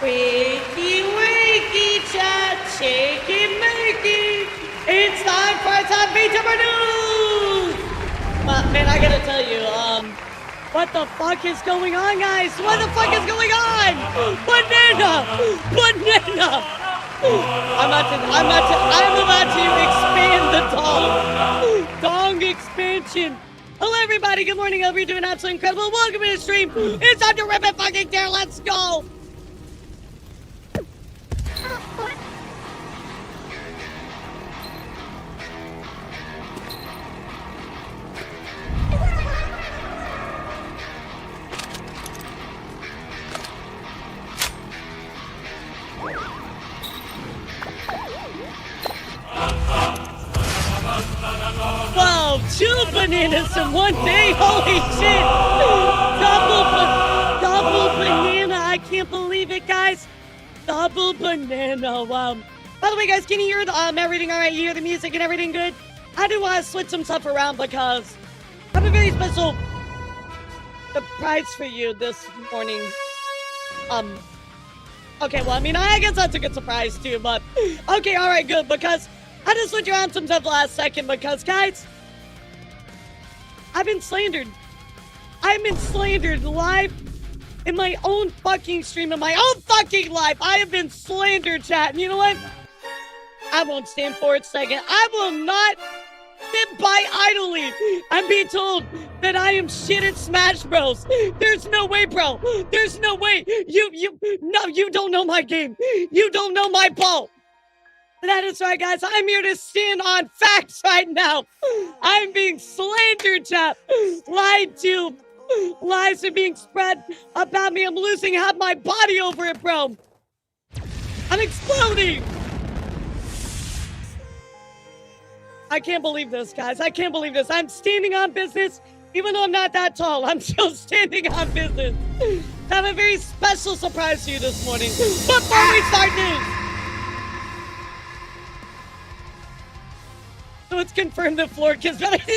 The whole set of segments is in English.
Wakey, wakey, chat, shaky, makey. It's time for some Vtuber news! But man, I gotta tell you, what the fuck is going on, guys? What the fuck is going on? Banana! Banana! I'm about to expand the dong. Dong expansion. Hello, everybody. Good morning. Hope you're doing absolutely incredible. Welcome to the stream. It's time to rip it fucking tear. Let's go. Whoa, 2 bananas in one day, holy shit! Double banana, I can't believe it, guys. Double banana, wow. By the way, guys, can you hear everything all right? You hear the music and everything good? I do want to switch some stuff around because I have a very special surprise for you this morning. Okay, well, I mean, I guess that's a good surprise too, but okay, all right, good, because I just switched around some stuff last second because, guys, I've been slandered. I've been slandered live in my own fucking stream, in my own fucking life. I have been slandered, chat. And you know what? I won't stand for it second. I will not sit by idly. I'm being told that I am shit at Smash Bros. There's no way, bro. There's no way. You don't know my game. You don't know my ball. That is right, guys. I'm here to stand on facts right now. I'm being slandered, chat. Lied to. Lies are being spread about me. I'm losing half my body over it, bro. I'm exploding. I can't believe this, guys. I can't believe this. I'm standing on business. Even though I'm not that tall, I'm still standing on business. I have a very special surprise for you this morning. Before we start news. So it's confirmed that Floor Kiss better. Who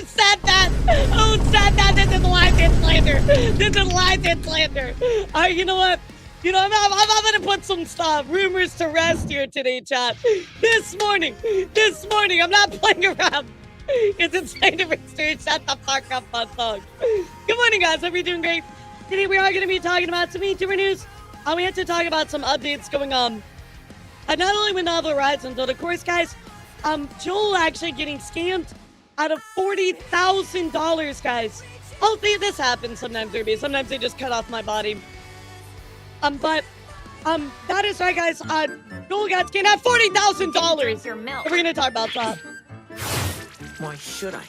said that? Who said that? This is live in slander. This is live in slander. All right, you know what? You know, I'm going to put some rumors to rest here today, chat. This morning, I'm not playing around. It's insane to mystery. Shut the fuck up, my song. Good morning, guys. Hope you're doing great. Today, we are going to be talking about some Vtuber news. We have to talk about some updates going on. Not only with Novel Horizons, but of course, guys, Joel actually getting scammed out of $40,000, guys. Oh, this happens sometimes, Ruby. Sometimes they just cut off my body. But that is right, guys. Joel got scammed out $40,000. We're gonna talk about that. Why should I?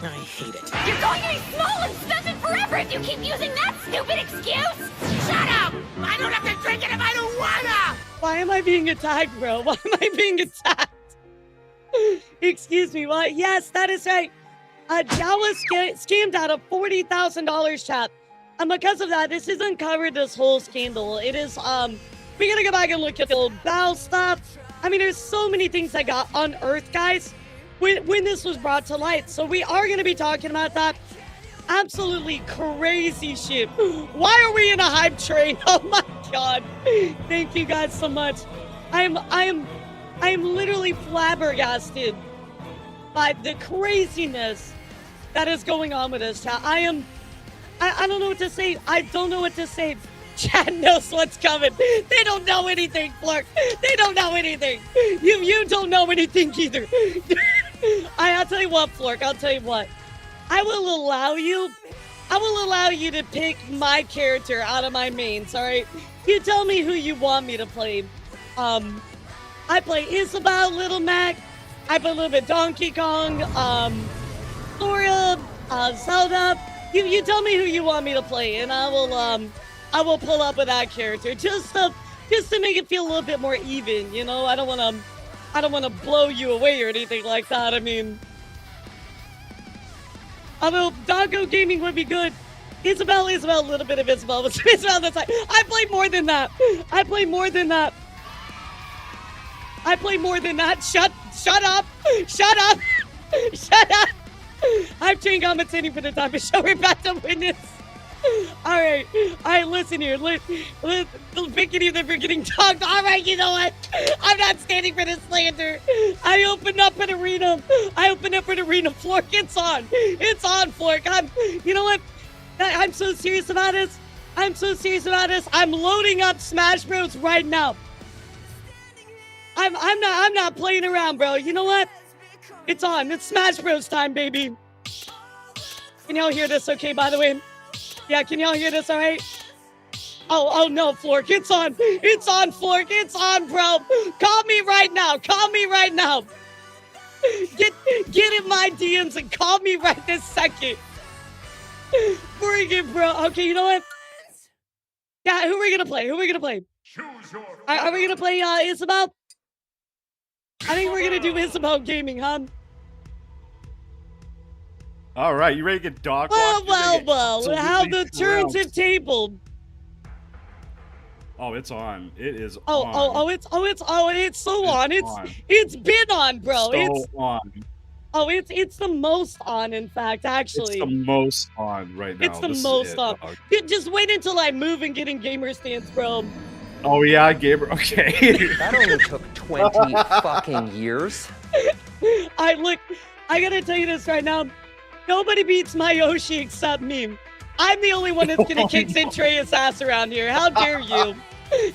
I hate it. You're going to be small and spend it forever if you keep using that stupid excuse! Shut up! I don't have to drink it if I don't wanna! Why am I being attacked, bro? Why am I being attacked? Excuse me, what? Yes, that is right. Joel was scammed out of $40,000, chat. And because of that, this has uncovered this whole scandal. It is, we gotta go back and look at the old Bow stuff. I mean, there's so many things that got unearthed, guys, when this was brought to light. So we are gonna be talking about that. Absolutely crazy shit. Why are we in a hype train? Oh my god. Thank you guys so much. I am literally flabbergasted by the craziness that is going on with this chat. I don't know what to say. I don't know what to say. Chat knows what's coming. They don't know anything, Flork. They don't know anything. You don't know anything either. I'll tell you what, Flork. I'll tell you what. I will allow you to pick my character out of my mains, alright? You tell me who you want me to play. I play Isabel, Little Mac. I play a little bit Donkey Kong, Sora, Zelda. You tell me who you want me to play, and I will pull up with that character just to make it feel a little bit more even. You know, I don't want to blow you away or anything like that. I mean, although Doggo Gaming would be good. Isabel, a little bit of Isabel. Isabel, that's like I play more than that. Shut up. I'm Jane commentating for the time of show. We're about to witness All right, listen here. The picking the freaking dog. All right, you know what? I'm not standing for this slander. I opened up an arena. Flork, it's on. It's on, Flork. You know what? I'm so serious about this. I'm loading up Smash Bros right now. I'm not playing around, bro. You know what? It's on. It's Smash Bros time, baby. Can y'all hear this? Okay, by the way. Yeah, can y'all hear this? All right. Oh no, Flork, it's on. It's on, Flork. It's on, bro. Call me right now. Get in my DMs and call me right this second. Bring it, bro. Okay, you know what? Yeah, who are we gonna play? Are we gonna play Isabel? I think we're gonna do Isabel Gaming, huh? All right, you ready to get dog walked? Well. How the turns have tabled. Oh, it's on. It is on. It's so on. It's been on, bro. So on. Oh, it's the most on, in fact, actually. It's the most on right now. It's the most on. Just wait until I move and get in gamer stance, bro. Oh yeah, gamer. Okay. That only took 20 fucking years. I gotta tell you this right now. Nobody beats my Yoshi except me. I'm the only one that's gonna kick Zentrea's ass around here. How dare you?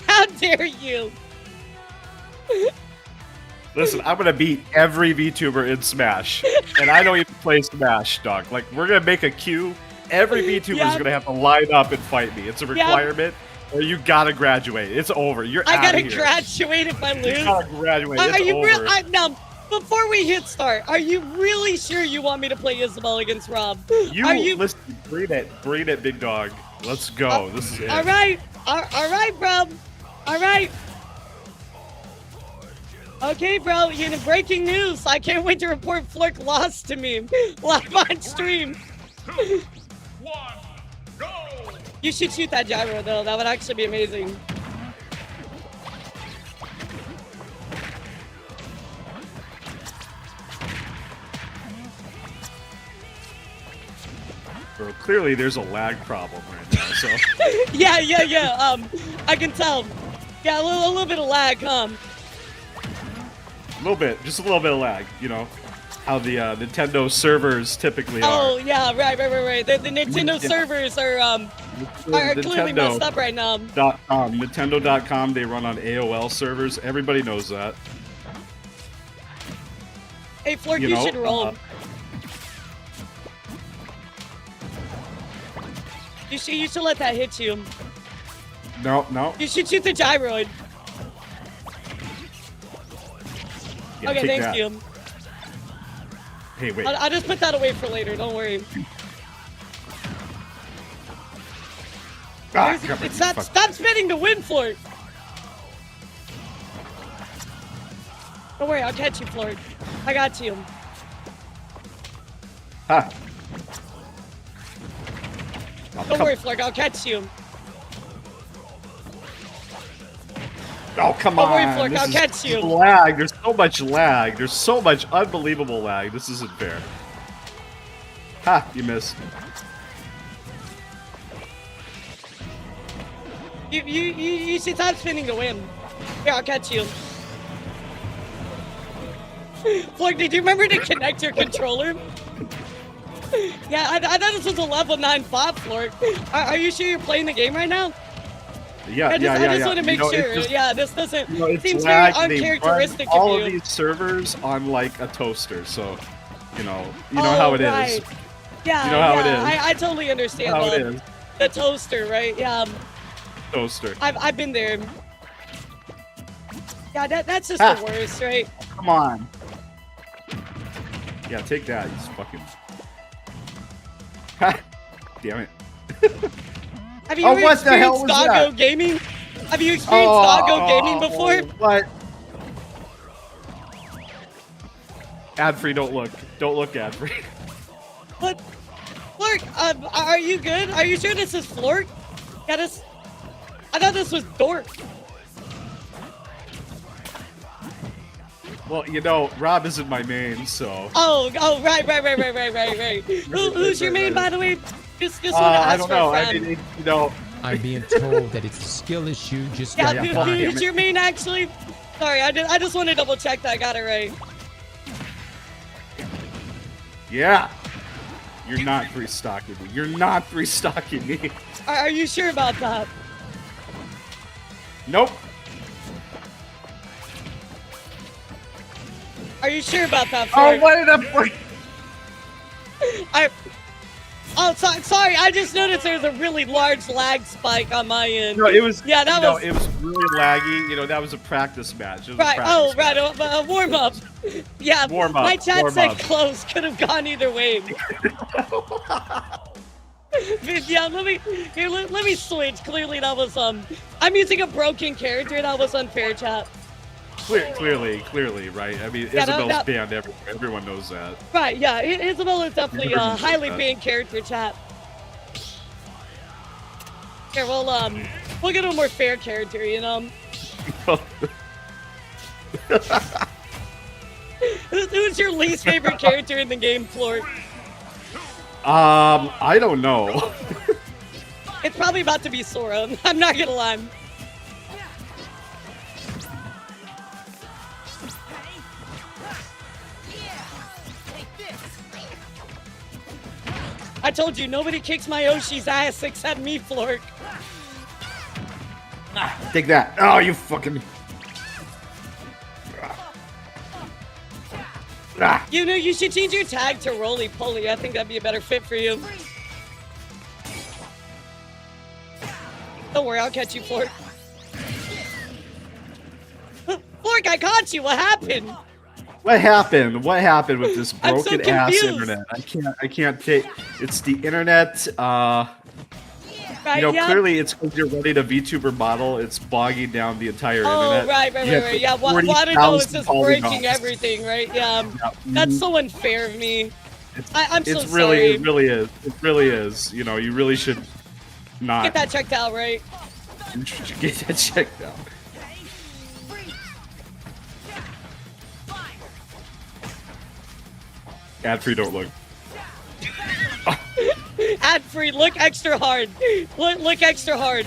How dare you? Listen, I'm gonna beat every VTuber in Smash, and I don't even play Smash, dog. Like, we're gonna make a queue. Every VTuber is gonna have to line up and fight me. It's a requirement. Or you gotta graduate. It's over. You're out of here. I gotta graduate if I lose. You gotta graduate. Are it's you over. now, before we hit start, are you really sure you want me to play Isabel against Rob? Listen, bring it, big dog. Let's go. This is it. All right, bro. All right. Okay, bro. Breaking news. I can't wait to report Flork lost to me live on stream. 2, 1, go! You should shoot that gyro though. That would actually be amazing. Bro, clearly there's a lag problem right now, so. Yeah. I can tell. Yeah, a little bit of lag, huh? A little bit, just a little bit of lag, you know, how the Nintendo servers typically are. Oh yeah, right. The Nintendo servers are clearly messed up right now. Nintendo.com, they run on AOL servers. Everybody knows that. Hey, Flork, you should roll. You should let that hit you. No. You should shoot the gyroid. Yeah, okay, thank you. Hey, wait. I'll just put that away for later. Don't worry. Stop spinning to win, Flork. Don't worry, I'll catch you, Flork. I got you. Ha. Don't worry, Flork. I'll catch you. Oh, come on. Don't worry, Flork. I'll catch you. Lag. There's so much lag. There's so much unbelievable lag. This isn't fair. Ha, you missed. You should stop spinning to win. Here, I'll catch you. Flork, did you remember to connect your controller? Yeah, I thought this was a level 9 bot, Flork. Are you sure you're playing the game right now? Yeah, I just want to make sure. This doesn't seems very uncharacteristic of you. All of these servers on like a toaster, so you know how it is. Yeah, you know how it is. I totally understand. How it is. The toaster, right? Yeah. Toaster. I've been there. Yeah, that's just the worst, right? Come on. Yeah, take that, you fucking. Ha! Damn it. Have you ever experienced Doggo Gaming? Have you experienced Doggo Gaming before? What? Ad-free, don't look. Don't look ad-free. But, Flork, are you good? Are you sure this is Flork? Yeah, I thought this was Dork. Well, you know, Rob isn't my main, so. Oh, right. Who's your main, by the way? Just want to ask I don't for a know. I friend. mean, you know, I'm being told that it's a skill issue. Just Yeah, right who's your main actually? Sorry, I just want to double check that I got it right. yeah. You're not free stocking me. You're not free stocking me. Are you sure about that? Nope. Are you sure about that? Oh, Ford? what did Sorry. I just noticed there's a really large lag spike on my end. No, it was. Yeah, that was. It was really laggy. You know, that was a practice match. It was Right. A Oh, practice right. match. A warm up. Yeah. Warm up, My chat warm said up. close. Could have gone either way. Yeah. Let me switch. Clearly, that was I'm using a broken character. That was unfair, chat. Clearly, right? I mean, Yeah, Isabel's banned everywhere. Everyone knows that. Right. Yeah. Isabel is definitely a Everyone knows highly that. banned character, chat. Here, we'll get a more fair character, you know. Who's your least favorite character in the game, Floor? I don't know. It's probably about to be Sora. I'm not gonna lie. I told you, nobody kicks my Yoshi's ass except me, Flork. Take that. Oh, you fucking. Ah. You know, you should change your tag to Roly Poly. I think that'd be a better fit for you. Don't worry, I'll catch you, Flork. Flork, I caught you. What happened? What happened? What happened with this I'm so broken ass confused. internet? I can't take. It's the internet. Right, You know, yeah. clearly it's because you're running a VTuber model. It's bogging down the entire Oh, internet. right. You have Yeah, Water 40,000 is just breaking polygons. everything, right? Yeah. That's so unfair of me. I'm so It's really, sorry. it really is. It really is. You know, you really should not Get that checked out, right? get that checked out. Ad free, don't look. Ad free. Look extra hard. Look extra hard.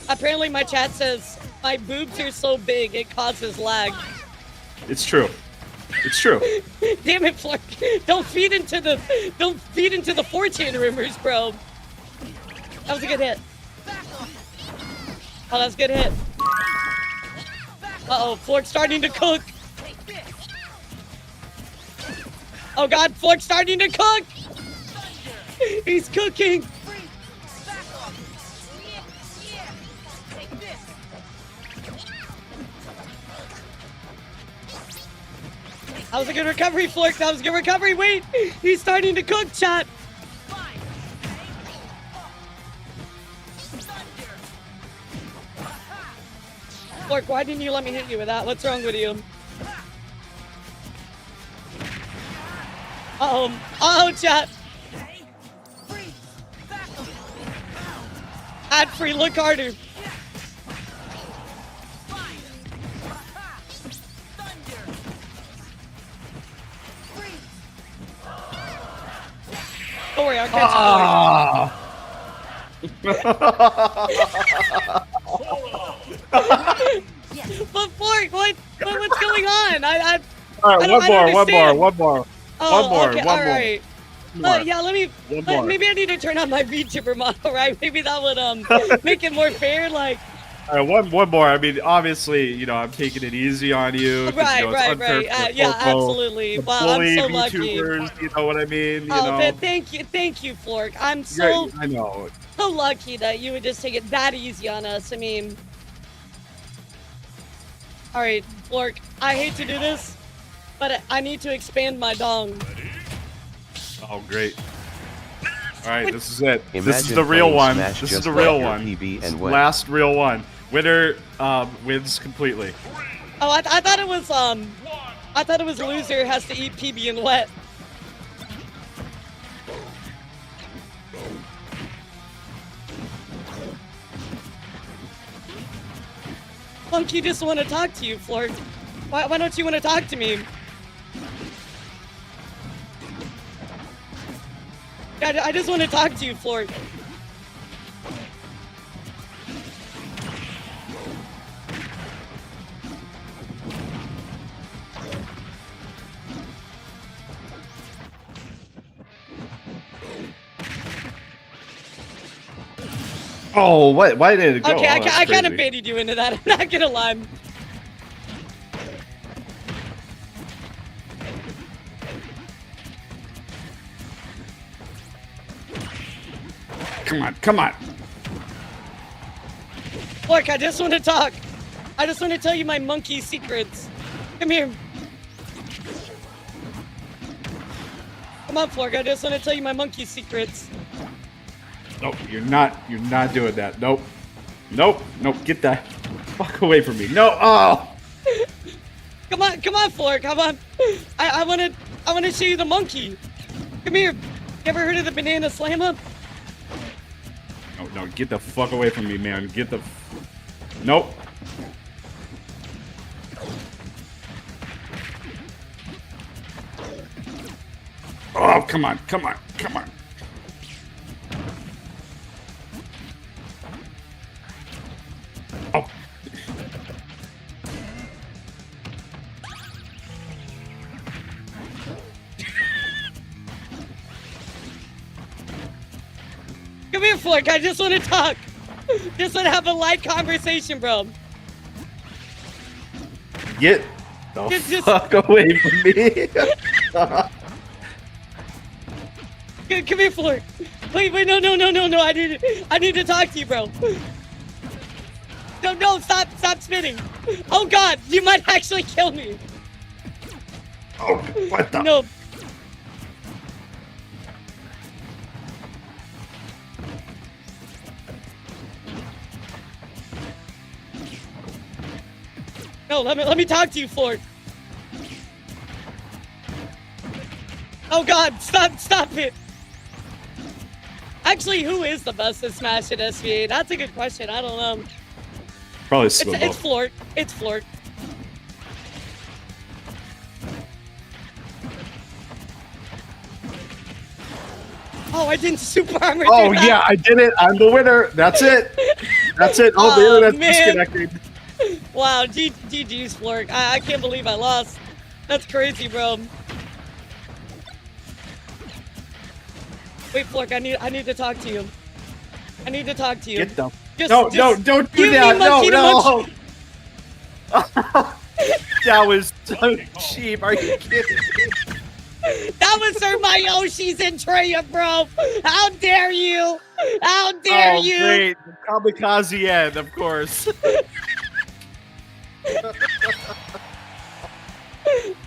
Apparently, my chat says my boobs are so big it causes lag. It's true. It's true. Damn it, Flark. Don't feed into the 4chan rumors, bro. That was a good hit. Oh, that was a good hit. Uh-oh, Flark's starting to cook. Oh god, Flark's starting to cook! He's cooking! That was a good recovery, Flark. That was a good recovery. Wait! He's starting to cook, chat! Flark, why didn't you let me hit you with that? What's wrong with you? Uh-oh, chat. Ad free, look harder. Don't worry, I'll catch you. But Flark, what's going on? All right, I don't understand. one more. Oh, okay, one all more. right. Yeah, One more. maybe I need to turn on my VTuber model, right? Maybe that would make it more fair, like. All right, one more. I mean, obviously, you know, I'm taking it easy on you. 'cause, Right, you know, it's unfair right. for the Yeah, Popo, absolutely. the Wow, I'm bully so lucky. VTubers, you know what I mean? You Oh, know. thank you, Flork. I'm Yeah, I know. so lucky that you would just take it that easy on us. I mean, all right, Flork. I hate to do this, but I need to expand my dong. Oh, great. All right, this is it. This is Imagine the real playing one. Smash This is just the like real your one. PB This is and the win. last real one. Winner wins completely. Oh, I thought it was loser has to eat PB and wet. Funky just want to talk to you, Flork. Why don't you want to talk to me? I just want to talk to you, Flork. Oh, what? Why did it go? Okay, Oh, I kind of crazy. baited you into that. I'm not gonna lie. Come on, come on. Look, I just want to talk. I just want to tell you my monkey secrets. Come here. Come on, Flork. I just want to tell you my monkey secrets. Nope, you're not doing that. Nope. Nope. Nope. Get the fuck away from me. No. Oh. Come on, Flork. Come on. I wanna show you the monkey. Come here. You ever heard of the banana slammer? No, no. Get the fuck away from me, man. Get the. Nope. Oh, come on, come on, come on. Oh. Come here, Flork. I just want to talk. Just want to have a light conversation, bro. Get the Just- fuck away from me. Come here, Flork. Wait, no. I need to talk to you, bro. No, stop spinning. Oh God, you might actually kill me. Oh, what the? No. No, let me talk to you, Flork. Oh God, stop it. Actually, who is the best at Smash at SVA? That's a good question. I don't know. Probably It's Swimbo. Flork. It's Flork. Oh, I didn't super armor. Oh do that. yeah, I did it. I'm the winner. That's it. That's it. Oh, the Oh, internet's man. disconnected. Wow, GG's, Flork. I can't believe I lost. That's crazy, bro. Wait, Flork, I need to talk to you. I need to talk to you. Get the. Just- No, just don't do give me that. No, monkey to no. That was so cheap. Are you kidding me? That was Sir My Yoshi's and Treya, bro. How dare you? How dare you? Great. Kamikaze end, of course.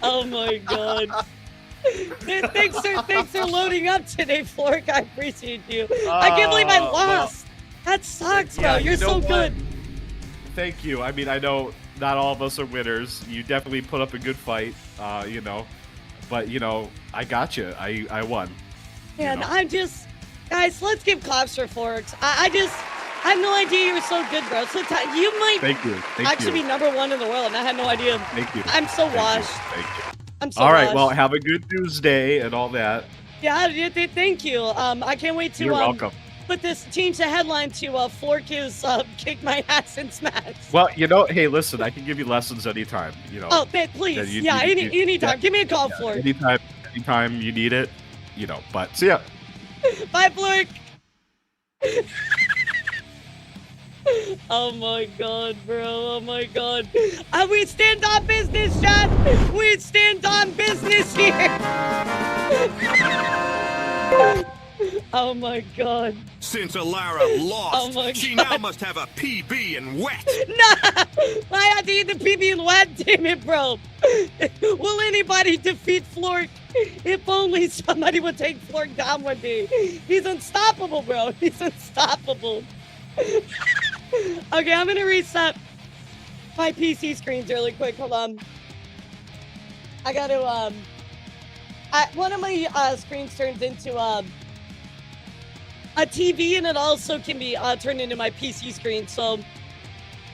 Oh my God. Thanks for loading up today, Flork. I appreciate you. I can't believe I well, lost. That sucks, bro. yeah, You're you know so what? good. Thank you. I mean, I know not all of us are winners. You definitely put up a good fight, you know. But, you know, I got you. I won. Man, know? I'm just... Guys, let's give claps for Florks. I had no idea you were so good, bro. So you might Thank you. Thank actually you. be #1 in the world, and I had no idea. Thank you. I'm so Thank you. washed. Thank you. I'm so All right. washed. Well, have a good Tuesday and all that. Yeah, thank you. I can't wait to You're welcome. put this, change the headline to Flork is kick my ass in Smash. Well, you know, hey, listen, I can give you lessons anytime. You know. Oh, please. Yeah, Anytime. Give me a call, Flork. Anytime you need it, you know. But see ya. Bye, Flork. Oh my God, bro. Oh my God. We stand on business, chat. We stand on business here. Oh my God. Since Elara lost, Oh my she God. now must have a PB and wet. Nah! I had to eat the PB and wet, damn it, bro. Will anybody defeat Flork? If only somebody would take Flork down one day. He's unstoppable, bro. He's unstoppable. Okay, I'm gonna reset my PC screens really quick. Hold on. I gotta, one of my screens turns into a TV, and it also can be turned into my PC screen, so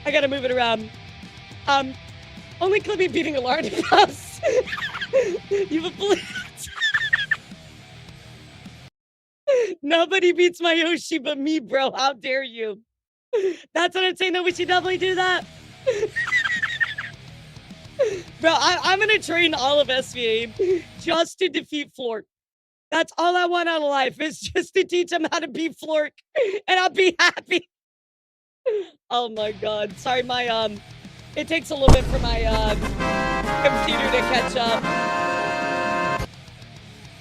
I gotta move it around. Only Clippy beating Elara to cross. You would believe Nobody beats my Yoshi but me, bro. How dare you? That's what I'm saying. No, we should definitely do that. Bro, I'm gonna train all of SVA just to defeat Flork. That's all I want out of life is just to teach him how to beat Flork, and I'll be happy. Oh my god. Sorry, my it takes a little bit for my computer to catch up.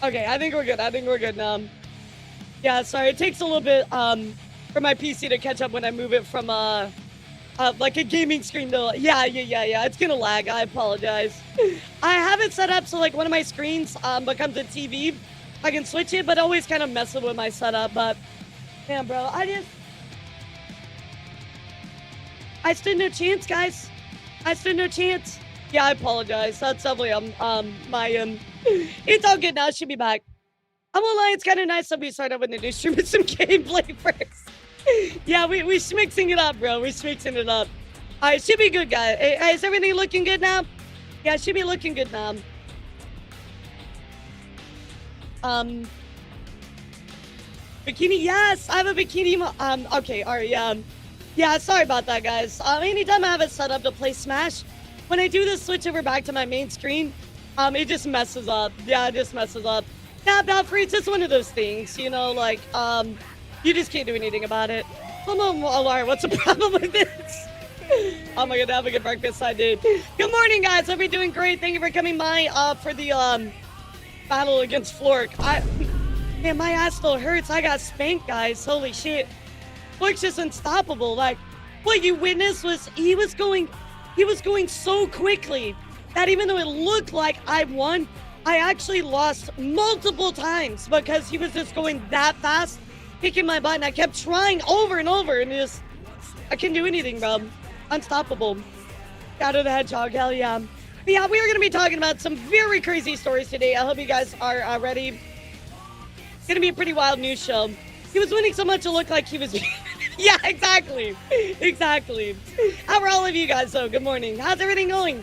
Okay, I think we're good now. Yeah, sorry, it takes a little bit for my PC to catch up when I move it from like a gaming screen to yeah, it's gonna lag. I apologize. I have it set up so like one of my screens becomes a TV. I can switch it, but always kind of messing with my setup. But damn, bro, I stood no chance, guys. I stood no chance. Yeah, I apologize. That's definitely my it's all good now. Should be back. I won't lie, it's kind of nice that we start out with the new stream with some gameplay first. Yeah, we mixing it up, bro. We mixing it up. All right, should be good, guys. Hey, is everything looking good now? Yeah, should be looking good now. Bikini, yes, I have a bikini. Okay, all right, yeah. Yeah, sorry about that, guys. Anytime I have it set up to play Smash, when I do the switch over back to my main screen, it just messes up. Yeah, it just messes up. Yeah, Vfleet, it's just one of those things, you know, like, you just can't do anything about it. Come on, Elara, what's the problem with this? Oh my god, have a good breakfast, I did. Good morning, guys. Hope you're doing great. Thank you for coming by for the battle against Flork. Man, my ass still hurts. I got spanked, guys. Holy shit. Flork's just unstoppable. Like, what you witnessed was he was going so quickly that even though it looked like I won, I actually lost multiple times because he was just going that fast, kicking my butt, and I kept trying over and over, and I couldn't do anything, bro. Unstoppable. Out of the hedgehog, hell yeah. But yeah, we are going to be talking about some very crazy stories today. I hope you guys are ready. It's going to be a pretty wild news show. He was winning so much it looked like he was... Yeah, exactly. Exactly. How are all of you guys, though? Good morning. How's everything going?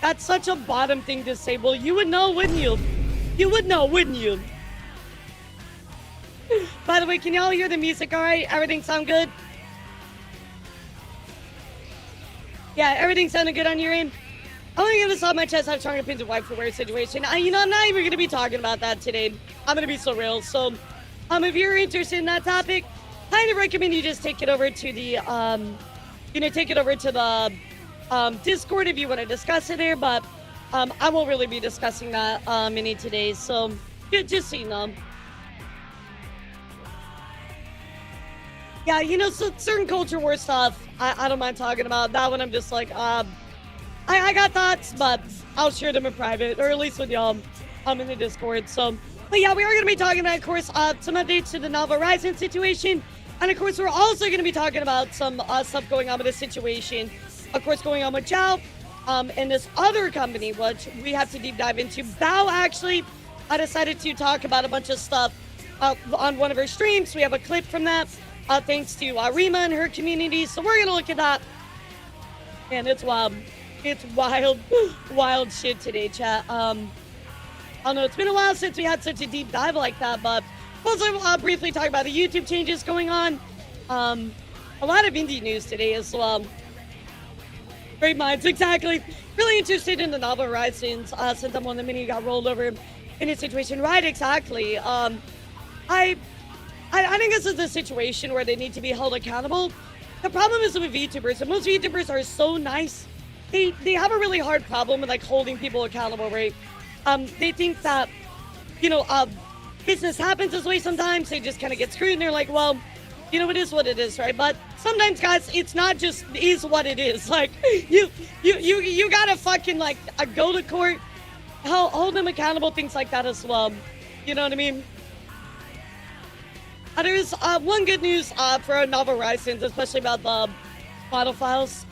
That's such a bottom thing to say. Well, you would know, wouldn't you? You would know, wouldn't you? By the way, can y'all hear the music all right? Everything sound good? Yeah, everything sounded good on your end? I want to give this off my chest. I'm trying to pin the wife for wear situation. You know, I'm not even going to be talking about that today. I'm going to be so real. So, if you're interested in that topic, kind of recommend you just take it over to the, Discord if you want to discuss it there. But I won't really be discussing that any today. So, just so you know. Yeah, you know, so certain culture war stuff, I don't mind talking about. That one I'm just like, I got thoughts, but I'll share them in private, or at least with y'all in the Discord. So, but yeah, we are going to be talking about, of course, some updates to the novel Horizon situation. And of course, we're also going to be talking about some stuff going on with the situation, of course, going on with Zhao and this other company, which we have to deep dive into. Bao actually decided to talk about a bunch of stuff on one of her streams. We have a clip from that. Thanks to Rima and her community. So we're going to look at that. Man, it's wild. It's wild, wild shit today, chat. I don't know, it's been a while since we had such a deep dive like that, but also I'll briefly talk about the YouTube changes going on. A lot of indie news today as well. Great minds, exactly. Really interested in the novel Horizons since I'm on the mini got rolled over in a situation. Right, exactly. I think this is a situation where they need to be held accountable. The problem is with VTubers, and most VTubers are so nice. They have a really hard problem with like holding people accountable, right? They think that, you know, business happens this way sometimes. They just kind of get screwed and they're like, well, you know, it is what it is, right? But sometimes, guys, it's not just is what it is. Like, you gotta fucking like go to court, hold them accountable, things like that as well. You know what I mean? There's one good news for novel Horizons, especially about the model files.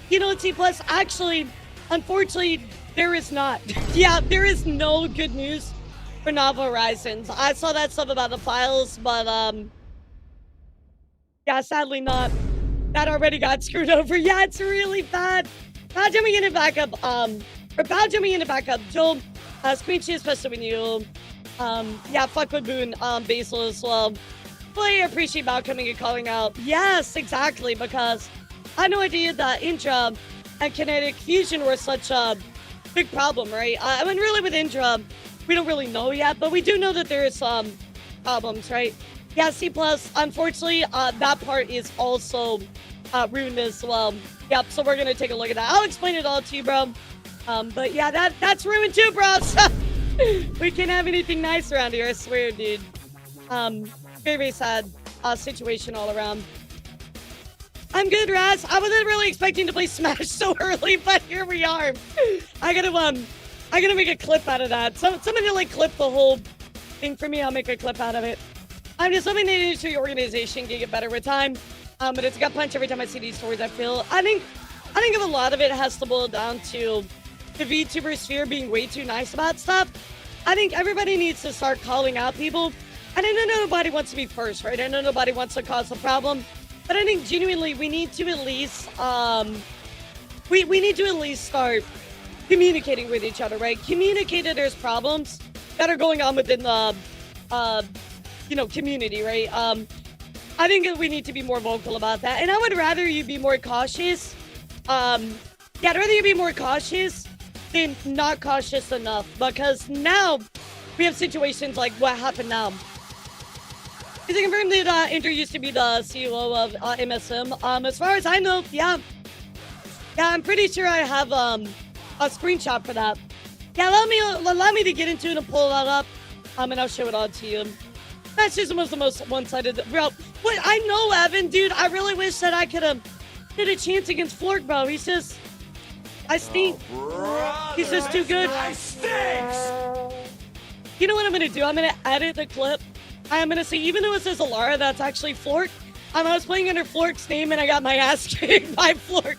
You know, T Plus, actually, unfortunately, there is not. Yeah, there is no good news for novel Horizons. I saw that stuff about the files, but yeah, sadly not. That already got screwed over. Yeah, it's really bad. Bad jumping in and back up. Or bad jumping in and back up. Joel, screen share, especially when you Yeah, fuck with Boone, Basil as well. Fully appreciate Mal coming and calling out. Yes, exactly, because I had no idea that Indra and kinetic fusion were such a big problem, right? I mean, really with Indra, we don't really know yet, but we do know that there's problems, right? Yeah, C+, unfortunately, that part is also ruined as well. Yep, so we're going to take a look at that. I'll explain it all to you, bro. But yeah, that's ruined too, bro. So we can't have anything nice around here, I swear, dude. Very, very sad situation all around. I'm good, Raz. I wasn't really expecting to play Smash so early, but here we are. I gotta make a clip out of that. So somebody like clip the whole thing for me. I'll make a clip out of it. I'm just hoping that the industry organization can get better with time. But it's got punch every time I see these stories. I think a lot of it has to boil down to the VTuber sphere being way too nice about stuff. I think everybody needs to start calling out people. And I know nobody wants to be first, right? I know nobody wants to cause a problem. But I think genuinely we need to at least we need to at least start communicating with each other, right? Communicate that there's problems that are going on within the community, right? I think that we need to be more vocal about that. And I would rather you be more cautious. I'd rather you be more cautious than not cautious enough. Because now we have situations like what happened now. Is it confirmed that Indra used to be the CEO of MSM? As far as I know, yeah. Yeah, I'm pretty sure I have a screenshot for that. Yeah, allow me to get into it and pull that up. And I'll show it all to you. That's just the most one-sided. Bro, what? I know, Evan, dude. I really wish that I could have did a chance against Flork, bro. He's just... I stink. He's just too good. You know what I'm going to do? I'm going to edit the clip. I'm going to say, even though it says Elara, that's actually Flork. I was playing under Flork's name, and I got my ass kicked by Flork.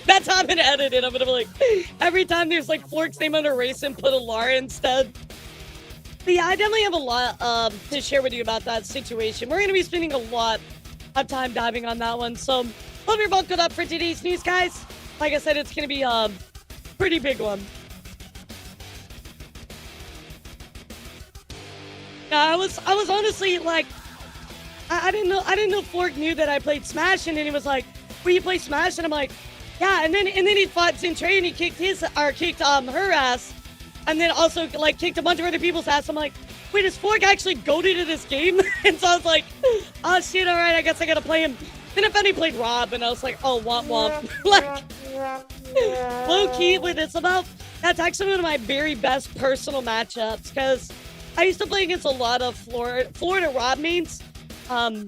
That's how I'm going to edit it. I'm going to be like, every time there's like Flork's name under race and put Elara instead. But yeah, I definitely have a lot to share with you about that situation. We're going to be spending a lot of time diving on that one. So, hope you're both good up for today's news, guys. Like I said, it's going to be a pretty big one. Yeah, I was honestly like, I didn't know Flork knew that I played Smash, and then he was like, "Will you play Smash?" And I'm like, "Yeah." And then he fought Sintrey and he kicked her ass, and then also like kicked a bunch of other people's ass. I'm like, "Wait, is Flork actually goated to this game?" And so I was like, "Oh shit, all right, I guess I gotta play him." Then I found he played Rob, and I was like, "Oh, womp womp." Like, low key with Isabel, that's actually one of my very best personal matchups because I used to play against a lot of Florida Rob mains. I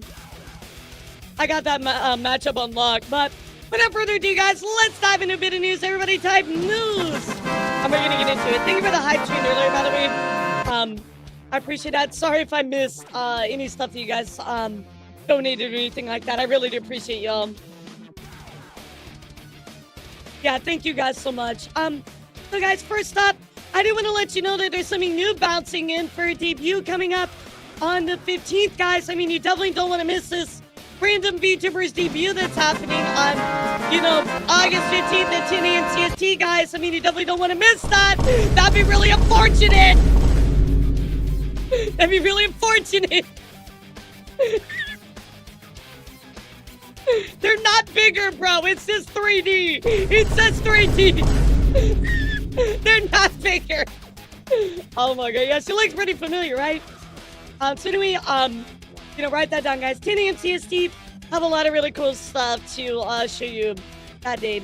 got that matchup unlocked, but without further ado, guys, let's dive into a bit of news. Everybody type news, and we're gonna get into it. Thank you for the hype train earlier, by the way. I appreciate that. Sorry if I missed any stuff that you guys donated or anything like that. I really do appreciate y'all. Yeah, thank you guys so much. So guys, first up, I do want to let you know that there's something new bouncing in for a debut coming up on the 15th, guys. I mean, you definitely don't want to miss this random VTuber's debut that's happening on, August 15th at 10 a.m. CST, guys. I mean, you definitely don't want to miss that. That'd be really unfortunate. That'd be really unfortunate. They're not bigger, bro. It says 3D. It says 3D. They're not bigger. Oh my god. Yeah, she looks pretty familiar, right? So anyway, write that down, guys. 10 a.m. CST. Have a lot of really cool stuff to show you that day.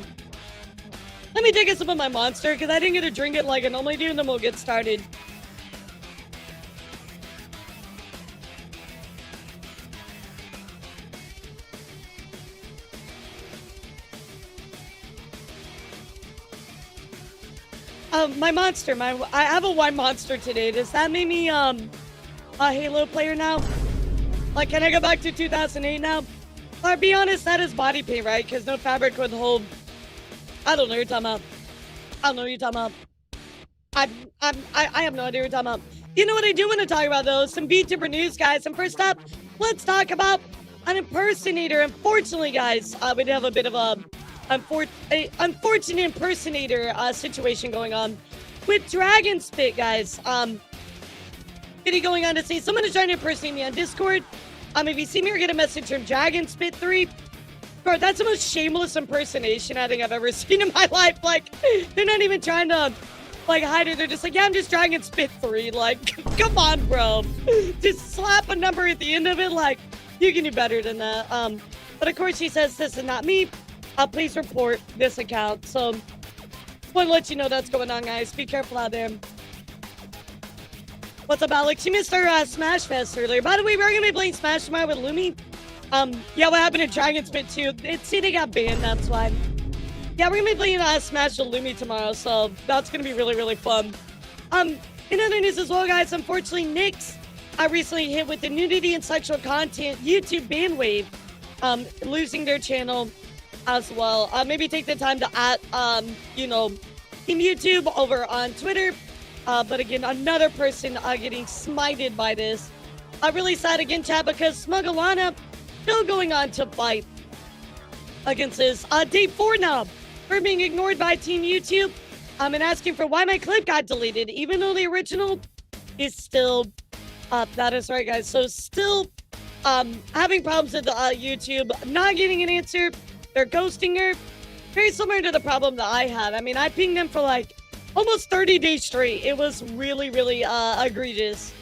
Let me take a sip of my Monster because I didn't get to drink it like I normally do, and then we'll get started. My Monster, I have a white Monster today. Does that make me a Halo player now? Like, can I go back to 2008 now? Or be honest, that is body paint, right? Because no fabric would hold. I don't know what you're talking about. I don't know what you're talking about. I have no idea what you're talking about. You know what I do want to talk about though? Some VTuber news, guys. And first up, let's talk about an impersonator. Unfortunately, guys, we did have a bit of a unfortunate impersonator situation going on with Dragon Spit, guys. Kitty going on to say, someone is trying to impersonate me on Discord. If you see me or get a message from Dragon Spit 3, God, that's the most shameless impersonation I think I've ever seen in my life. Like, they're not even trying to, like, hide it. They're just like, yeah, I'm just Dragon Spit 3. Like, come on, bro. Just slap a number at the end of it. Like, you can do better than that. But of course, she says, this is not me. Please report this account. So, just want to let you know that's going on, guys. Be careful out there. What's up, Alex? You missed our Smash Fest earlier. By the way, we're going to be playing Smash tomorrow with Lumi. Yeah, what happened to Dragon Spit 2? See, they got banned, that's why. Yeah, we're going to be playing Smash with Lumi tomorrow, so that's going to be really, really fun. In other news as well, guys, unfortunately, Nyx recently hit with the nudity and sexual content YouTube ban wave, losing their channel as well. Maybe take the time to Team YouTube over on Twitter. But again, another person getting smited by this. Really sad again, chat, because Smugalana still going on to fight against this. Dave Fornub for being ignored by Team YouTube and asking for why my clip got deleted, even though the original is still up. That is right, guys. So still having problems with YouTube, not getting an answer. They're ghosting her. Very similar to the problem that I had. I mean, I pinged them for like almost 30 days straight. It was really, really egregious.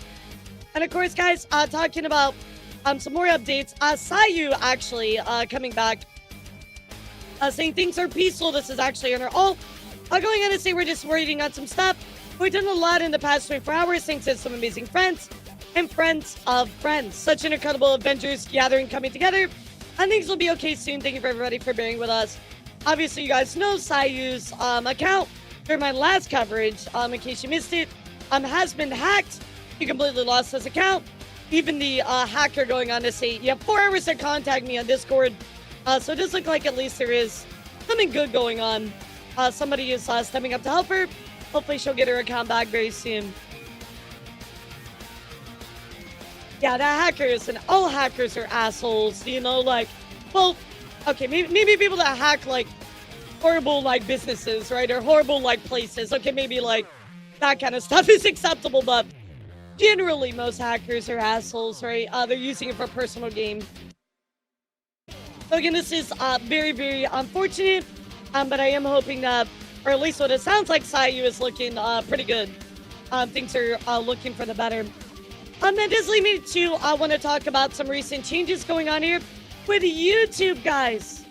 And of course, guys, talking about some more updates. Sayu actually coming back, saying things are peaceful. This is actually on her all. Going on to say we're just waiting on some stuff. We've done a lot in the past 24 hours thanks to some amazing friends and friends of friends. Such an incredible Avengers gathering coming together. And things will be okay soon. Thank you for everybody for bearing with us. Obviously, you guys know Sayu's account during my last coverage, in case you missed it, has been hacked. He completely lost his account. Even the hacker going on to say, you have 4 hours to contact me on Discord. So it does look like at least there is something good going on. Somebody is stepping up to help her. Hopefully she'll get her account back very soon. Yeah, the hackers and all hackers are assholes, you know, like, well, okay, maybe people that hack, like, horrible, like, businesses, right, or horrible, like, places, okay, maybe, like, that kind of stuff is acceptable, but generally most hackers are assholes, right? They're using it for personal gain. So again, this is very, very unfortunate, but I am hoping that, or at least what it sounds like, Sayu is looking pretty good. Things are looking for the better. That does lead me to want to talk about some recent changes going on here with YouTube, guys.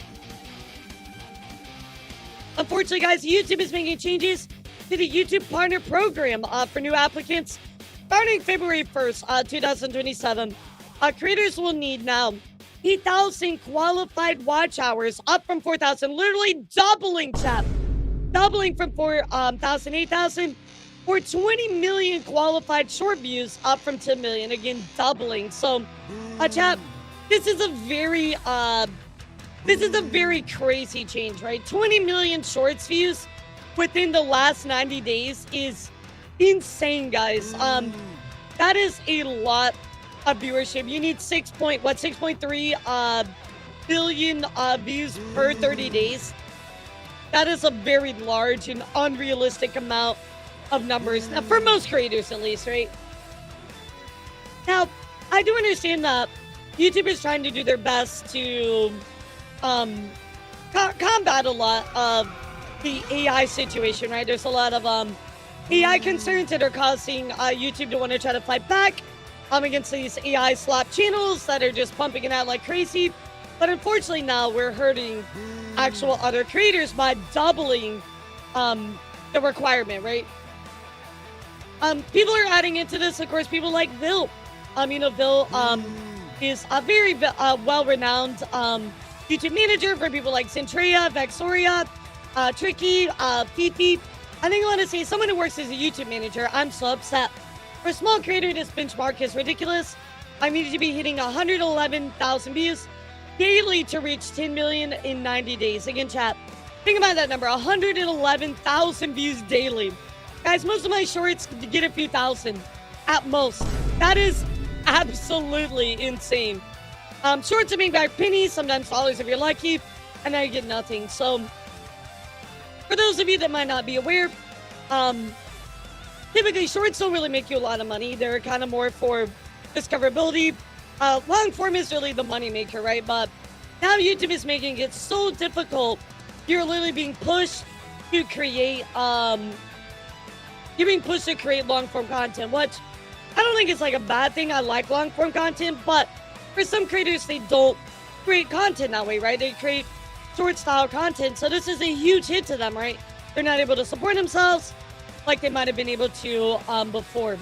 Unfortunately, guys, YouTube is making changes to the YouTube Partner Program for new applicants starting February 1st, 2027. Creators will need now 8,000 qualified watch hours, up from 4,000, literally doubling, chat. Doubling from 4,000, 8,000. Or 20 million qualified short views, up from 10 million. Again, doubling. So, chat, this is a very crazy change, right? 20 million shorts views within the last 90 days is insane, guys. That is a lot of viewership. You need 6.3 billion views per 30 days. That is a very large and unrealistic amount of numbers, now, for most creators at least, right? Now, I do understand that YouTube is trying to do their best to combat a lot of the AI situation, right? There's a lot of AI concerns that are causing YouTube to want to try to fight back against these AI slop channels that are just pumping it out like crazy. But unfortunately now we're hurting actual other creators by doubling the requirement, right? People are adding into this, of course, people like Vil. Vil is a very well-renowned YouTube manager for people like Centrea, Vexoria, Tricky, Fifi. I think I want to say someone who works as a YouTube manager. I'm so upset. For a small creator, this benchmark is ridiculous. I need to be hitting 111,000 views daily to reach 10 million in 90 days. Again, chat, think about that number, 111,000 views daily. Guys, most of my shorts get a few thousand at most. That is absolutely insane. Shorts are being back pennies, sometimes dollars if you're lucky, and now you get nothing. So, for those of you that might not be aware, typically shorts don't really make you a lot of money. They're kind of more for discoverability. Long form is really the money maker, right? But now YouTube is making it so difficult. You're literally being pushed to create you're being pushed to create long form content, which I don't think it's like a bad thing. I like long form content, but for some creators, they don't create content that way, right? They create short style content. So this is a huge hit to them, right? They're not able to support themselves like they might have been able to before.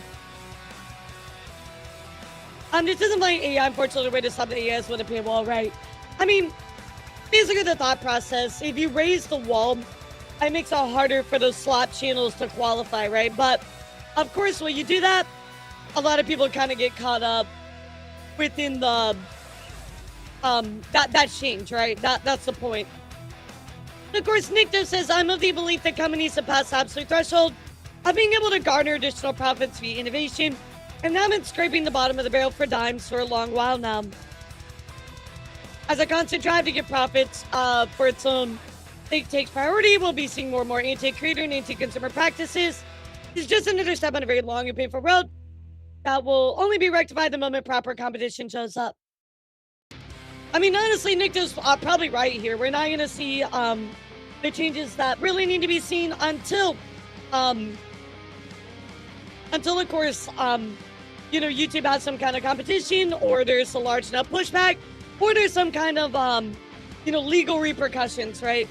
This isn't like AI, unfortunately, the way to stop the AIs with a paywall, right? I mean, basically the thought process, if you raise the wall, it makes it harder for those slot channels to qualify, right? But of course, when you do that, a lot of people kind of get caught up within the that change, right? That's the point. Of course, Nicto says, I'm of the belief that companies have passed the absolute threshold of being able to garner additional profits via innovation, and now been scraping the bottom of the barrel for dimes for a long while now. As a constant drive to get profits for its own sake takes priority, we'll be seeing more and more anti-creator and anti-consumer practices. It's just another step on a very long and painful road that will only be rectified the moment proper competition shows up. I mean, honestly, Nicto's probably right here. We're not going to see the changes that really need to be seen until of course, you know, YouTube has some kind of competition, or there's a large enough pushback, or there's some kind of, you know, legal repercussions, right?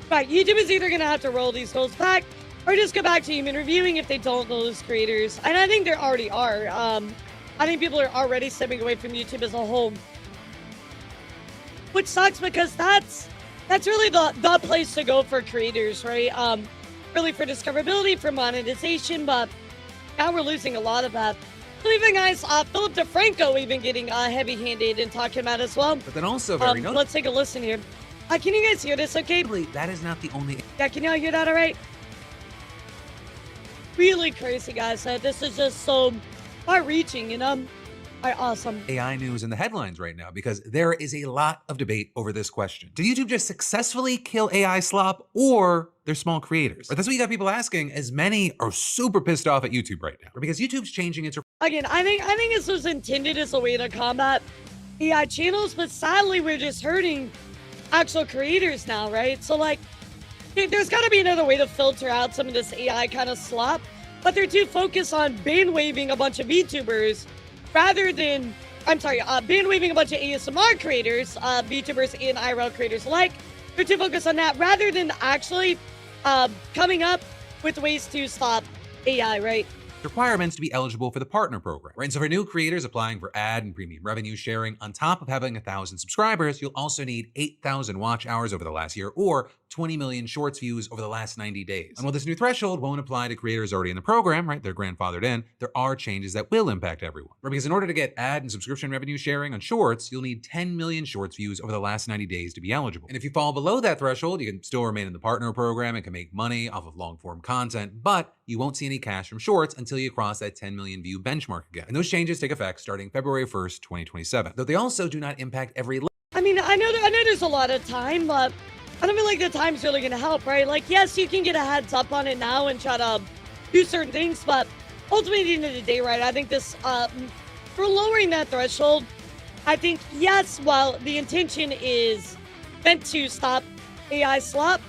Right, YouTube is either going to have to roll these goals back, or just go back to human reviewing if they don't lose creators. And I think there already are. I think people are already stepping away from YouTube as a whole. Which sucks, because that's really the place to go for creators, right? Really for discoverability, for monetization, but now we're losing a lot of that. So even guys, Philip DeFranco even getting heavy-handed and talking about it as well. But then also very let's take a listen here. Can you guys hear this okay? that is not the only... Yeah, can y'all hear that all right? Really crazy, guys. This is just so far-reaching, you know? All right, awesome. AI news in the headlines right now, because there is a lot of debate over this question. Did YouTube just successfully kill AI slop, or they're small creators? But that's what you got people asking, as many are super pissed off at YouTube right now, because YouTube's changing its... Again, I think this was intended as a way to combat AI channels, but sadly we're just hurting actual creators now, right? So like, there's got to be another way to filter out some of this AI kind of slop, but they're too focused on ban-waving a bunch of VTubers rather than, ban-waving a bunch of ASMR creators, VTubers and IRL creators alike. They're too focused on that rather than actually coming up with ways to stop AI, right? requirements to be eligible for the partner program, right? And so for new creators applying for ad and premium revenue sharing, on top of having 1,000 subscribers, you'll also need 8,000 watch hours over the last year, or 20 million shorts views over the last 90 days. And while this new threshold won't apply to creators already in the program, right, they're grandfathered in, there are changes that will impact everyone. Right? Because in order to get ad and subscription revenue sharing on shorts, you'll need 10 million shorts views over the last 90 days to be eligible. And if you fall below that threshold, you can still remain in the partner program and can make money off of long form content, but you won't see any cash from shorts until you cross that 10 million view benchmark again. And those changes take effect starting February 1st, 2027. Though they also do not impact every... I mean, I know there's a lot of time, but I don't feel like the time's really gonna help, right? Like, yes, you can get a heads up on it now and try to do certain things, but ultimately at the end of the day, right, I think this, for lowering that threshold, I think, yes, while the intention is meant to stop AI slop,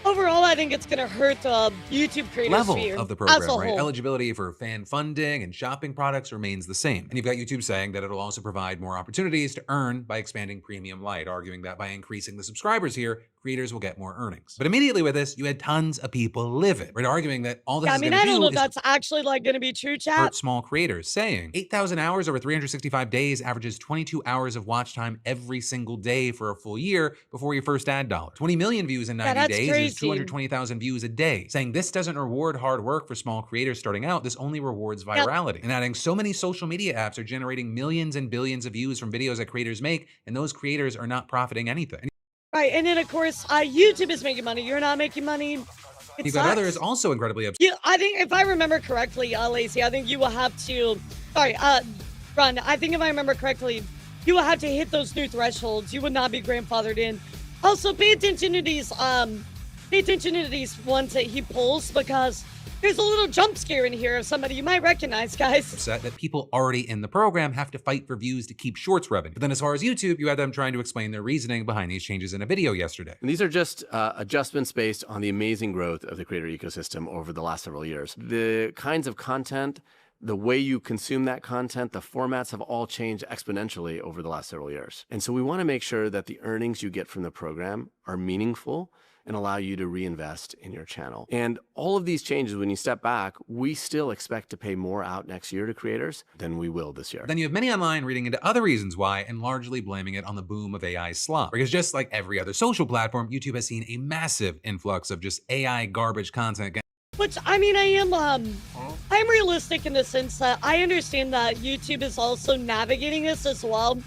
overall, I think it's going to hurt the YouTube creator level sphere of the as a program, right? whole. Eligibility for fan funding and shopping products remains the same. And you've got YouTube saying that it'll also provide more opportunities to earn by expanding Premium Lite, arguing that by increasing the subscribers here, creators will get more earnings. But immediately with this, you had tons of people livid, right? Arguing that all this is going to do I don't know if that's actually like going to be true, chat. hurt small creators, saying 8,000 hours over 365 days averages 22 hours of watch time every single day for a full year before your first ad dollar. 20 million views in 90 days is 220,000 views a day, saying this doesn't reward hard work for small creators starting out. This only rewards virality. And adding so many social media apps are generating millions and billions of views from videos that creators make, and those creators are not profiting anything. Right, and then of course, YouTube is making money. You're not making money. You've got others also incredibly upset. Yeah, I think if I remember correctly, Lacey, I think you will have to, Run, I think if I remember correctly, you will have to hit those new thresholds. You would not be grandfathered in. Also, pay attention to these pay attention to these ones that he pulls because there's a little jump scare in here of somebody you might recognize, guys. Upset that people already in the program have to fight for views to keep shorts revenue. But then as far as YouTube, you had them trying to explain their reasoning behind these changes in a video yesterday. And these are just adjustments based on the amazing growth of the creator ecosystem over the last several years. The kinds of content, the way you consume that content, the formats have all changed exponentially over the last several years. And so we want to make sure that the earnings you get from the program are meaningful and allow you to reinvest in your channel. And all of these changes, when you step back, we still expect to pay more out next year to creators than we will this year. Then you have many online reading into other reasons why and largely blaming it on the boom of AI slop. Because just like every other social platform, YouTube has seen a massive influx of just AI garbage content. Which, I mean, I'm realistic in the sense that I understand that YouTube is also navigating this as well.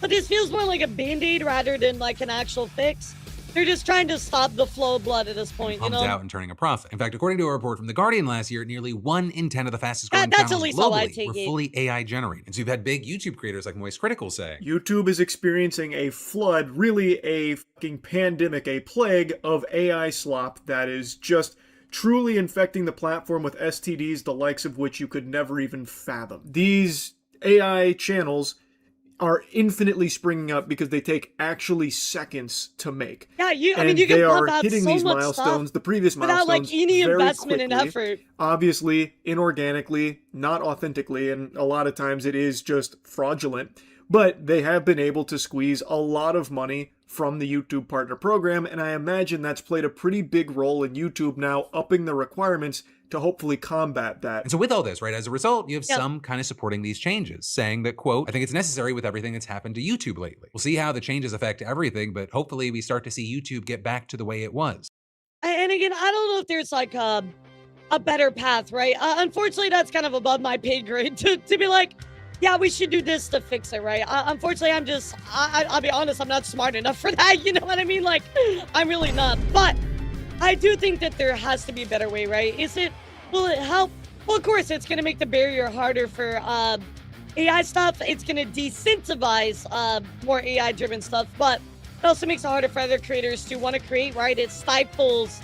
But this feels more like a band-aid rather than like an actual fix. They're just trying to stop the flow of blood at this point, you know? Out and turning a profit. In fact, according to a report from The Guardian last year, nearly 1 in 10 of the fastest growing that's channels at least how I globally take were it. fully AI generated. And so you've had big YouTube creators like Moist Critical saying, YouTube is experiencing a flood, really a fucking pandemic, a plague of AI slop that is just truly infecting the platform with STDs, the likes of which you could never even fathom. These AI channels are infinitely springing up because they take actually seconds to make. Yeah, you can pump out hitting so these much milestones, the previous without milestones, like any very investment quickly, and effort. Obviously, inorganically, not authentically, and a lot of times it is just fraudulent. But they have been able to squeeze a lot of money from the YouTube Partner Program, and I imagine that's played a pretty big role in YouTube now upping the requirements to hopefully combat that. And so with all this, right, as a result, you have some kind of supporting these changes, saying that, quote, I think it's necessary with everything that's happened to YouTube lately. We'll see how the changes affect everything, but hopefully we start to see YouTube get back to the way it was. And again, I don't know if there's like a better path, right? Unfortunately, that's kind of above my pay grade to be like, yeah, we should do this to fix it, right? Unfortunately, I'll be honest, I'm not smart enough for that, you know what I mean? Like, I'm really not. But I do think that there has to be a better way, right? Will it help? Well, of course, it's going to make the barrier harder for AI stuff. It's going to decentivize more AI-driven stuff, but it also makes it harder for other creators to want to create, right? It stifles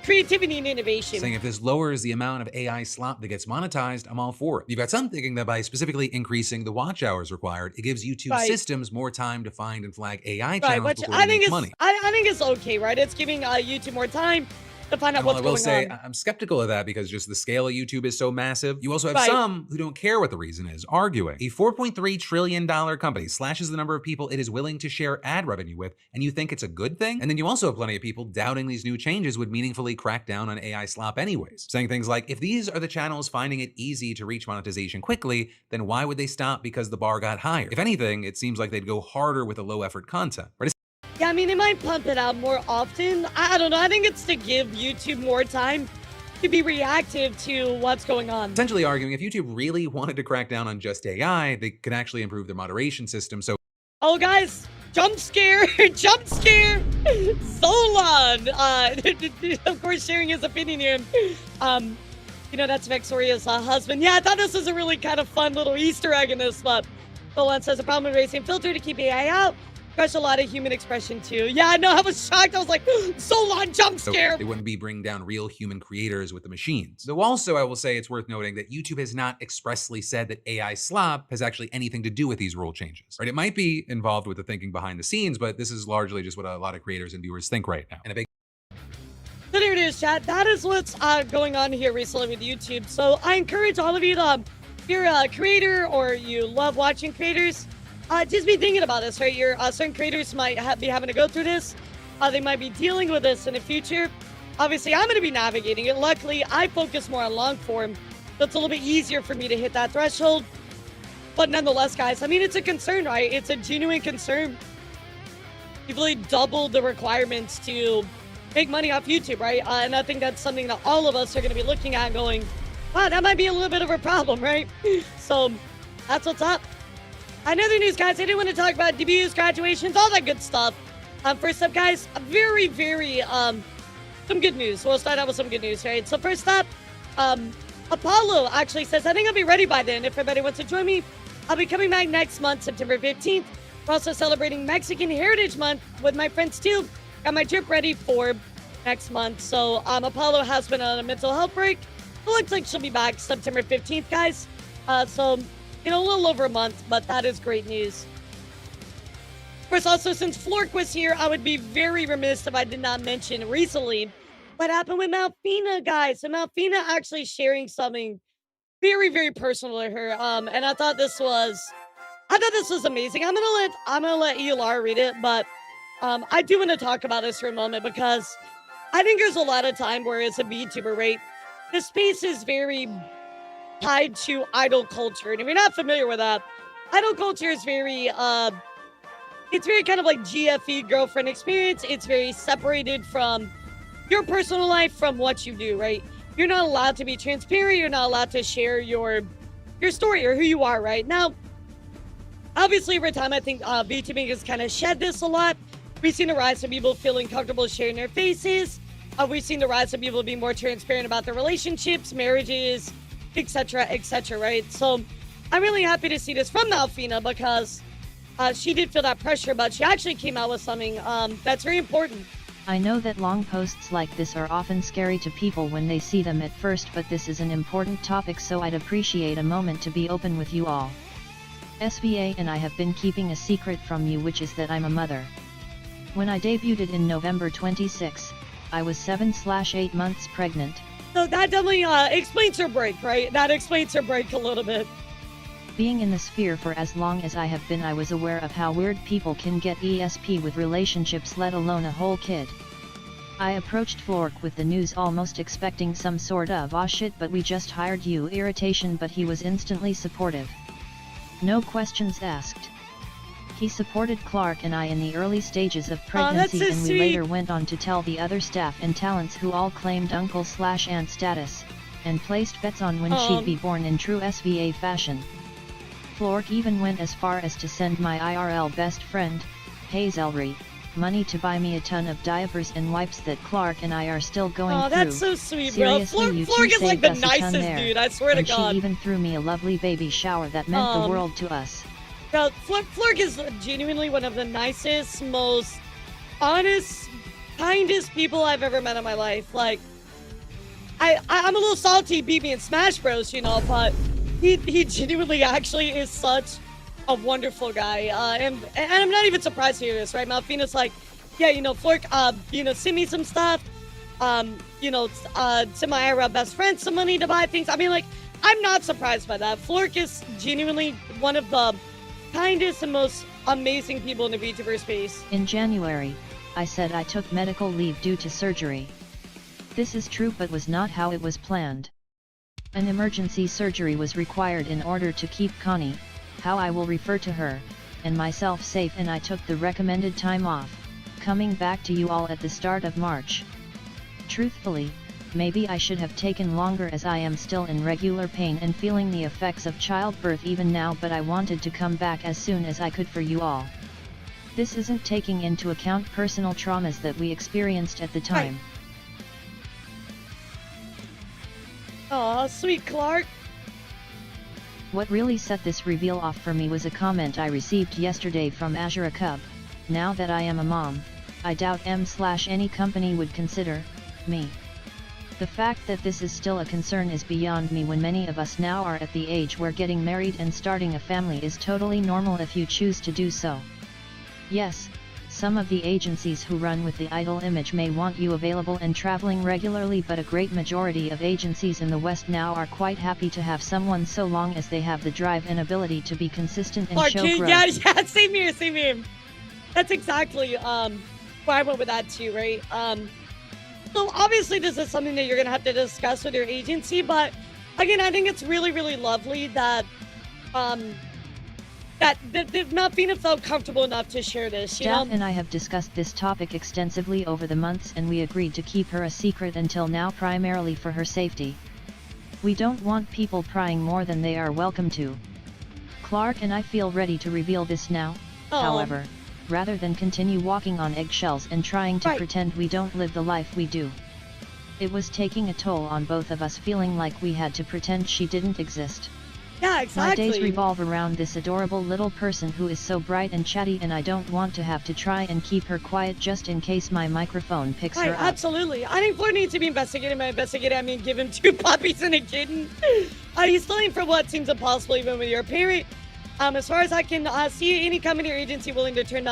creativity and innovation. Saying if this lowers the amount of AI slop that gets monetized, I'm all for it. You've got some thinking that by specifically increasing the watch hours required, it gives YouTube systems more time to find and flag AI channels before they make money. I think it's okay, right? It's giving YouTube more time to find out what's going on. I will say, I'm skeptical of that because just the scale of YouTube is so massive. You also have some who don't care what the reason is, arguing. A $4.3 trillion company slashes the number of people it is willing to share ad revenue with, and you think it's a good thing? And then you also have plenty of people doubting these new changes would meaningfully crack down on AI slop anyways. Saying things like, if these are the channels finding it easy to reach monetization quickly, then why would they stop because the bar got higher? If anything, it seems like they'd go harder with the low effort content. Right? Yeah, I mean, they might pump it out more often. I don't know. I think it's to give YouTube more time to be reactive to what's going on. Essentially arguing if YouTube really wanted to crack down on just AI, they could actually improve their moderation system. So, oh, guys, jump scare, jump scare. Solon, of course, sharing his opinion here. You know, that's Vexoria's husband. Yeah, I thought this was a really kind of fun little Easter egg in this, but Solon says a problem with racing filter to keep AI out. Crush a lot of human expression too. Yeah, no, I was shocked. I was like, Solon jump scare. So they wouldn't be bringing down real human creators with the machines. Though also, I will say it's worth noting that YouTube has not expressly said that AI slop has actually anything to do with these rule changes. Right? It might be involved with the thinking behind the scenes, but this is largely just what a lot of creators and viewers think right now. And a big So there it is, chat. That is what's going on here recently with YouTube. So I encourage all of you to, if you're a creator or you love watching creators, just be thinking about this, right? Your certain creators might be having to go through this. They might be dealing with this in the future. Obviously, I'm going to be navigating it. Luckily, I focus more on long form, so it's a little bit easier for me to hit that threshold. But nonetheless, guys, I mean, it's a concern, right? It's a genuine concern. You've really doubled the requirements to make money off YouTube, right? And I think that's something that all of us are going to be looking at going, wow, that might be a little bit of a problem, right? So that's what's up. Another news, guys, I do want to talk about debuts, graduations, all that good stuff. First up, guys, very, some good news. We'll start out with some good news, right? So first up, Apollo actually says, I think I'll be ready by then. If everybody wants to join me, I'll be coming back next month, September 15th. We're also celebrating Mexican Heritage Month with my friends too. Got my trip ready for next month. So Apollo has been on a mental health break. It looks like she'll be back September 15th, guys. So, you know, a little over a month, but that is great news. Of course, also, since Flork was here, I would be very remiss if I did not mention recently what happened with Malfina, guys. So Malfina actually sharing something very, very personal to her. And I thought this was amazing. I'm gonna let Elara read it, but I do want to talk about this for a moment because I think there's a lot of time where as a VTuber, right, the space is very tied to idol culture. And if you're not familiar with that, idol culture is very it's very kind of like GFE girlfriend experience. It's very separated from your personal life from what you do, right? You're not allowed to be transparent. You're not allowed to share your story or who you are, right? Now, obviously, over time, I think VTubing has kind of shed this a lot. We've seen the rise of people feeling comfortable sharing their faces. We've seen the rise of people being more transparent about their relationships, marriages, etc., right? So I'm really happy to see this from Malfina because she did feel that pressure, but she actually came out with something that's very important. I know that long posts like this are often scary to people when they see them at first, but this is an important topic, so I'd appreciate a moment to be open with you all. SVA and I have been keeping a secret from you, which is that I'm a mother. When I debuted in November 26, I was 7/8 months pregnant. So that definitely explains her break, right? That explains her break a little bit. Being in the sphere for as long as I have been, I was aware of how weird people can get ESP with relationships, let alone a whole kid. I approached Flork with the news almost expecting some sort of "aw shit, but we just hired you" irritation, but he was instantly supportive. No questions asked. He supported Clark and I in the early stages of pregnancy, and we later went on to tell the other staff and talents, who all claimed uncle/aunt status, and placed bets on when she'd be born in true SVA fashion. Flork even went as far as to send my IRL best friend, Hazelry, money to buy me a ton of diapers and wipes that Clark and I are still going through. Oh, that's so sweet, Seriously, bro. you Flork is like the saved us a ton nicest there. dude, I swear to God. And she even threw me a lovely baby shower that meant the world to us. No, Flork is genuinely one of the nicest, most honest, kindest people I've ever met in my life. Like, I'm a little salty he beat me in Smash Bros, you know, but he genuinely actually is such a wonderful guy. And I'm not even surprised to hear this, right? Malfina's like, yeah, you know, Flork, you know, send me some stuff. You know, send my IRL best friend some money to buy things. I mean, like, I'm not surprised by that. Flork is genuinely one of the kindest and most amazing people in the VTuber space. In January, I said I took medical leave due to surgery. This is true, but was not how it was planned. An emergency surgery was required in order to keep Connie, how I will refer to her, and myself safe, and I took the recommended time off, coming back to you all at the start of March. Truthfully, maybe I should have taken longer, as I am still in regular pain and feeling the effects of childbirth even now, but I wanted to come back as soon as I could for you all. This isn't taking into account personal traumas that we experienced at the time. Aw, sweet Clark. What really set this reveal off for me was a comment I received yesterday from Azura Cub. Now that I am a mom, I doubt any company would consider me. The fact that this is still a concern is beyond me, when many of us now are at the age where getting married and starting a family is totally normal if you choose to do so. Yes, some of the agencies who run with the idol image may want you available and traveling regularly, but a great majority of agencies in the West now are quite happy to have someone, so long as they have the drive and ability to be consistent and show growth. Yeah, same here. That's exactly where I went with that too, right? So obviously this is something that you're gonna have to discuss with your agency, but again, I think it's really, really lovely that that Malfina felt comfortable enough to share this. Staff and I have discussed this topic extensively over the months, and we agreed to keep her a secret until now, primarily for her safety. We don't want people prying more than they are welcome to. Clark and I feel ready to reveal this now, however, rather than continue walking on eggshells and trying to pretend we don't live the life we do. It was taking a toll on both of us, feeling like we had to pretend she didn't exist. Yeah, My exactly. days revolve around this adorable little person who is so bright and chatty, and I don't want to have to try and keep her quiet just in case my microphone picks Right, her up. absolutely. I think Fleur needs to be investigated. By investigated, I mean give him 2 puppies and a kitten. He's stealing for what seems impossible even with your parent. As far as I can see, any company or agency willing to turn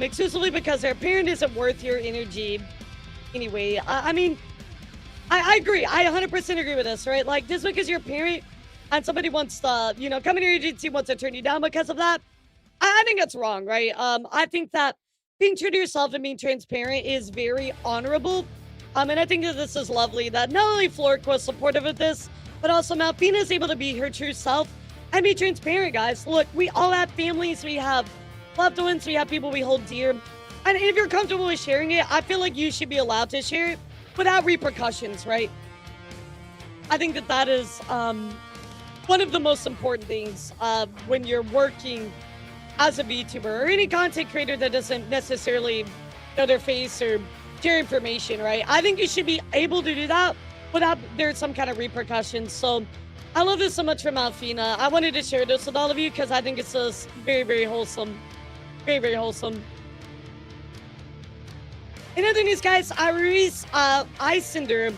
exclusively because their parent isn't worth your energy. Anyway, I mean, I agree. I 100% agree with this, right? Like, just because you're a parent and somebody wants to, company or agency wants to turn you down because of that, I think that's wrong, right? I think that being true to yourself and being transparent is very honorable. And I think that this is lovely that not only Flork was supportive of this, but also Malfina is able to be her true self and be transparent, guys. Look, we all have families, we have loved ones, we have people we hold dear. And if you're comfortable with sharing it, I feel like you should be allowed to share it without repercussions, right? I think that that is one of the most important things when you're working as a VTuber or any content creator that doesn't necessarily know their face or share information, right? I think you should be able to do that without there's some kind of repercussions. So I love this so much from Alfina. I wanted to share this with all of you because I think it's just very, very wholesome. Very, very wholesome. In other news, guys, Iris Eisender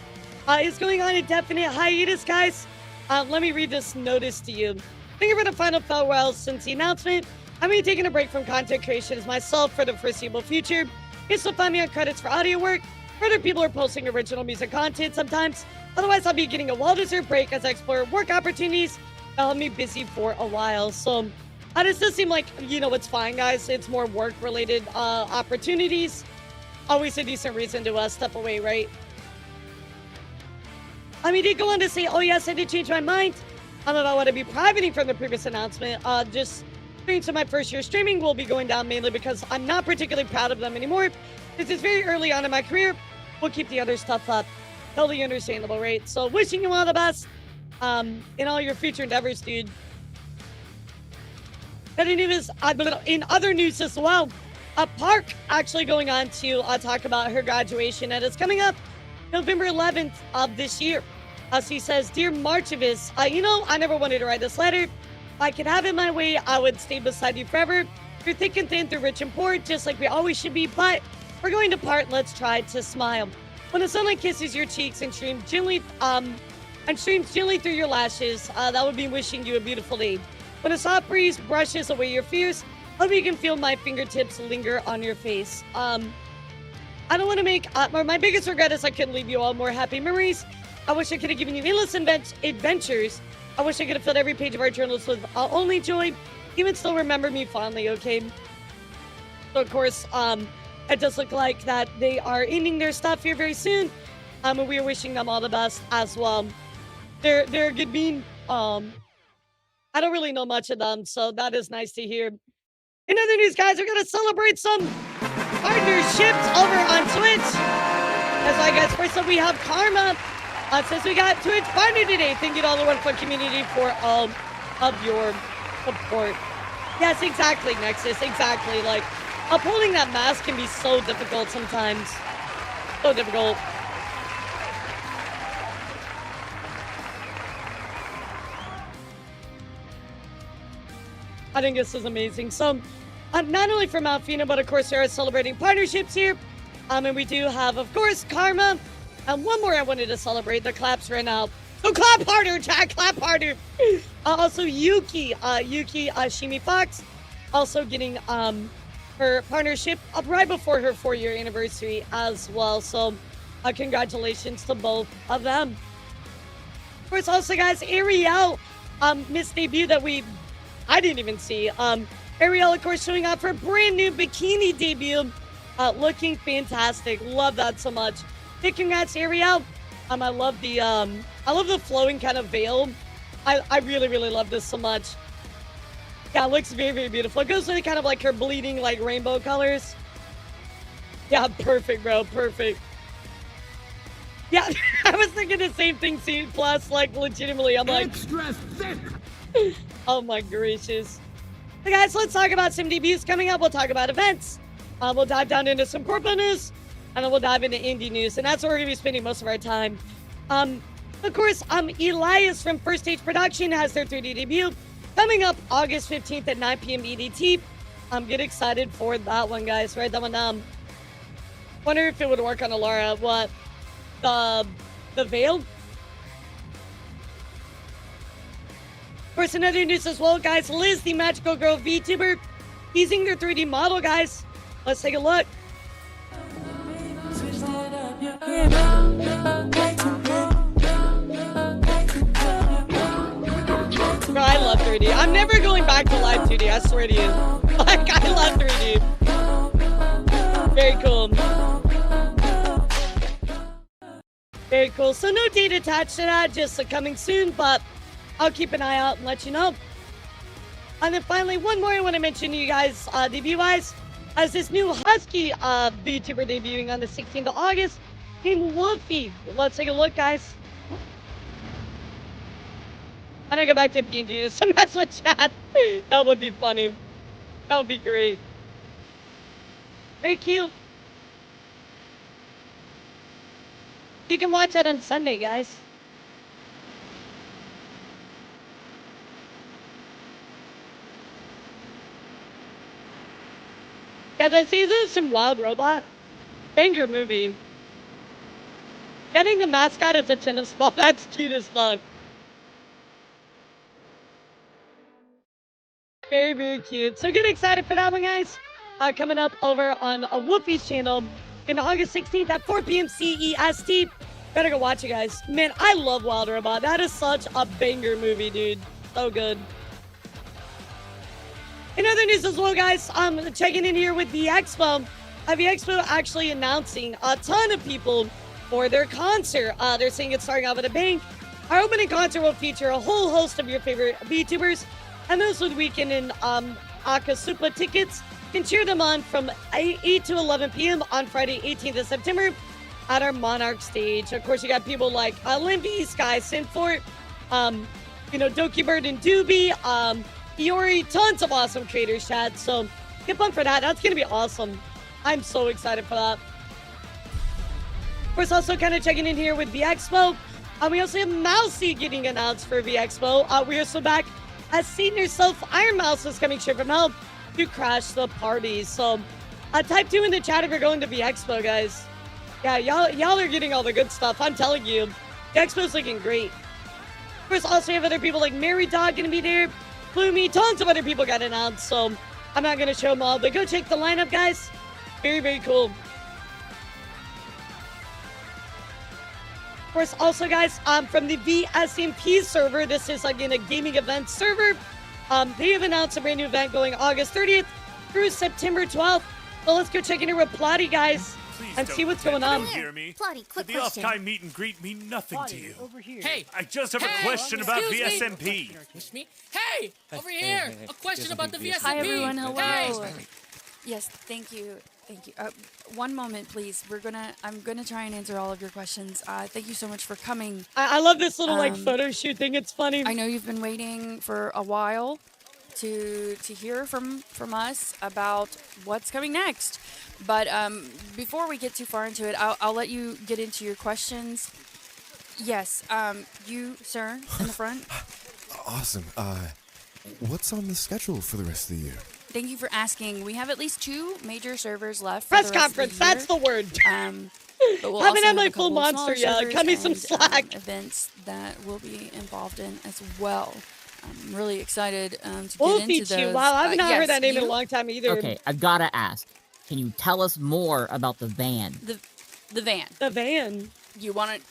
is going on a definite hiatus, guys. Let me read this notice to you. Thank you for the final farewell since the announcement. I'm going to be taking a break from content creation as myself for the foreseeable future. You still find me on credits for audio work. Other people are posting original music content sometimes. Otherwise, I'll be getting a well-deserved break as I explore work opportunities that'll have me busy for a while. So, does this seem like, it's fine, guys. It's more work-related opportunities. Always a decent reason to step away, right? He did go on to say, oh yes, I did change my mind about what I'd be privating from the previous announcement. Just experience of my first year streaming will be going down mainly because I'm not particularly proud of them anymore. This is very early on in my career. We'll keep the other stuff up. Totally understandable, right? So wishing you all the best in all your future endeavors, dude. In other news as well, Park actually going on to talk about her graduation, and it's coming up November 11th of this year. She says, Dear Marchivus, I never wanted to write this letter. If I could have it my way, I would stay beside you forever. Through thick and thin, through rich and poor, just like we always should be, but we're going to part. Let's try to smile. When the sunlight kisses your cheeks and streams gently through your lashes, that would be wishing you a beautiful day. When a soft breeze brushes away your fears, hope you can feel my fingertips linger on your face. I don't want to make, my biggest regret is I couldn't leave you all more happy memories. I wish I could have given you endless adventures. I wish I could have filled every page of our journals with only joy. You would still remember me fondly, okay? So, of course, it does look like that they are ending their stuff here very soon. And we are wishing them all the best as well. They're a good bean. I don't really know much of them, so that is nice to hear. In other news, guys, we're going to celebrate some partnerships over on Twitch. That's why, guys, first up we have Karma. Since we got Twitch partner today, thank you to all the wonderful community for all of your support. Yes, exactly, Nexus, exactly. Like, upholding that mask can be so difficult sometimes. So difficult. I think this is amazing. So, not only from Alfina, but of course, there are celebrating partnerships here. And we do have, of course, Karma. And one more I wanted to celebrate. The claps ran out. So clap harder, Jack. Clap harder. Also, Yuki Shimi Fox, also getting her partnership up right before her 4-year anniversary as well. So, congratulations to both of them. Of course, also, guys, Ariel missed debut that I didn't even see. Ariel, of course, showing off her brand new bikini debut, looking fantastic. Love that so much. Big congrats, Ariel. I love the flowing kind of veil. I really, really love this so much. Yeah, it looks very, very beautiful. It goes with kind of like her bleeding, like rainbow colors. Yeah, perfect, bro. Perfect. Yeah, I was thinking the same thing, C+, like legitimately. I'm like, extra thick. Oh my gracious. Hey guys, let's talk about some debuts coming up. We'll talk about events. We'll dive down into some purple news, and then we'll dive into indie news, and that's where we're going to be spending most of our time. Of course, Elias from First Stage Production has their 3D debut coming up August 15th at 9 p.m. EDT. I'm getting excited for that one, guys. Right, that one. Wonder if it would work on Elara. What? The Veil? Of course, in other news as well, guys, Liz, the Magical Girl VTuber, teasing their 3D model, guys. Let's take a look. Bro, I love 3D. I'm never going back to live 2D, I swear to you. Like, I love 3D. Very cool. Very cool. So no date attached to that, just coming soon, but I'll keep an eye out and let you know. And then finally, one more I want to mention to you guys, debut-wise, as this new Husky VTuber debuting on the 16th of August named Wolfie. Let's take a look, guys. I'm gonna go back to PNG just to mess with chat. That would be funny. That would be great. Very cute. You can watch that on Sunday, guys. Guys, I see this some Wild Robot. Banger movie. Getting the mascot as a tennis ball, that's cute as fuck. Very, very cute. So get excited for that one, guys. Coming up over on Whoopi's channel in August 16th at 4 p.m. CEST. Better go watch it, guys. Man, I love Wild Robot. That is such a banger movie, dude. So good. In other news as well, guys, checking in here with the Expo. The Expo actually announcing a ton of people for their concert. They're saying it's starting out with a bang. Our opening concert will feature a whole host of your favorite VTubers, and those with weekend and Akasupa tickets can cheer them on from 8 to 11 p.m. on Friday, 18th of September at our Monarch stage. Of course, you got people like Limpy, Sky, Sinfort, Doki Bird and Doobie, Iori, tons of awesome creators, chat. So get pumped for that. That's going to be awesome. I'm so excited for that. Of course, also kind of checking in here with the Expo. We also have Mousy getting announced for the Expo. We are so back as Satan herself, Iron Mouse, is coming straight from hell to crash the party. So type 2 in the chat if you're going to the Expo, guys. Yeah, y'all are getting all the good stuff. I'm telling you, the Expo's looking great. Of course, also have other people like Mary Dog going to be there. Bloomy, tons of other people got announced, so I'm not going to show them all, but go check the lineup, guys. Very, very cool. Of course, also, guys, from the VSMP server, this is again a gaming event server. They have announced a brand new event going August 30th through September 12th. So let's go check in here with Plotty, guys, and see what's going on. Hear me? Plotty, quick The question. off-time meet and greet mean nothing to you. Over here. Hey, I just have a question about excuse me. VSMP. Excuse me. Hey, over here. A question about the VSMP. Hi everyone, hello. Hey. Yes, thank you. Thank you. One moment, please. I'm gonna try and answer all of your questions. Thank you so much for coming. I love this little photo shoot thing. It's funny. I know you've been waiting for a while to hear from us about what's coming next. But before we get too far into it, I'll let you get into your questions. Yes, you, sir, in the front. Awesome. What's on the schedule for the rest of the year? Thank you for asking. We have at least 2 major servers left. Press conference, that's the word. But we'll Haven't also had my have a full couple of monster smaller yet. Cut me some servers and, slack. Events that we'll be involved in as well. I'm really excited to get Wolfie into Chew. those. Wow, I've not Yes, heard that name in a you? long time either. Okay, I've gotta ask. Can you tell us more about the van? The van. The van. You want it?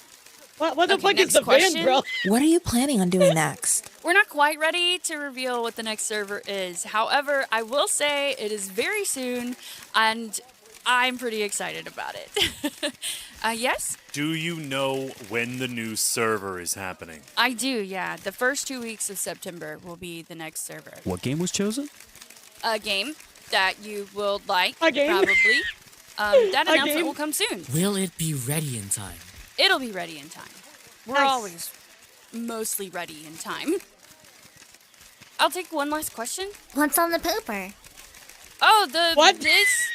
What the Okay, fuck is next the question. van, bro? What are you planning on doing next? We're not quite ready to reveal what the next server is. However, I will say it is very soon, and I'm pretty excited about it. Yes? Do you know when the new server is happening? I do, yeah. The first 2 weeks of September will be the next server. What game was chosen? A game that you will like, A game? probably. That A announcement game? will come soon. Will it be ready in time? It'll be ready in time. We're Nice. always mostly ready in time. I'll take one last question. What's on the pooper? Oh, What? this.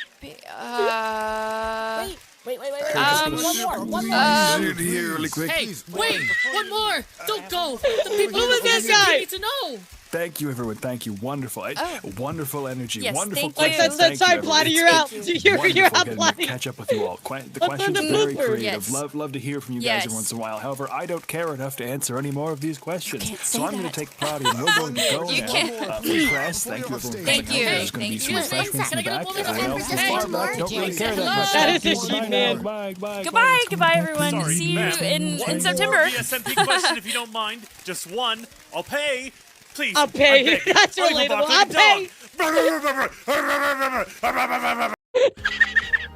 Wait. One more. Here, really quick. Hey, Please. wait, one more. Don't go. The people Who was this listening guy? need to know. Thank you, everyone. Thank you. Wonderful. Wonderful energy. Yes, wonderful thank you. questions. That's Thank you, sorry, Platy, everyone. you're out. It's You're wonderful out, getting to Platy. catch up with you all. The What's questions on are the very blooper? creative. Yes. Love to hear from you guys Yes. every once in a while. However, I don't care enough to answer any more of these questions. can't So say I'm going that. to take Platy and we're going to go You now. can't. Press. Thank you, everyone. for Thank coming you. out. There's going to be some Thank you. refreshments in the Can I back. get a moment of Everyone else emphasis? is far Hey, back. Don't really care that much. That is a Thank you. sheep, man. Bye. Goodbye, everyone. See you in September. VSMP question, if you don't mind. Just one. I'll pay. Please. I'll pay. I beg you. That's I'll go relatable. back I'll like a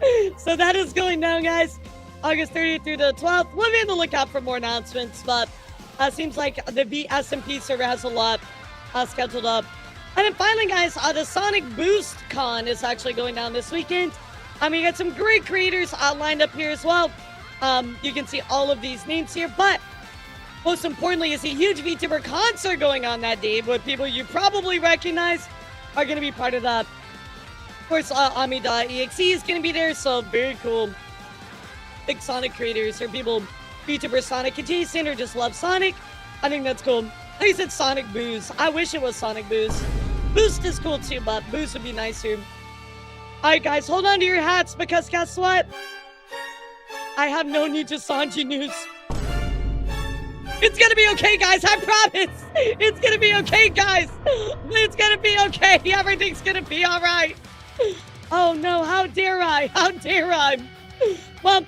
pay. So that is going down, guys. August 30th through the 12th. We'll be on the lookout for more announcements, but seems like the VSMP server has a lot scheduled up. And then finally, guys, the Sonic Boost Con is actually going down this weekend. You got some great creators lined up here as well. You can see all of these names here, but most importantly is a huge VTuber concert going on that day with people you probably recognize are going to be part of that. Of course, Ami.exe is going to be there, so very cool. Big Sonic creators or people, VTuber Sonic adjacent or just love Sonic. I think that's cool. I think it's Sonic Boost. I wish it was Sonic Boost. Boost is cool too, but Boost would be nicer. Alright guys, hold on to your hats because guess what? I have no need to Sanji news. It's gonna be okay, guys. I promise. It's gonna be okay, guys. It's gonna be okay. Everything's gonna be all right. Oh no, how dare I? How dare I? Well,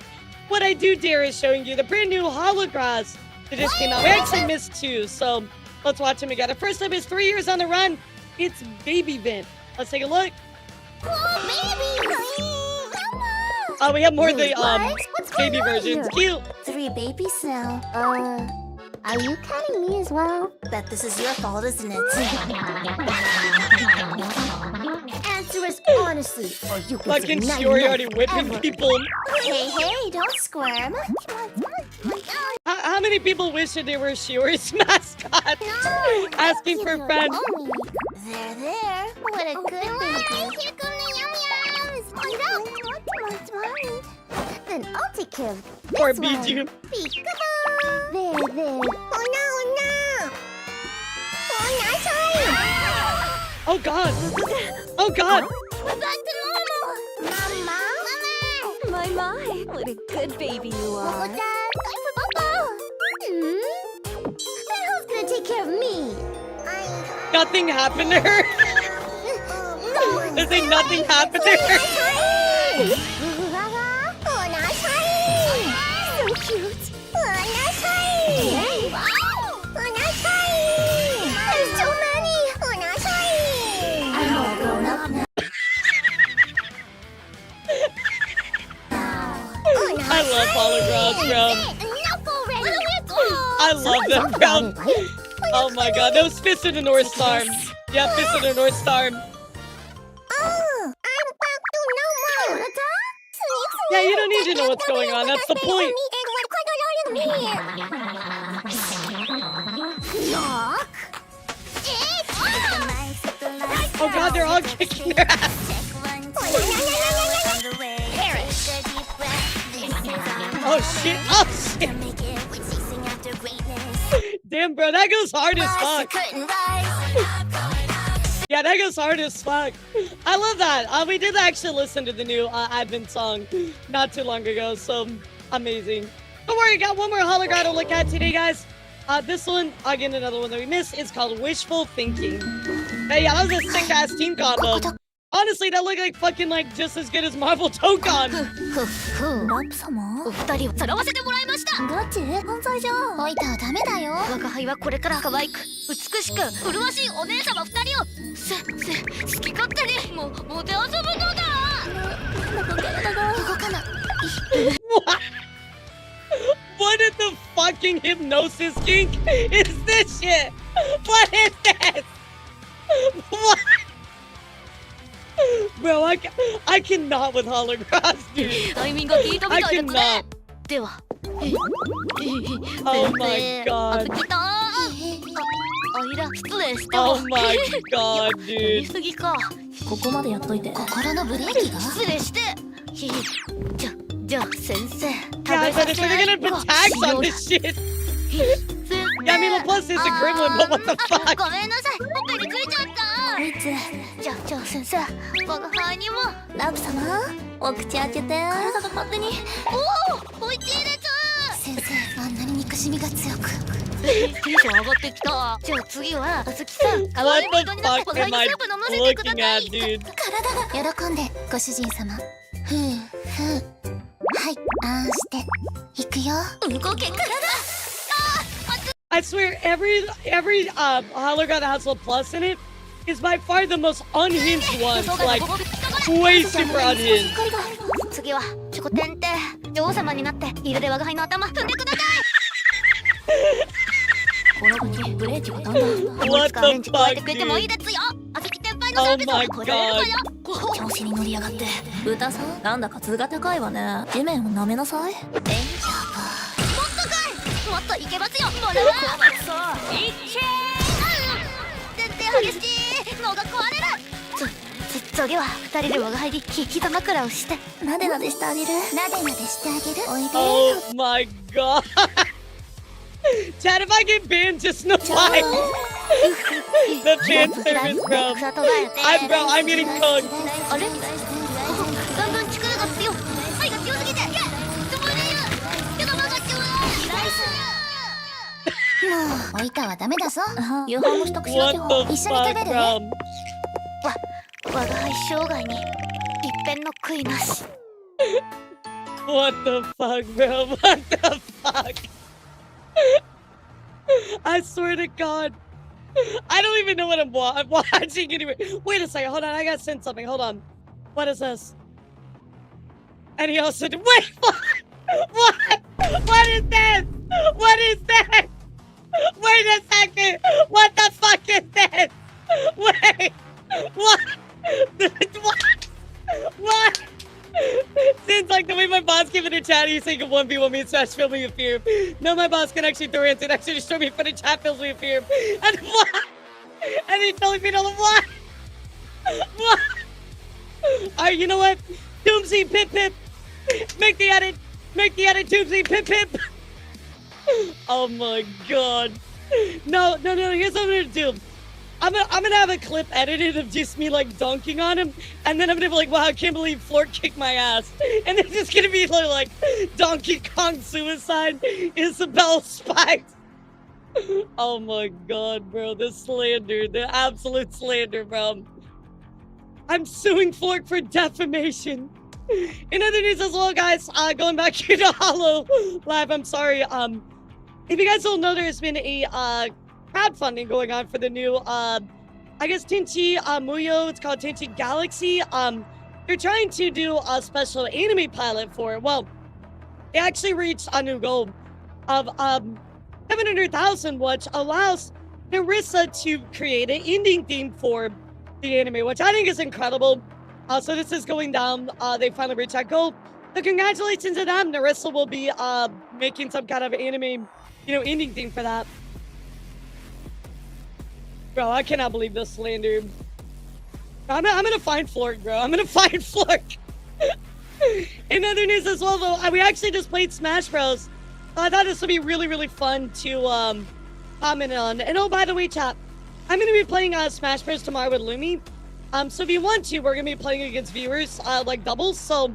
what I do dare is showing you the brand new holograms that just came out. We actually missed two, so let's watch them together. First up is 3 years on the run. It's Baby Vent. Let's take a look. Oh, we have more of the baby versions. Cute. 3 babies now. Are you cutting me as well? Bet this is your fault, isn't it? Answer us honestly, or you can Fucking Shiori already whipping people. Hey, don't squirm. How many people wish that they were Shiori's mascot? Asking for friends. There. What a good baby. Here come the yum-yums. What's mine? Then I'll take care of this Or one. Bijou. Peekaboo. There. Oh no. Oh, nice eye. Oh god. Oh god. We're back to normal. Mama. My. What a good baby you are. Then who's gonna take care of me? Nothing happened to her. There's like nothing happened to her. Oh, nice eye. So cute. Oh, nice eye. Wow. Oh, nice eye. There's so many. Oh, nice eye. I'm all grown up now. I love holograms, bro. Enough already. I love them, bro. Oh my god, those Fist of the North Star. Yeah, Fist of the North Star. Yeah, you don't need to know what's going on. That's the point. Oh god, they're all kicking their ass. Oh shit. Oh shit. Damn, bro, that goes hard as fuck. Yeah, that goes hard as fuck. I love that. We did actually listen to the new Advent song not too long ago, so amazing. Don't worry, got one more hologram to look at today, guys. This one, again, another one that we missed, is called Wishful Thinking. Hey, yeah, that was a sick-ass team combo. Honestly, that looked like fucking, like, just as good as Marvel Tokon. ラップ様お二人をさらわせてもらいましたガチ犯罪じゃんおいたはダメだよ我が輩はこれから可愛く美しく麗しいお姉様二人を好き勝手にもてあそぶのだなんだか体が動かない What is the fucking hypnosis kink is this shit? What is this? What? Bro, I cannot with holograms, dude. I cannot. Oh my god. Oh my god, dude. ここまでやっといて心のブレーキが失礼してじゃ Yeah, but if they're gonna put tags on this shit. Yeah, I mean, the plus is a gremlin, but what the fuck? ごめんなさい、ほっぺについちゃった。じゃあ先生、我が輩にも。ラブ様、お口開けて。体が勝手に。おお、おいしいです。先生、あんなに憎しみが強く。テンション上がってきた。じゃあ次は、あずきさん、可愛い人になって我が輩にスープ飲ませてください。体が喜んで、ご主人様。ふうふう。はい、あんして。いくよ。動け体。I swear, every hologram that has a plus in it is by far the most unhinged one. Like, way super unhinged. 次は、チョコテンテ女王様になって、ヒールで我が輩の頭踏んでください。この時ブレーキが飛んだ。思いつかアレンジ加えてくれてもいいですよ。あずき先輩のサービスはこれるわよ。調子に乗りやがって。豚さん、なんだか図が高いわね。地面を舐めなさい。デンジャーパー。もっといけますよ、モラは。いっち全然激しい脳が壊れる。次は二人で我が輩に膝枕をしてなでなでしてあげる。なでなでしてあげる。おいで。 Oh my god. Chad, if I get banned, just know why. The fan service, bro. I'm getting cooked. あれだんだん力が強い。愛が強すぎて。もう置いたはダメだぞ。夕飯も支度しなきゃ。一緒に食べる？我が輩生涯に一遍の悔いなし。What the fuck, bro? What the fuck? I swear to God, I don't even know what I'm watching anyway. Wait a second, hold on. I gotta send something. Hold on. What is this? And he also did. Wait, what? What is this? What is this? Wait a second! What the fuck is this? Wait! What? What? What? Seems like the way my boss gave it a chat, he's saying a 1v1 me and Smash fills me with fear. No, my boss can actually throw hands and actually destroy me, but the chat fills me with fear. And what? And he's telling me to what? What? Alright, you know what? Doomsy Pip Pip! Make the edit! Make the edit, Doomsy Pip Pip! Oh my god. No, here's what I'm gonna do. I'm gonna have a clip edited of just me like dunking on him, and then I'm gonna be like, wow, I can't believe Flort kicked my ass. And it's just gonna be like Donkey Kong suicide, Isabel spiked. Oh my god, bro, the slander, the absolute slander, bro. I'm suing Flort for defamation. In other news as well, guys, going back here to Holo Live, I'm sorry, if you guys don't know, there's been a crowdfunding going on for the new, I guess, Tenchi Muyo. It's called Tenchi Galaxy. They're trying to do a special anime pilot for it. Well, they actually reached a new goal of 700,000, which allows Narissa to create an ending theme for the anime, which I think is incredible. So this is going down. They finally reached that goal. So congratulations to them. Narissa will be making some kind of anime, ending thing for that. Bro, I cannot believe this slander. I'm gonna find Flork, bro. I'm gonna find Flork. In other news as well, though, we actually just played Smash Bros. I thought this would be really, really fun to comment on. And oh, by the way, chat, I'm gonna be playing Smash Bros tomorrow with Lumi. So if you want to, we're gonna be playing against viewers, like doubles. So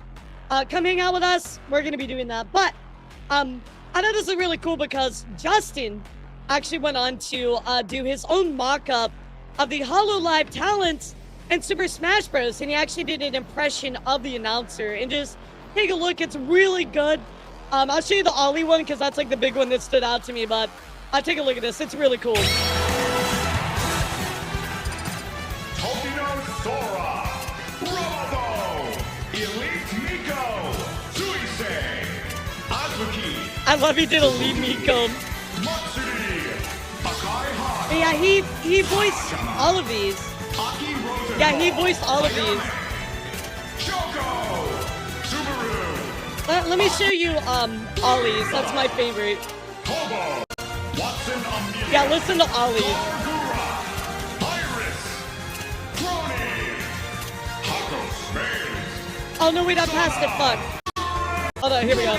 come hang out with us. We're gonna be doing that. But I thought this was really cool because Justin actually went on to do his own mock-up of the HoloLive talents and Super Smash Bros. And he actually did an impression of the announcer. And just take a look. It's really good. I'll show you the Ollie one because that's like the big one that stood out to me. But take a look at this. It's really cool. I love he did a lead Miko. Yeah, he voiced all of these. Yeah, he voiced all of these. Let me show you Ollie's. That's my favorite. Yeah, listen to Ollie. Oh no, wait, I passed it. Fuck. Hold on, here we go.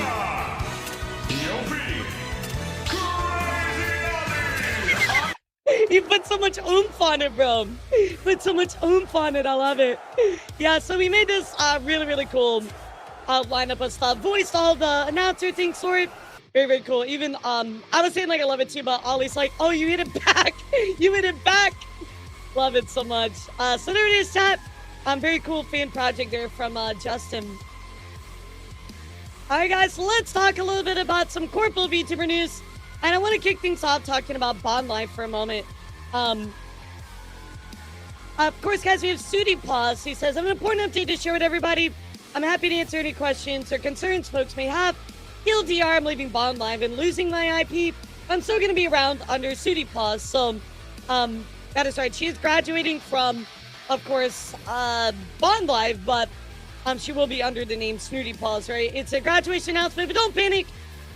He put so much oomph on it, bro. Put so much oomph on it. I love it. Yeah, so we made this really, really cool lineup of stuff. Voiced all the announcer things for it. Very, very cool. Even, I was saying like I love it too, but Ollie's like, oh, you hit it back. You hit it back. Love it so much. So there it is, chat. Very cool fan project there from Justin. All right, guys, so let's talk a little bit about some corporal VTuber news. And I want to kick things off talking about Bond Life for a moment. Of course, guys, we have Sudi Paws. He says, I have an important update to share with everybody. I'm happy to answer any questions or concerns folks may have. TLDR, I'm leaving Bond Live and losing my IP. I'm still going to be around under Sudi Paws. So, that is right. She is graduating from, of course, Bond Live, but she will be under the name Snooty Paws, right? It's a graduation announcement, but don't panic.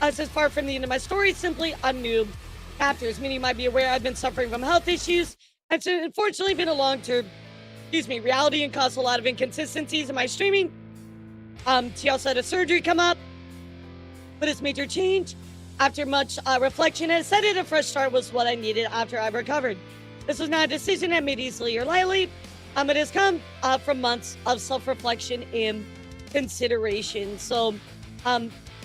This is far from the end of my story. Simply a new chapters. Many might be aware I've been suffering from health issues. It's unfortunately been a long-term, reality and caused a lot of inconsistencies in my streaming. She also had a surgery come up, but it's major change. After much reflection, I decided a fresh start was what I needed after I recovered. This was not a decision I made easily or lightly. It has come from months of self-reflection and consideration. So,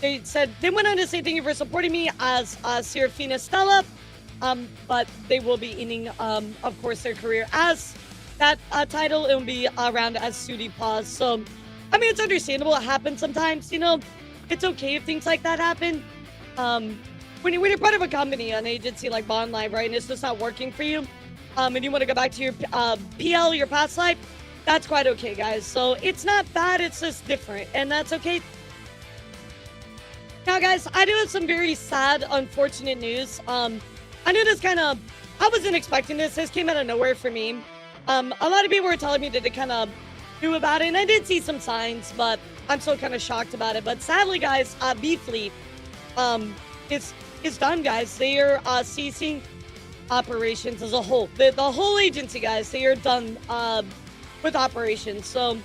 they went on to say thank you for supporting me as Serafina Stella, but they will be ending, of course, their career as that title. It will be around as Sudi Paws. So, I mean, it's understandable. It happens sometimes, It's okay if things like that happen. When you're part of a company, an agency like Bond Live, right, and it's just not working for you, and you want to go back to your PL, your past life, that's quite okay, guys. So, it's not bad. It's just different, and that's okay. Now, guys, I do have some very sad, unfortunate news. I knew this I wasn't expecting this. This came out of nowhere for me. A lot of people were telling me that they kind of knew about it, and I did see some signs, but I'm still kind of shocked about it. But sadly, guys, Vfleet is done, guys. They are ceasing operations as a whole. The whole agency, guys, they are done with operations. So,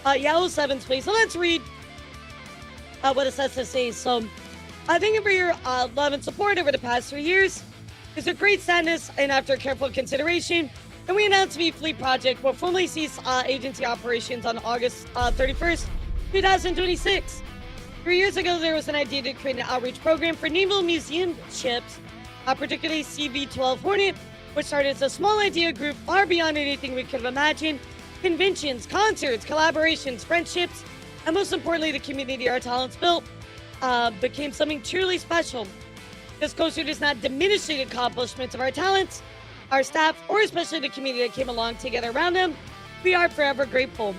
Yellow 7's please. So let's read what it says to say. So, thank you for your love and support over the past 3 years. It's a great sadness, and after careful consideration, and we announced Vfleet Project will formally cease agency operations on August 31st, 2026. 3 years ago, there was an idea to create an outreach program for naval museum ships, particularly CV-12 Hornet, which started as a small idea group far beyond anything we could have imagined. Conventions, concerts, collaborations, friendships, and most importantly, the community our talents built became something truly special. This coaster does not diminish the accomplishments of our talents, our staff, or especially the community that came along together around them. We are forever grateful.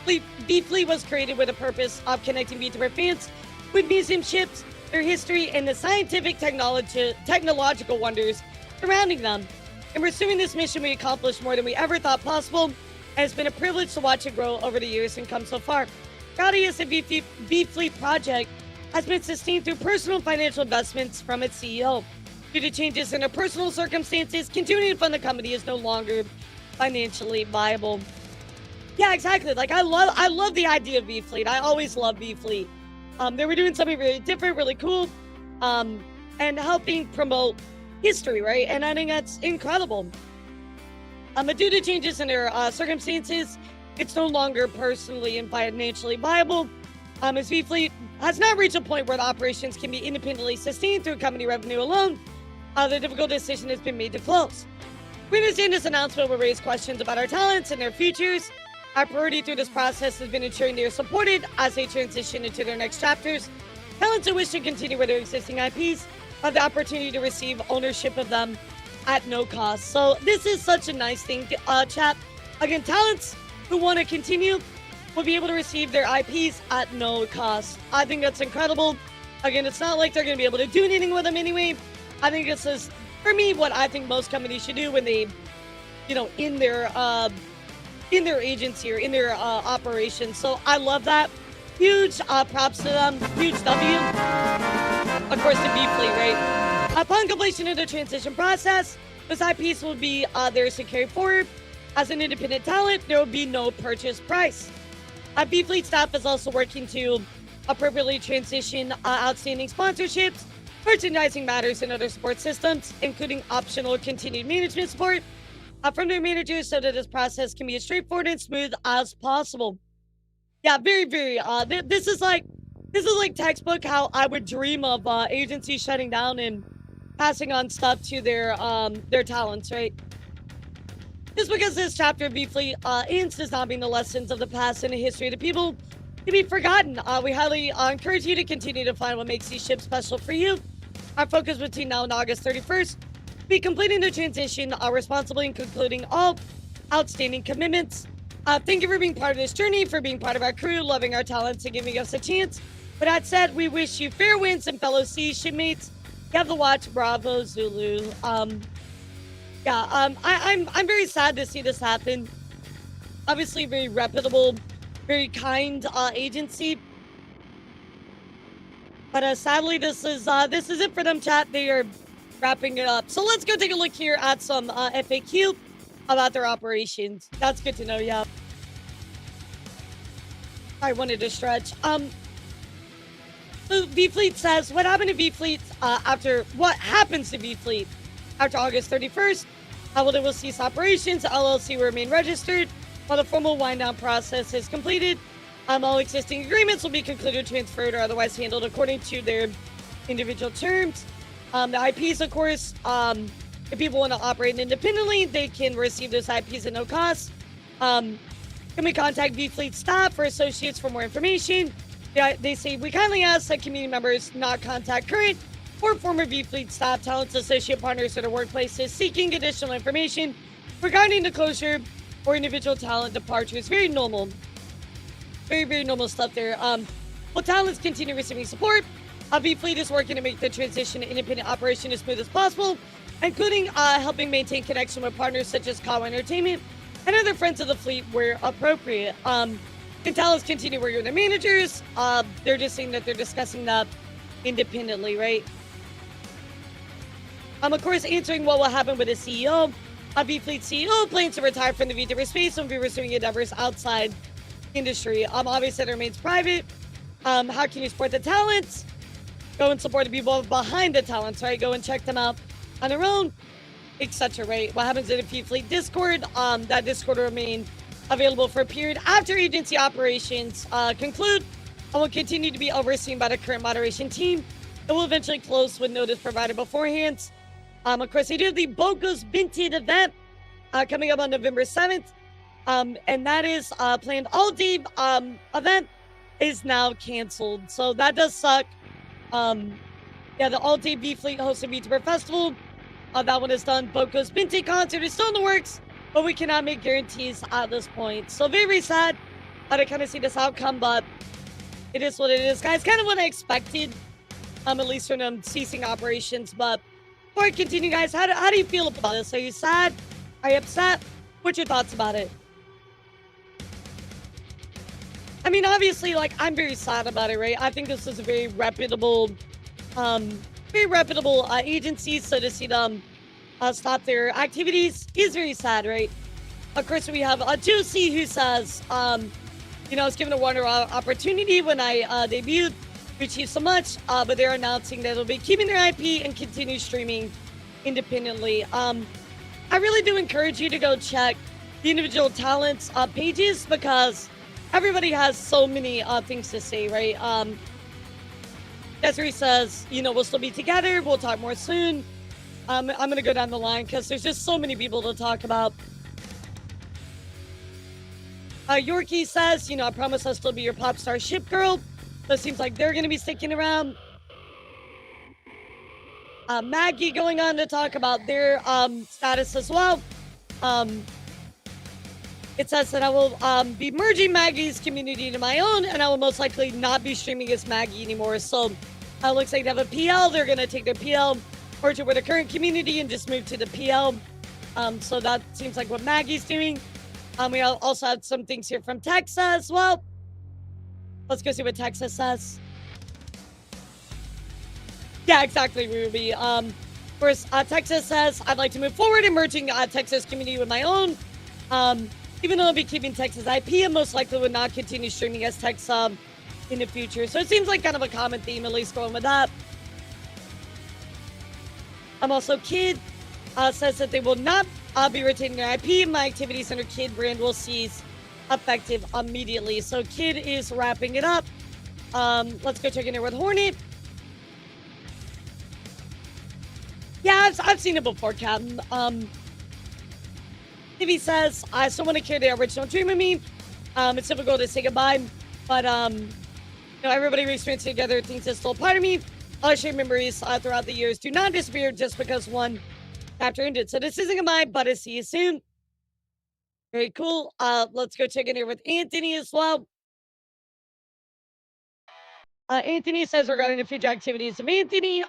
Vfleet was created with a purpose of connecting VTuber fans with museum ships, their history, and the scientific technological wonders surrounding them. In pursuing this mission, we accomplished more than we ever thought possible, and it's been a privilege to watch it grow over the years and come so far. Proud of the Vfleet Project has been sustained through personal financial investments from its CEO. Due to changes in her personal circumstances, continuing to fund the company is no longer financially viable. Yeah, exactly. Like, I love the idea of Vfleet. I always love Vfleet. They were doing something really different, really cool, and helping promote history, right? And I think that's incredible. But due to changes in their circumstances, it's no longer personally and financially viable. As Vfleet has not reached a point where the operations can be independently sustained through company revenue alone, the difficult decision has been made to close. We understand this announcement will raise questions about our talents and their futures. Our priority through this process has been ensuring they are supported as they transition into their next chapters. Talents who wish to continue with their existing IPs have the opportunity to receive ownership of them at no cost. So this is such a nice thing, chat. Again, talents who want to continue will be able to receive their IPs at no cost. I think that's incredible. Again, it's not like they're going to be able to do anything with them anyway. I think this is, for me, what I think most companies should do when they, in their agency or in their operations. So I love that. Huge props to them. Huge W. Of course, to Vfleet, right? Upon completion of the transition process, those IPs will be theirs to carry forward. As an independent talent, there will be no purchase price. Vfleet staff is also working to appropriately transition outstanding sponsorships, merchandising matters, and other support systems, including optional continued management support from their managers so that this process can be as straightforward and smooth as possible. Yeah, very, very. This is like textbook how I would dream of agencies shutting down and passing on stuff to their talents, right? Just because this chapter of Vfleet ends does not mean the lessons of the past and the history of the people to be forgotten. We highly encourage you to continue to find what makes these ships special for you. Our focus between now and August 31st will be completing the transition responsibly and concluding all outstanding commitments. Thank you for being part of this journey, for being part of our crew, loving our talents, and giving us a chance. With that said, we wish you fair winds and fellow sea shipmates. You have the watch, Bravo, Zulu. I'm very sad to see this happen. Obviously, very reputable, very kind agency. But sadly, this is it for them, chat. They are wrapping it up. So let's go take a look here at some FAQ about their operations. That's good to know, yeah. I wanted to stretch. So Vfleet says, what happened to Vfleet what happens to Vfleet after August 31st? Well, they will cease operations. LLC will remain registered while the formal wind down process is completed. All existing agreements will be concluded, transferred, or otherwise handled according to their individual terms. The IPs, of course, if people want to operate independently, they can receive those IPs at no cost. Can we contact Vfleet staff or associates for more information? They say, we kindly ask that community members not contact current or former Vfleet staff, talents, associate partners, or their workplaces seeking additional information regarding the closure or individual talent departures. Very normal. Very, very normal stuff there. Well, talents continue receiving support. Vfleet is working to make the transition to independent operation as smooth as possible, including helping maintain connection with partners such as Kawa Entertainment and other friends of the fleet where appropriate. Talents continue working with their managers. They're just saying that they're discussing that independently, right? Of course, answering what will happen with the CEO. Vfleet CEO plans to retire from the Vtuber space and be pursuing endeavors outside industry. Obviously, it remains private. How can you support the talents? Go and support the people behind the talents, right? Go and check them out on their own, etc. Right? What happens in the Vfleet Discord? That Discord will remain available for a period after agency operations conclude and will continue to be overseen by the current moderation team. It will eventually close with notice provided beforehand. Of course, they do have the Bogo's Vinted event coming up on November 7th. And that is planned all-day event is now canceled. So that does suck. Yeah, the all-day Vfleet hosted Vtuber Festival. That one is done. Bogo's Vinted concert is still in the works, but we cannot make guarantees at this point. So very, very sad to kind of see this outcome, but it is what it is, guys. Kind of what I expected, at least from them ceasing operations. But before I continue, guys, how do you feel about this? Are you sad? Are you upset? What's your thoughts about it? I mean, obviously, like, I'm very sad about it, right? I think this is a very reputable agency, so to see them stop their activities is very sad, right? Of course, we have Juicy who says, you know, I was given a wonderful opportunity when I debuted. We achieved so much, but they're announcing that they'll be keeping their IP and continue streaming independently. I really do encourage you to go check the individual talents pages because everybody has so many things to say, right? Desiree says, you know, we'll still be together. We'll talk more soon. I'm going to go down the line because there's just so many people to talk about. Yorkie says, you know, I promise I'll still be your pop star ship girl. So it seems like they're going to be sticking around. Maggie going on to talk about their status as well. It says that I will be merging Maggie's community to my own, and I will most likely not be streaming as Maggie anymore. So it looks like they have a PL. They're going to take their PL, merge it with the current community, and just move to the PL. So that seems like what Maggie's doing. We also have some things here from Texas as well. Let's go see what Texas says. Yeah, exactly, Ruby. Of course, Texas says, I'd like to move forward in merging Texas community with my own. Even though I'll be keeping Texas IP, I most likely would not continue streaming as in the future. So it seems like kind of a common theme, at least going with that. I'm also Kid says that they will not be retaining their IP. My activities under Kid brand will cease effective immediately. So Kid is wrapping it up. Let's go check in here with Hornet. Yeah, I've seen it before, Captain. Ivy says, I still want to carry the original dream of me. It's difficult to say goodbye, but you know, everybody we experience together thinks it's still a part of me. All shared memories throughout the years do not disappear just because one chapter ended. So this isn't goodbye, but I'll see you soon. Very cool. Let's go check in here with Anthony as well. Anthony says regarding the future activities of Anthony,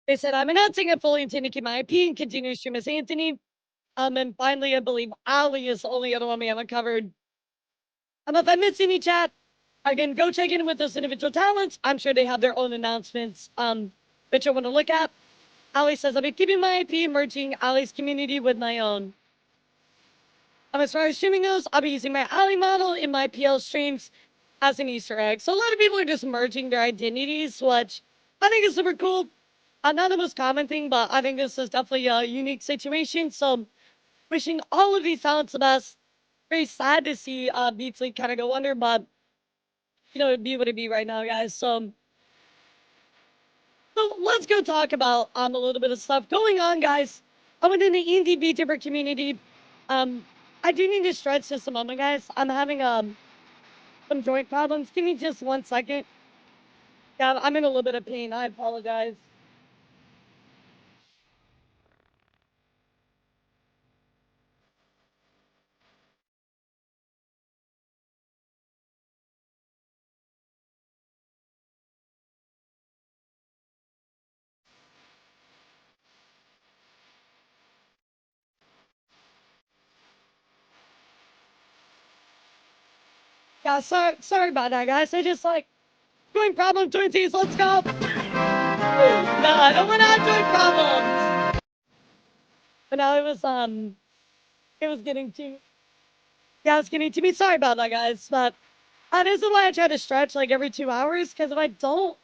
they said, I'm announcing I fully intend to keep my IP and continue to stream as Anthony. And finally, I believe Ali is the only other one we haven't covered. If I missed any chat, again, go check in with those individual talents. I'm sure they have their own announcements, that you'll want to look at. Ali says, I'll be keeping my IP and merging Ali's community with my own. As far as streaming goes, I'll be using my Ali model in my PL streams as an Easter egg. So a lot of people are just merging their identities, which I think is super cool. Not the most common thing, but I think this is definitely a unique situation. So wishing all of these talents the best. Very sad to see Vfleet kind of go under, but you know, it'd be what it be right now, guys. So let's go talk about a little bit of stuff going on, guys. Within the indie Vtuber community. I do need to stretch this a moment, guys. I'm having some joint problems. Give me just 1 second. Yeah, I'm in a little bit of pain. I apologize. Yeah, sorry about that, guys. I just like joint problem, twinsies. Let's go. No, I don't want to have joint problems. But now it was getting too. Yeah, it's getting to me. Sorry about that, guys. But this is why I try to stretch like every 2 hours, because if I don't,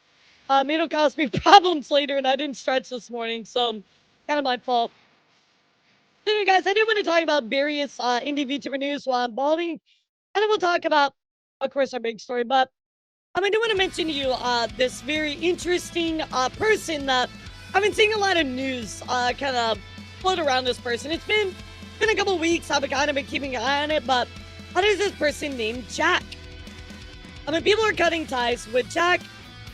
it'll cause me problems later, and I didn't stretch this morning, so kind of my fault. Anyway, guys, I do want to talk about various indie VTuber news while I'm balding, and then we'll talk about, of course, our big story. But I do want to mention to you this very interesting person that I've been seeing a lot of news kind of float around this person. It's been a couple weeks. I've kind of been keeping an eye on it, but there's this person named Jack. People are cutting ties with Jack.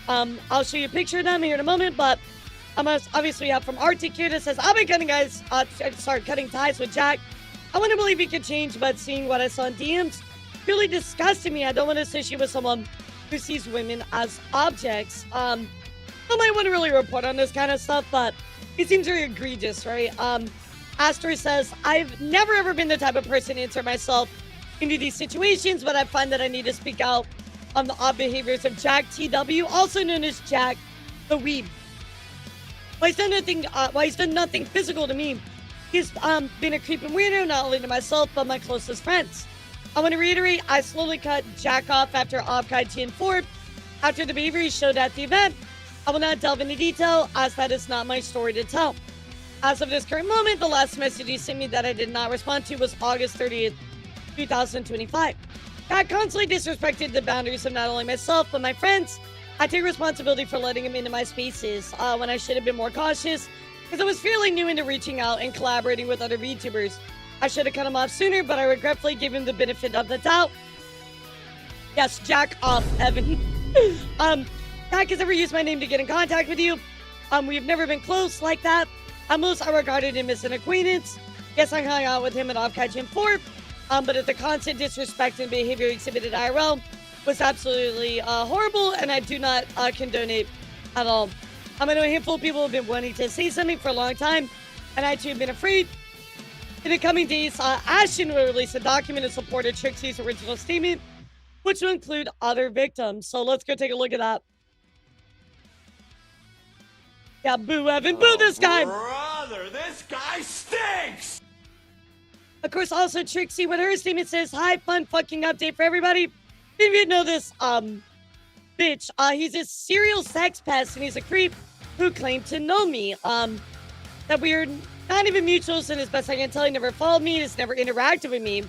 I'll show you a picture of them here in a moment, but obviously from Arctic here that says, I've been cutting ties with Jack. I want to believe he could change, but seeing what I saw in DMs really disgusted me. I don't want to associate with someone who sees women as objects. I might want to really report on this kind of stuff, but it seems very egregious, right? Astor says, I've never ever been the type of person to insert myself into these situations, but I find that I need to speak out on the odd behaviors of Jack TW, also known as Jack the Weeb. While he's done nothing physical to me, he's been a creeping weirdo, not only to myself, but my closest friends. I want to reiterate, I slowly cut Jack off after Kai Tien Ford, after the behavior he showed at the event. I will not delve into detail, as that is not my story to tell. As of this current moment, the last message he sent me that I did not respond to was August 30th, 2025. God constantly disrespected the boundaries of not only myself, but my friends. I take responsibility for letting him into my spaces when I should have been more cautious, because I was fairly new into reaching out and collaborating with other VTubers. I should have cut him off sooner, but I regretfully gave him the benefit of the doubt. Yes, Jack off, Evan. Jack has ever used my name to get in contact with you. We've never been close like that. At most, I regarded him as an acquaintance. Yes, I hung out with him at Kai Tien 4, but at the constant disrespect and behavior exhibited IRL was absolutely horrible, and I do not condone it at all. I know a handful of people have been wanting to say something for a long time, and I too have been afraid. In the coming days, Ashton will release a document in support of Trixie's original statement, which will include other victims. So let's go take a look at that. Yeah, boo Evan, boo this guy! Brother, this guy stinks! Of course, also Trixie with her statement says, hi, fun fucking update for everybody. if you know this, bitch, he's a serial sex pest and he's a creep who claimed to know me. That we're not even mutuals, and as best I can tell, he never followed me, he's never interacted with me.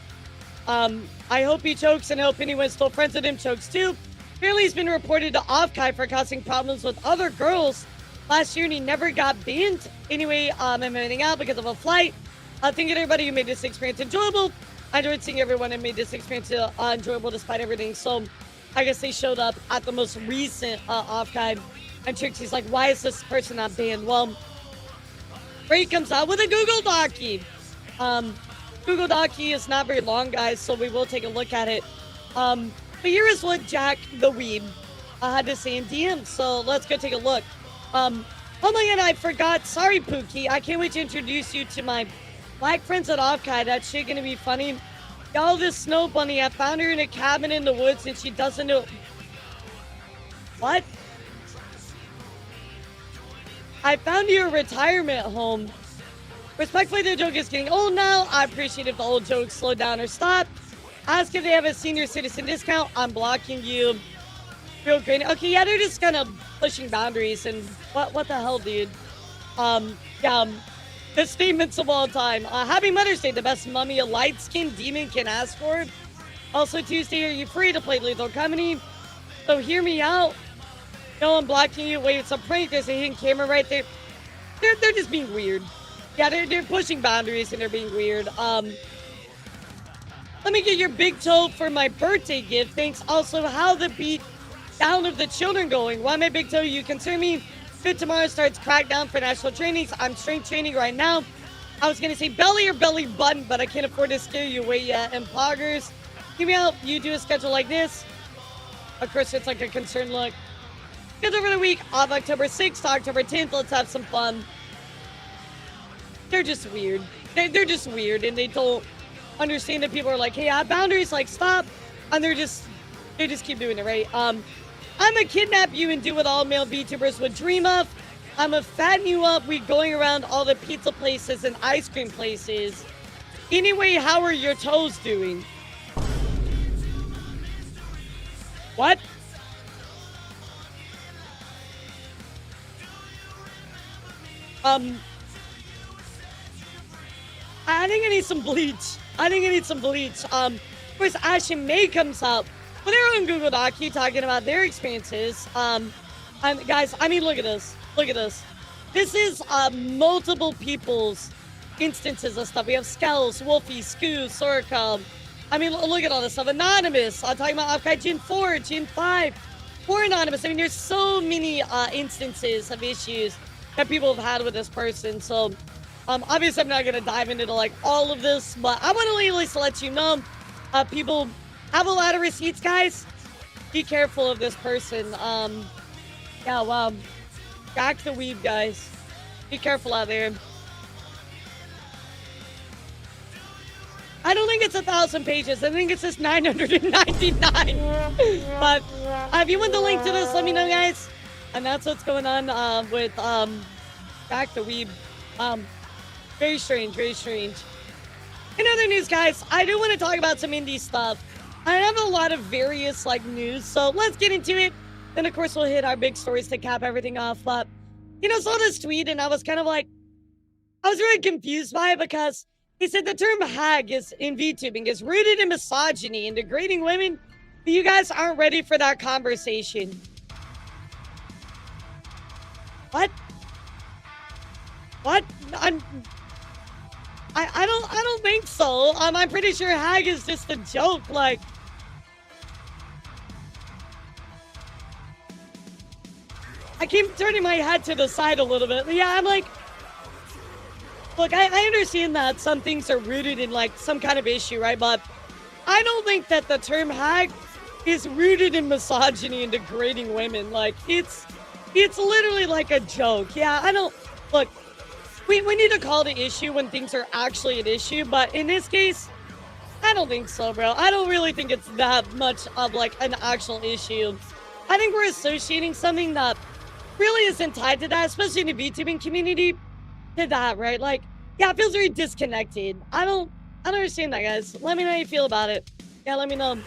I hope he chokes, and I hope anyone still friends with him chokes too. Apparently, he's been reported to Offkai for causing problems with other girls last year, and he never got banned. Anyway, I'm ending out because of a flight. Thank you to everybody who made this experience enjoyable. I enjoyed seeing everyone and made this experience enjoyable despite everything. So, I guess they showed up at the most recent Offkai, and Trixie's like, why is this person not banned? Well, Ray comes out with a Google Docie. Google Docie is not very long, guys, so we will take a look at it. But here is what Jack the Weeb had to say in DM, so let's go take a look. Oh my god, I forgot. Sorry, Pookie. I can't wait to introduce you to my black friends at Offkai. That shit gonna be funny. Y'all, this snow bunny, I found her in a cabin in the woods and she doesn't know. What? I found you a retirement home. Respectfully, the joke is getting old now. I appreciate if the old jokes slow down or stop. Ask if they have a senior citizen discount. I'm blocking you. Real great. Okay, yeah, they're just kind of pushing boundaries. And what the hell, dude? Yeah, the statements of all time. Happy Mother's Day, the best mummy a light-skinned demon can ask for. Also, Tuesday, are you free to play Lethal Company? So hear me out. No, I'm blocking you. Wait, it's a prank. There's a hidden camera right there. They're just being weird. Yeah, they're pushing boundaries and they're being weird. Let me get your big toe for my birthday gift. Thanks. Also, how the beat down of the children going? Why my big toe? You concern me? Good tomorrow starts crackdown for national trainings. I'm strength training right now. I was gonna say belly or belly button, but I can't afford to scare you away yet. And poggers, give me out. You do a schedule like this. Of course, it's like a concerned look. Because over the week of October 6th to October 10th, let's have some fun. They're just weird. They're just weird, and they don't understand that people are like, hey, I have boundaries, like, stop. And they just keep doing it, right? I'm gonna kidnap you and do what all male VTubers would dream of. I'm gonna fatten you up. We going around all the pizza places and ice cream places. Anyway, how are your toes doing? What? I think I need some bleach. Of course, Ash and May comes up with their own Google Docu talking about their experiences. And guys, I mean, look at this. Look at this. This is multiple people's instances of stuff. We have Skells, Wolfie, Scoo, Soricum. I mean, look at all this stuff. Anonymous. I'm talking about Offkai Gen 4, Gen 5, or Anonymous. I mean, there's so many instances of issues that people have had with this person. So, obviously, I'm not going to dive into like all of this, but I want to at least let you know, people have a lot of receipts, guys. Be careful of this person. Yeah, wow. Jack the Weeb, guys. Be careful out there. I don't think it's 1,000 pages. I think it's just 999. But if you want the link to this, let me know, guys. And that's what's going on with Jack the Weeb. Very strange, very strange. In other news, guys, I do want to talk about some indie stuff. I have a lot of various like news, so let's get into it. Then, of course, we'll hit our big stories to cap everything off. But, you know, saw this tweet, and I was kind of like, I was really confused by it because he said the term hag is in VTubing is rooted in misogyny and degrading women, but you guys aren't ready for that conversation. What? What? I don't think so. I'm pretty sure hag is just a joke. Like, I keep turning my head to the side a little bit. Yeah, I'm like, look, I understand that some things are rooted in like some kind of issue, right? But I don't think that the term hag is rooted in misogyny and degrading women. Like, it's literally like a joke. Yeah, I don't, look, we need to call the issue when things are actually an issue, but in this case, I don't think so, bro. I don't really think it's that much of like an actual issue. I think we're associating something that really isn't tied to that, especially in the VTubing community, to that, right? Like, yeah, it feels very disconnected. I don't understand that, guys. Let me know how you feel about it. Yeah, let me know.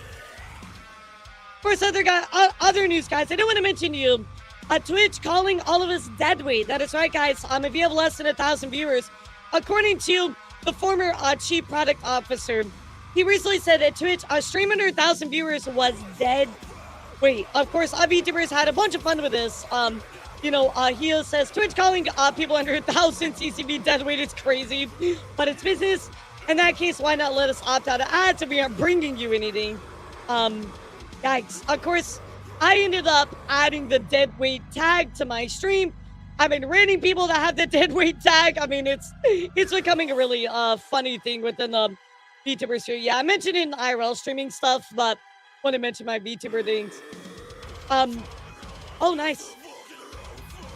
Of course, other news, guys. I do want to mention to you, Twitch calling all of us deadweight. That is right, guys. If you have less than 1,000 viewers, according to the former chief product officer, he recently said that Twitch, a stream under 1,000 viewers was dead. Wait, of course, VTubers had a bunch of fun with this. Hio says Twitch calling people under 1,000 CCB deadweight is crazy, but it's business. In that case, why not let us opt out of ads if we aren't bringing you anything? Yikes. Of course, I ended up adding the deadweight tag to my stream. I've been rating people that have the deadweight tag. I mean, it's becoming a really funny thing within the VTubers here. Yeah, I mentioned it in IRL streaming stuff, but want to mention my VTuber things. Oh, nice.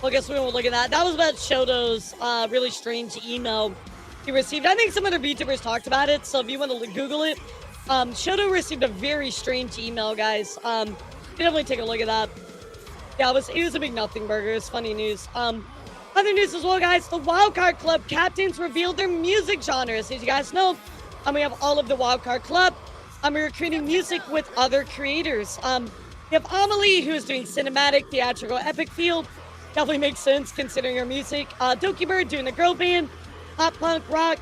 Well, I guess we won't look at that. That was about Shoto's really strange email he received. I think some other VTubers talked about it, so if you want to Google it, Shoto received a very strange email, guys. Definitely take a look at that. Yeah, it was a big nothing burger. It's funny news. Other news as well, guys. The Wildcard Club captains revealed their music genres. As you guys know, we have all of the Wildcard Club. We're creating music with other creators. We have Amelie, who is doing cinematic, theatrical, epic feel. Definitely makes sense considering her music. Doki Bird doing the girl band. Pop punk rock.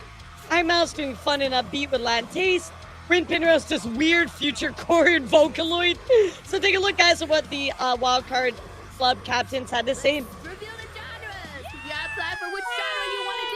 iMouse doing fun and upbeat with Latin taste. Rin Penrose does weird future chord vocaloid. So take a look, guys, at what the Wildcard Club captains had to say. Reveal the genres. You gotta apply for which genre you want to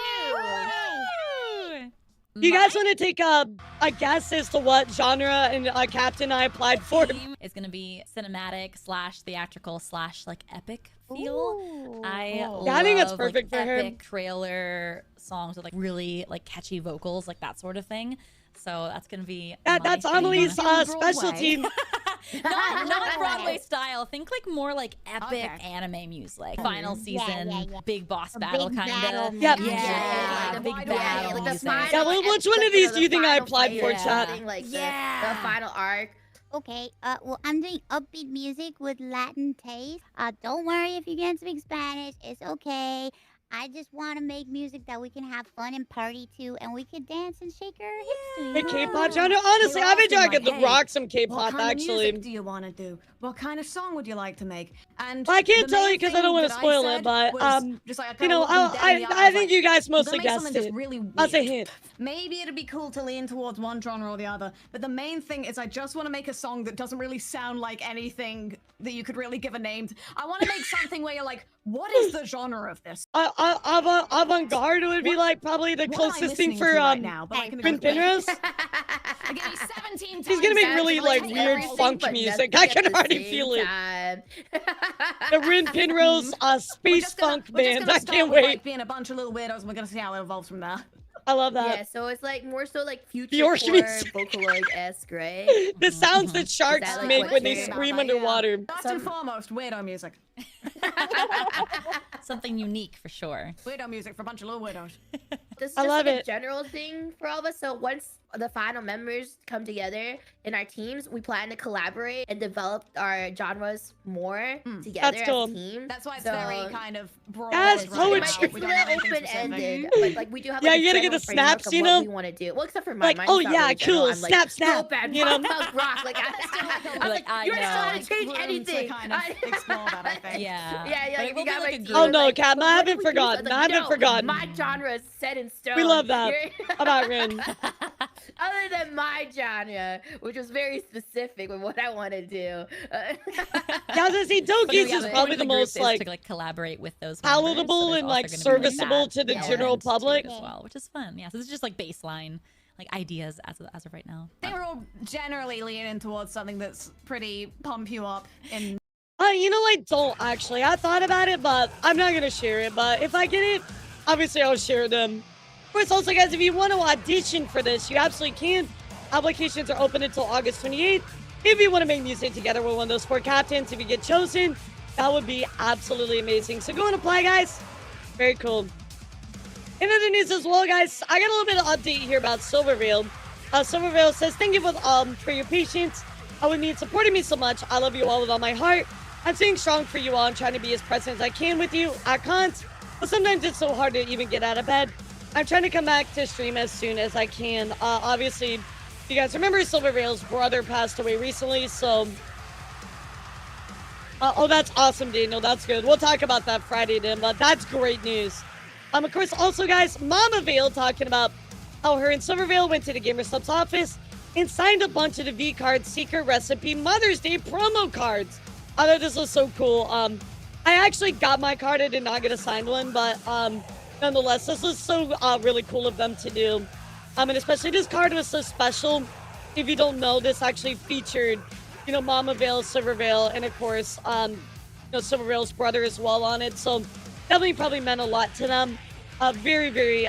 do. You guys want to take a guess as to what genre and captain I applied for? It's gonna be cinematic / theatrical / like epic feel. I think it's perfect for her. Epic trailer songs with like really like catchy vocals, like that sort of thing. So that's gonna be that's Amelie's specialty. not Broadway style. Think like more like epic anime music. Final season, big boss battle kind of. Yep. Yeah, big battle music. Which one of these do you think I applied for, chat? The final arc. Okay, well, I'm doing upbeat music with Latin taste. Don't worry if you can't speak Spanish. It's okay. I just want to make music that we can have fun and party to, and we could dance and shake our hips to. The K-pop genre? Honestly, I've been trying to rock some K-pop, what kind actually. Of music do you want to do? What kind of song would you like to make? And I can't tell you because I don't want to spoil it, but I think you guys mostly guessed it. Really as a hint. Maybe it'd be cool to lean towards one genre or the other, but the main thing is I just want to make a song that doesn't really sound like anything that you could really give a name to. I want to make something where you're like, what is the genre of this? Avant-garde would be like probably the closest thing for Rin Penrose. He's gonna make really like weird funk music. I can already feel it. The Rin Penrose space funk band. I can't wait. Like being a bunch of little weirdos, and we're gonna see how it evolves from there. I love that. Yeah, so it's like more so like future Vocaloid-esque, right? The sounds that sharks make when they scream underwater. First and foremost, weirdo music. Something unique for sure. Weirdo music for a bunch of little weirdos. This is just like a general thing for all of us. So once the final members come together in our teams, we plan to collaborate and develop our genres more together as a team. That's why it's very kind of broad. That's poetry. It's not open-ended, but like we do have like you gotta get the snaps, you know? What we want to do. Well, except for mine. Like, oh yeah, cool. I'm like, snap. You know, know? rock. Like, I'm like, you're not allowed to change anything. Kind of explore that, I think. Yeah. Like, we got like, oh no, Kat, I haven't forgotten. I haven't forgotten. My genre is set in stone. We love that about Rin. Other than my genre, which was very specific with what I want to do. Yeah, I was gonna say Doki's is probably the most like collaborate with those palatable and like serviceable to the general public as well, which is fun. Yeah, so this is just like baseline like ideas as of right now. I think we're all generally leaning towards something that's pretty pump you up in. You know, I don't actually. I thought about it, but I'm not gonna share it. But if I get it, obviously I'll share them. Of course, also guys, if you want to audition for this, you absolutely can. Applications are open until August 28th. If you want to make music together with one of those 4 captains, if you get chosen, that would be absolutely amazing. So go and apply, guys. Very cool. In other news as well, guys, I got a little bit of update here about Silvervale. Silvervale says, thank you for your patience. I would need supporting me so much. I love you all with all my heart. I'm staying strong for you all and trying to be as present as I can with you at cons, but sometimes it's so hard to even get out of bed. I'm trying to come back to stream as soon as I can. Obviously, you guys remember Silvervale's brother passed away recently, so Oh, that's awesome, Daniel. That's good. We'll talk about that Friday, then, but that's great news. Of course, also, guys, Mama Vale talking about how her and Silvervale went to the GamerStop's office and signed a bunch of the V-Card Secret Recipe Mother's Day promo cards. I thought this was so cool. I actually got my card. I did not get a signed one, but nonetheless, this was so really cool of them to do. And especially this card was so special. If you don't know, this actually featured, Mama Vale, Silvervale, and of course, Silvervale's brother as well on it. So definitely probably meant a lot to them. A very, very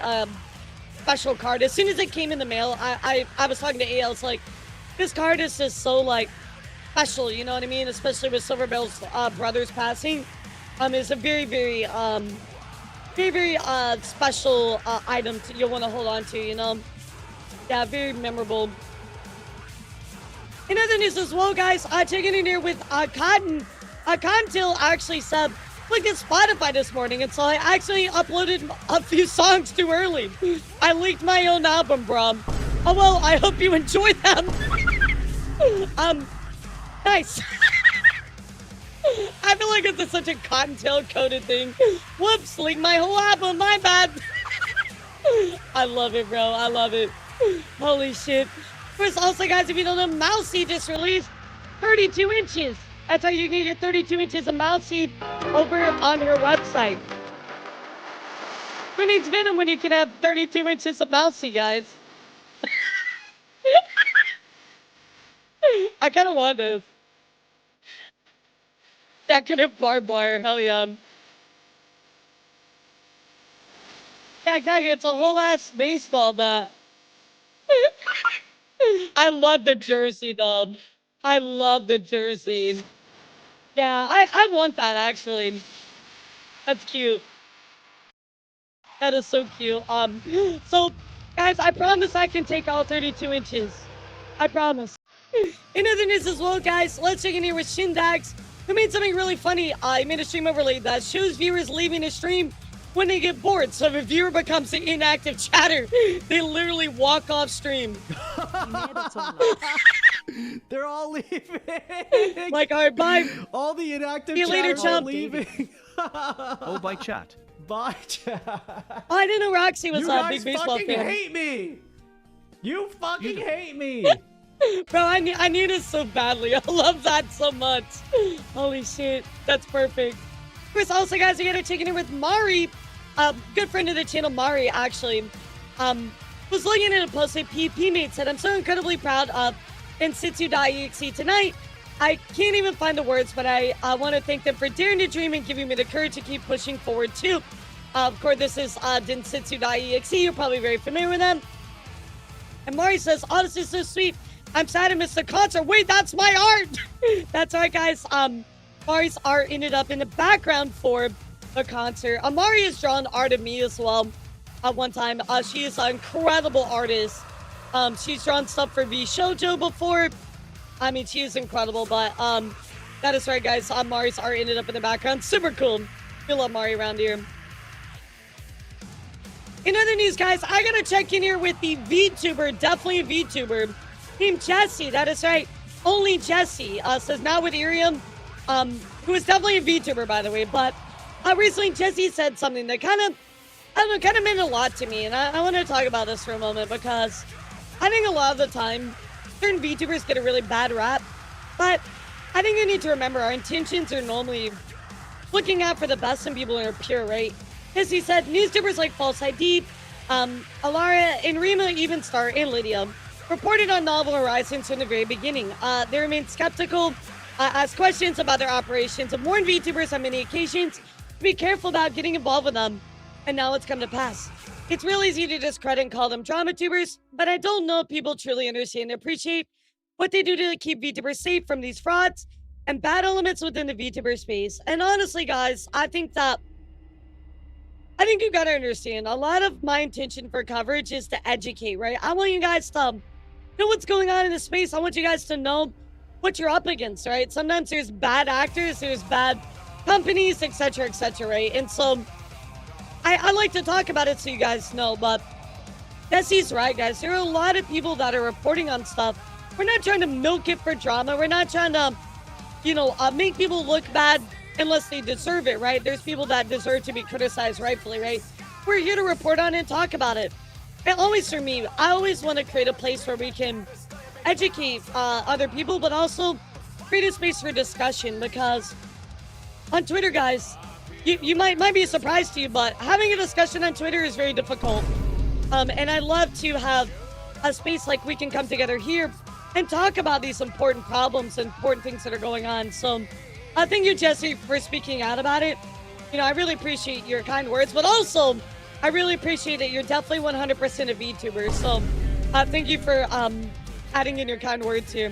special card. As soon as it came in the mail, I was talking to AL. It's like, this card is just so like special, you know what I mean? Especially with Silvervale's brother's passing. It's a very, very, very, very special item you'll want to hold on to, Yeah, very memorable. In other news as well, guys, checking in here with Cotton. Cottontail actually said, look at Spotify this morning, and so I actually uploaded a few songs too early. I leaked my own album, bro. Oh, well, I hope you enjoy them. Nice. I feel like it's such a Cottontail coded thing. Whoops, leaked my whole album, my bad. I love it, bro. I love it. Holy shit. First, also, guys, if you don't know, Mousy just released 32 inches. That's how you can get 32 inches of Mousy over on her website. Who needs Venom when you can have 32 inches of Mousy, guys? I kind of want this. That could have barbed wire. Hell yeah. Yeah, exactly. It's a whole ass baseball bat. I love the jersey, though. I love the jersey. Yeah, I want that, actually. That's cute. That is so cute. So, guys, I promise I can take all 32 inches. I promise. In other news as well, guys, let's check in here with Shindax, who made something really funny. He made a stream overlay that shows viewers leaving a stream when they get bored. So if a viewer becomes an inactive chatter, they literally walk off stream. They're all leaving. Like, all right, bye. All the inactive See you later, chatters are chump. leaving. Oh, by chat. Bye, chat. Oh, I didn't know Roxy was You a guys big baseball fucking fan. hate me. You fucking hate me. Bro, I need it so badly. I love that so much. Holy shit. That's perfect. Of course, also, guys, we got to check in with Mari. Good friend of the channel, Mari, actually. Was looking at a post that PvP mate said, I'm so incredibly proud of Insitsu.exe tonight. I can't even find the words, but I want to thank them for daring to dream and giving me the courage to keep pushing forward, too. Of course, this is Densitsu.exe. You're probably very familiar with them. And Mari says, oh, this is so sweet. I'm sad I missed the concert. Wait, that's my art. That's right, guys. Mari's art ended up in the background for the concert. Mari has drawn art of me as well at one time. She is an incredible artist. She's drawn stuff for V Shoujo before. I mean, she is incredible, but that is right, guys. Mari's art ended up in the background. Super cool. We love Mari around here. In other news, guys, I gotta check in here with the VTuber, definitely a VTuber, named Jesse. That is right. Only Jesse says now with Irium, who is definitely a VTuber, by the way. But recently, Jesse said something that kind of meant a lot to me, and I want to talk about this for a moment because I think a lot of the time, certain VTubers get a really bad rap, but I think you need to remember our intentions are normally looking out for the best in people who are pure, right? As he said, newstubers like False ID, Elara, and Rima, Even Star, and Lydia reported on Novel Horizons from the very beginning. They remained skeptical, asked questions about their operations, and warned VTubers on many occasions to be careful about getting involved with them. And now it's come to pass. It's real easy to discredit and call them drama tubers, but I don't know if people truly understand and appreciate what they do to keep VTubers safe from these frauds and bad elements within the VTuber space. And honestly, guys, I think you gotta understand, a lot of my intention for coverage is to educate, right? I want you guys to know what's going on in the space. I want you guys to know what you're up against, right? Sometimes there's bad actors, there's bad companies, etc., right? And so I like to talk about it so you guys know, but Jesse's right, guys. There are a lot of people that are reporting on stuff. We're not trying to milk it for drama. We're not trying to make people look bad unless they deserve it, right? There's people that deserve to be criticized rightfully, right? We're here to report on it and talk about it. And always for me, I always want to create a place where we can educate other people, but also create a space for discussion, because on Twitter, guys, you might be a surprise to you, but having a discussion on Twitter is very difficult. And I love to have a space like we can come together here and talk about these important problems and important things that are going on. So thank you, Jesse, for speaking out about it. I really appreciate your kind words, but also I really appreciate that you're definitely 100% a VTuber. So thank you for adding in your kind words here.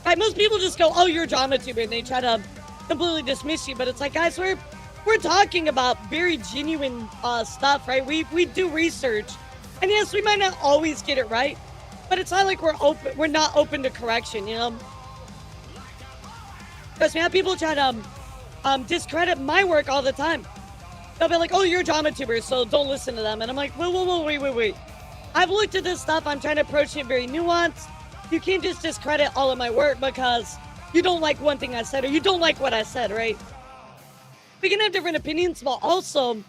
Right, most people just go, oh, you're a drama tuber, and they try to completely dismiss you. But it's like, guys, we're talking about very genuine stuff, right? We do research. And yes, we might not always get it right, but it's not like we're not open to correction, Because we have people try to discredit my work all the time. They'll be like, oh, you're a drama tuber, so don't listen to them. And I'm like, whoa, wait. I've looked at this stuff. I'm trying to approach it very nuanced. You can't just discredit all of my work because you don't like one thing I said or you don't like what I said, right? We can have different opinions, but also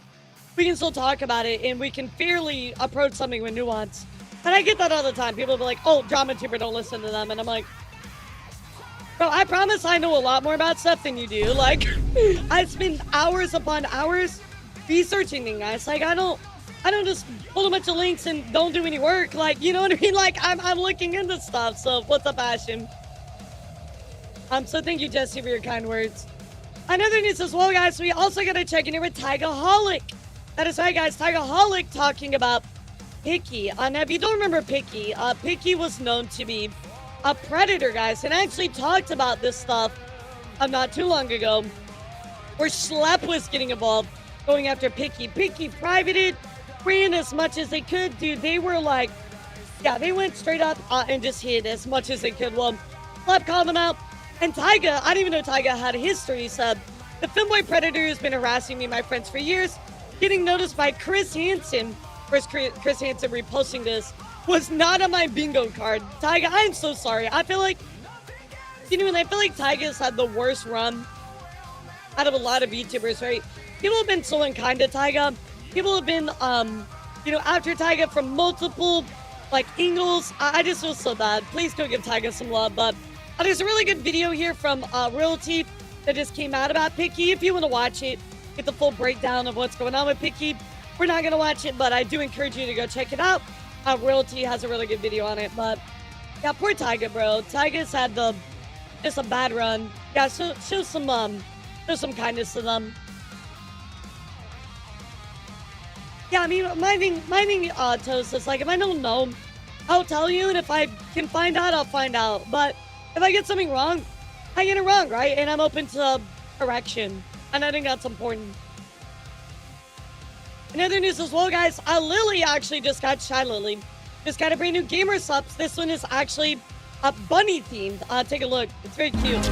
we can still talk about it and we can fairly approach something with nuance. And I get that all the time. People will be like, oh, drama tuber, don't listen to them. And I'm like, bro, I promise I know a lot more about stuff than you do. Like, I spend hours upon hours researching things, guys. Like, I don't just pull a bunch of links and don't do any work. Like, you know what I mean? Like, I'm looking into stuff. So, what's up, Ashton? So thank you, Jesse, for your kind words. Another news as well, guys. We also got to check in here with Tigaholic. That is right, guys. Tigaholic talking about Picky. Now, if you don't remember Picky, Picky was known to be a predator, guys. And I actually talked about this stuff not too long ago, where Schlep was getting involved, going after Picky. Picky privated, ran as much as they could, dude. They were like, yeah, they went straight up and just hid as much as they could. Well, Schlep called them out. And Tyga, I didn't even know Tyga had a history. He said, the femboy predator has been harassing me and my friends for years. Getting noticed by Chris Hansen. First, Chris Hansen reposting this was not on my bingo card. Tyga, I'm so sorry. I feel like, I feel like Tyga's had the worst run out of a lot of VTubers, right? People have been so unkind to Tyga. People have been, after Tyga from multiple, angles. I just feel so bad. Please go give Tyga some love, but there's a really good video here from Royalty that just came out about Picky. If you want to watch it, get the full breakdown of what's going on with Picky. We're not going to watch it, but I do encourage you to go check it out. Royalty has a really good video on it, but yeah, poor Tyga, bro. Tyga's had just a bad run. Yeah, show some kindness to them. Yeah, I mean, my thing, Toast, is like, if I don't know, I'll tell you, and if I can find out, I'll find out. But if I get something wrong, I get it wrong, right? And I'm open to correction. And I think that's important. In other news as well, guys, Lily actually just got Shy Lily. Just got a brand new gamer subs. This one is actually a bunny themed. Take a look. It's very cute.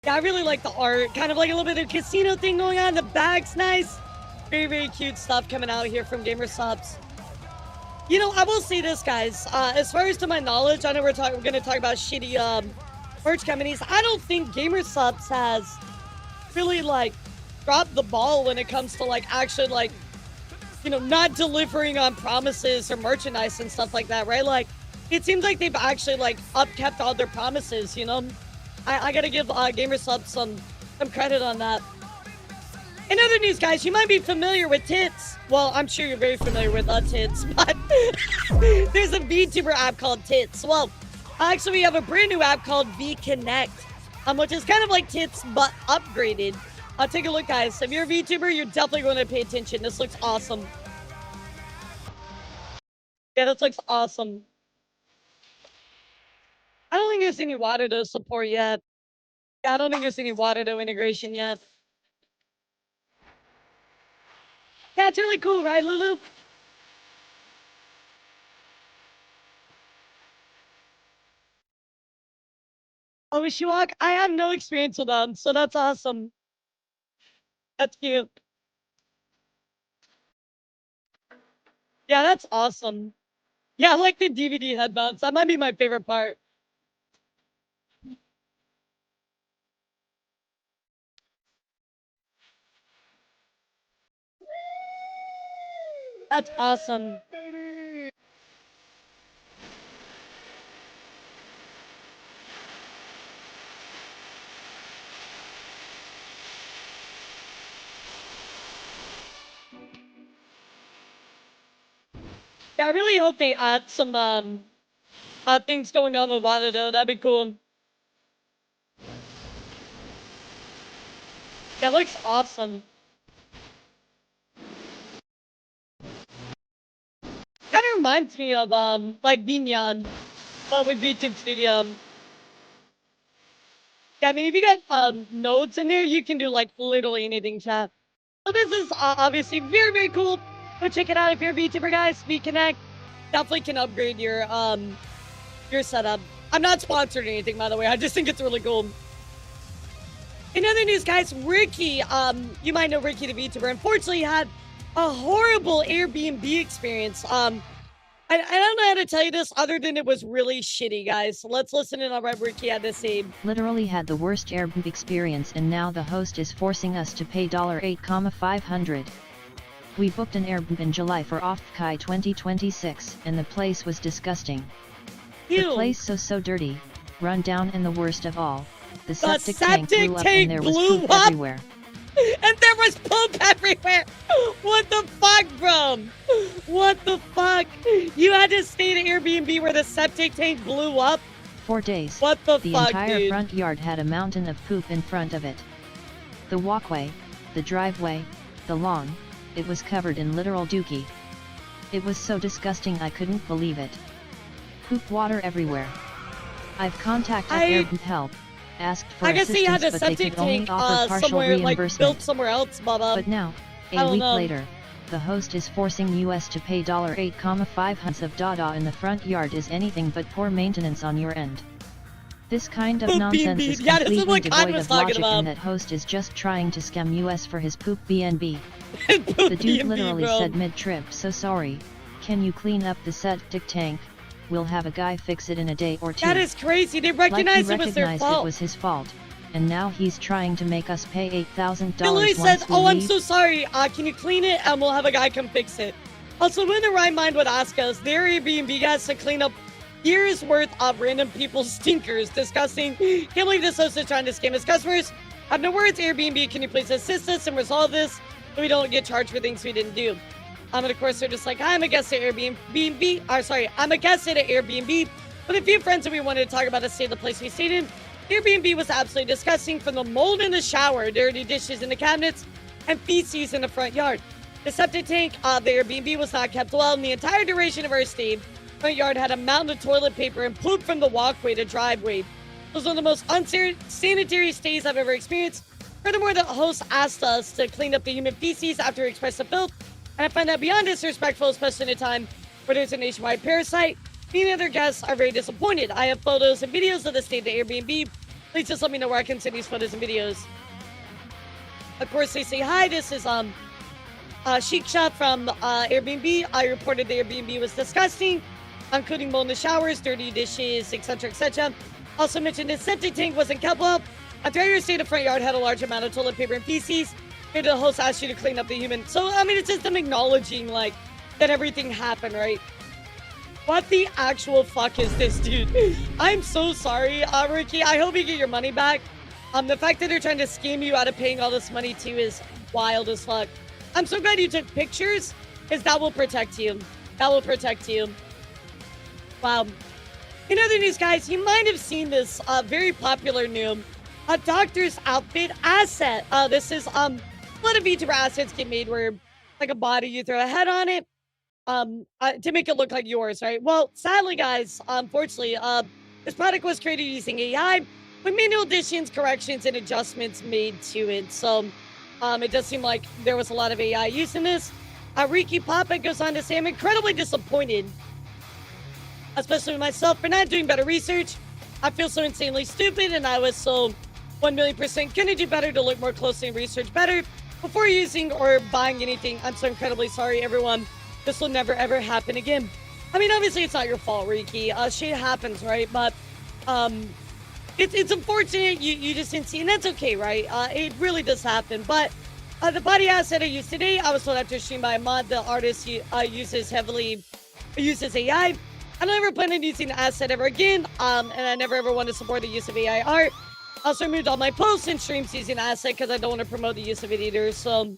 Yeah, I really like the art. Kind of like a little bit of casino thing going on. The bag's nice. Very, very cute stuff coming out here from Gamer Subs. I will say this, guys. As far as to my knowledge, I know we're going to talk about shitty merch companies. I don't think Gamer Subs has really, dropped the ball when it comes to, actually, not delivering on promises or merchandise and stuff like that, right? It seems like they've actually, upkept all their promises, I gotta give Gamer Subs some credit on that. In other news, guys, you might be familiar with Tits. Well, I'm sure you're very familiar with Tits, but there's a VTuber app called Tits. Well, actually, we have a brand new app called VConnect, which is kind of like Tits, but upgraded. Take a look, guys. If you're a VTuber, you're definitely going to pay attention. This looks awesome. Yeah, this looks awesome. I don't think there's any Waterdo support yet. Yeah, I don't think there's any Waterdo integration yet. Yeah, it's really cool, right, Lulu? Oh, Shewak, I have no experience with them, so that's awesome. That's cute. Yeah, that's awesome. Yeah, I like the DVD headbands. That might be my favorite part. That's awesome. Yeah, I really hope they add some things going on with Wanado. That'd be cool. That looks awesome. Kind of reminds me of like Binyan, but with VTube Studio. Yeah, I mean, if you got nodes in there, you can do like literally anything, chat. So this is obviously very, very cool. Go check it out if you're a VTuber, guys. VConnect definitely can upgrade your setup. I'm not sponsored or anything, by the way. I just think it's really cool. In other news, guys, Ricky, you might know Ricky the VTuber, unfortunately had a horrible Airbnb experience. I don't know how to tell you this other than it was really shitty, guys. So let's listen in on what Ricky had to say. Literally had the worst Airbnb experience, and now the host is forcing us to pay $8,500. We booked an Airbnb in July for Off-Kai 2026, and the place was disgusting. Ew. The place so dirty, run down, and the worst of all, the septic tank blew up and there was poop everywhere. And there was poop everywhere. What the fuck, bro? What the fuck? You had to stay at an Airbnb where the septic tank blew up? 4 days. What the The fuck, entire dude? front yard had a mountain of poop in front of it. The walkway, the driveway, the lawn, it was covered in literal dookie. It was so disgusting I couldn't believe it. Poop water everywhere. I've contacted Airbnb help, asked for I guess he had assistance, a but they septic could only tank offer partial somewhere, like, reimbursement. built somewhere else, But now, I a don't week know. later, the host is forcing us to pay $8,500 of Dada in the front yard is anything but poor maintenance on your end. This kind of Poop nonsense BNB. is Yeah, this is completely what Khan devoid was of talking logic, about. and that host is just trying to scam us for his poop BNB. The dude BNB, literally bro. said mid-trip, "So sorry, can you clean up the septic tank? We'll have a guy fix it in a day or two." That is crazy. They Like he recognized it was their recognized fault. it was his fault, and now he's trying to make us pay $8,000 Billy once says, we "Oh, I'm leave. so sorry. Can you clean it and we'll have a guy come fix it." Also, who in their right mind would ask us, their Airbnb guys, to clean up years worth of random people's stinkers? Disgusting. Can't believe this host is trying to scam his customers. I have no words. Airbnb, can you please assist us and resolve this so we don't get charged for things we didn't do? And of course, they're just like, I'm a guest at Airbnb. I'm a guest at Airbnb. With a few friends that we wanted to talk about the state of the place we stayed in. Airbnb was absolutely disgusting, from the mold in the shower, dirty dishes in the cabinets, and feces in the front yard. The septic tank of the Airbnb was not kept well in the entire duration of our stay. Front yard had a mountain of toilet paper and poop from the walkway to driveway. It was one of the most unsanitary stays I've ever experienced. Furthermore, the host asked us to clean up the human feces after we expressed the filth, and I find that beyond disrespectful, especially in a time where there's a nationwide parasite. Me and other guests are very disappointed. I have photos and videos of the state of the Airbnb. Please just let me know where I can send these photos and videos. Of course, they say, hi, this is Chic Shop from Airbnb. I reported the Airbnb was disgusting, including mold in the showers, dirty dishes, etc., etc. Also mentioned the septic tank wasn't kept well. After your stay, the front yard had a large amount of toilet paper and feces. Maybe the host asked you to clean up the human. So, I mean, it's just them acknowledging, like, that everything happened, right? What the actual fuck is this, dude? I'm so sorry, Ricky. I hope you get your money back. The fact that they're trying to scam you out of paying all this money, too, is wild as fuck. I'm so glad you took pictures, because that will protect you. That will protect you. Wow. In other news, guys, you might have seen this very popular new doctor's outfit asset. This is a lot of VTuber assets get made where, like a body, you throw a head on it to make it look like yours, right? Well, sadly, guys, unfortunately, this product was created using AI with manual additions, corrections, and adjustments made to it. So it does seem like there was a lot of AI use in this. Ricky Papa goes on to say, I'm incredibly disappointed, especially with myself, for not doing better research I feel so insanely stupid, and I was so 1,000,000% gonna do better to look more closely and research better before using or buying anything. I'm so incredibly sorry, everyone. This will never ever happen again. I mean, obviously it's not your fault, Riki. Shit happens, right? But it's unfortunate you just didn't see, and that's okay, right? It really does happen. But the body asset I used today, I was told after stream by a mod, the artist uses AI. I don't ever plan on using the asset ever again, and I never ever want to support the use of AI art. I also removed all my posts and streams using the asset because I don't want to promote the use of it either. So,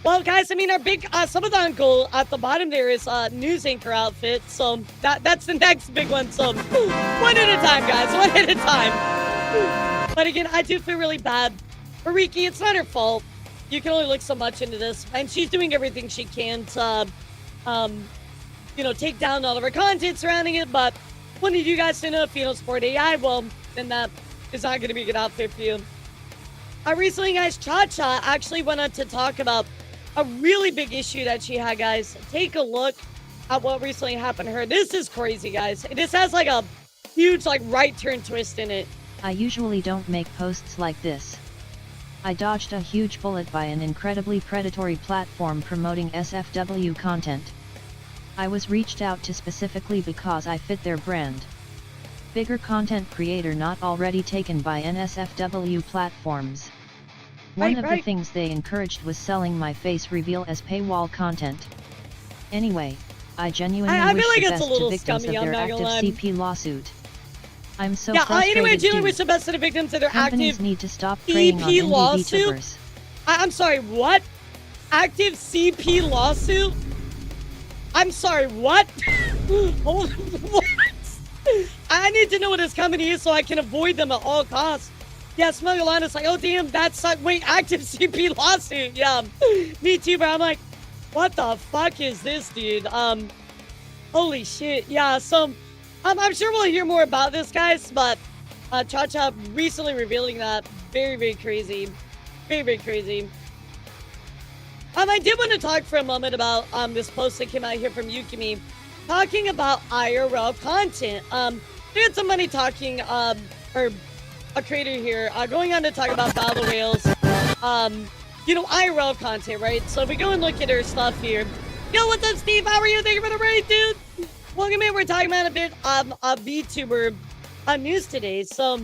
well, guys, I mean, our big subathon goal at the bottom there is news anchor outfit. So that's the next big one. So one at a time, guys, one at a time. But again, I do feel really bad for Riki. It's not her fault. You can only look so much into this, and she's doing everything she can to, you know, take down all of her content surrounding it. But wanted you guys to know, if you don't support AI, well, then that is not going to be a good outfit for you. Recently, guys, Cha-Cha actually went on to talk about a really big issue that she had, guys. Take a look at what recently happened to her. This is crazy, guys. This has like a huge like right turn twist in it. I usually don't make posts like this. I dodged a huge bullet by an incredibly predatory platform promoting SFW content. I was reached out to specifically because I fit their brand. Bigger content creator not already taken by NSFW platforms. One of the things they encouraged was selling my face reveal as paywall content. Anyway, I genuinely wish feel like the it's best a little to victims scummy, of I'm their not active gonna lie. CP lawsuit. I'm so Yeah, frustrated. anyway, I dude. wish the best to the victims of their Companies active need to stop preying on CP indie lawsuit. VTubers. I'm sorry, what? Active CP lawsuit? I'm sorry, what? Hold on, what? I need to know what this company is so I can avoid them at all costs. Yeah, Smugglana's like, oh damn, that sucked. Wait, active CP lawsuit. Yeah, me too, but I'm like, what the fuck is this, dude? Holy shit. Yeah, so I'm sure we'll hear more about this, guys, but Cha-Cha recently revealing that. Very, very crazy. Very, very crazy. I did want to talk for a moment about this post that came out here from Yukimi talking about IRL content. We had somebody talking, or a creator here, going on to talk about Battle Whales, you know, IRL content, right? So if we go and look at her stuff here. Yo, what's up, Steve? How are you? Thank you for the raid, dude. Welcome in. We're talking about a bit of VTuber news today. So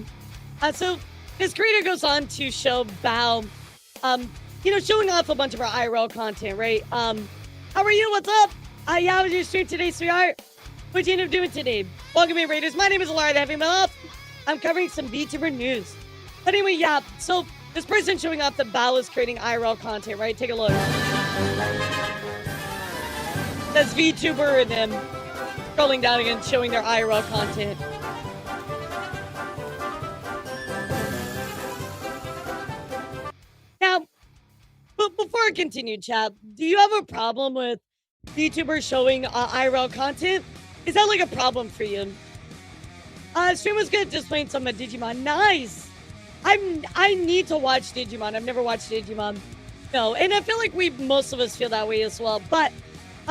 this creator goes on to show Bao, you know, showing off a bunch of our IRL content, right? How are you? What's up? Yeah, how was your stream today, sweetheart? What'd you end up doing today? Welcome in, Raiders. My name is Elara, the Heavy Metal. I'm covering some VTuber news. But anyway, yeah, so this person showing off that Bao is creating IRL content, right? Take a look. That's VTuber and them scrolling down again, showing their IRL content. Now, but before I continue, chat, do you have a problem with VTubers showing IRL content? Is that like a problem for you? Stream was good, just playing some Digimon. Nice! I need to watch Digimon. I've never watched Digimon. No, and I feel like most of us feel that way as well. But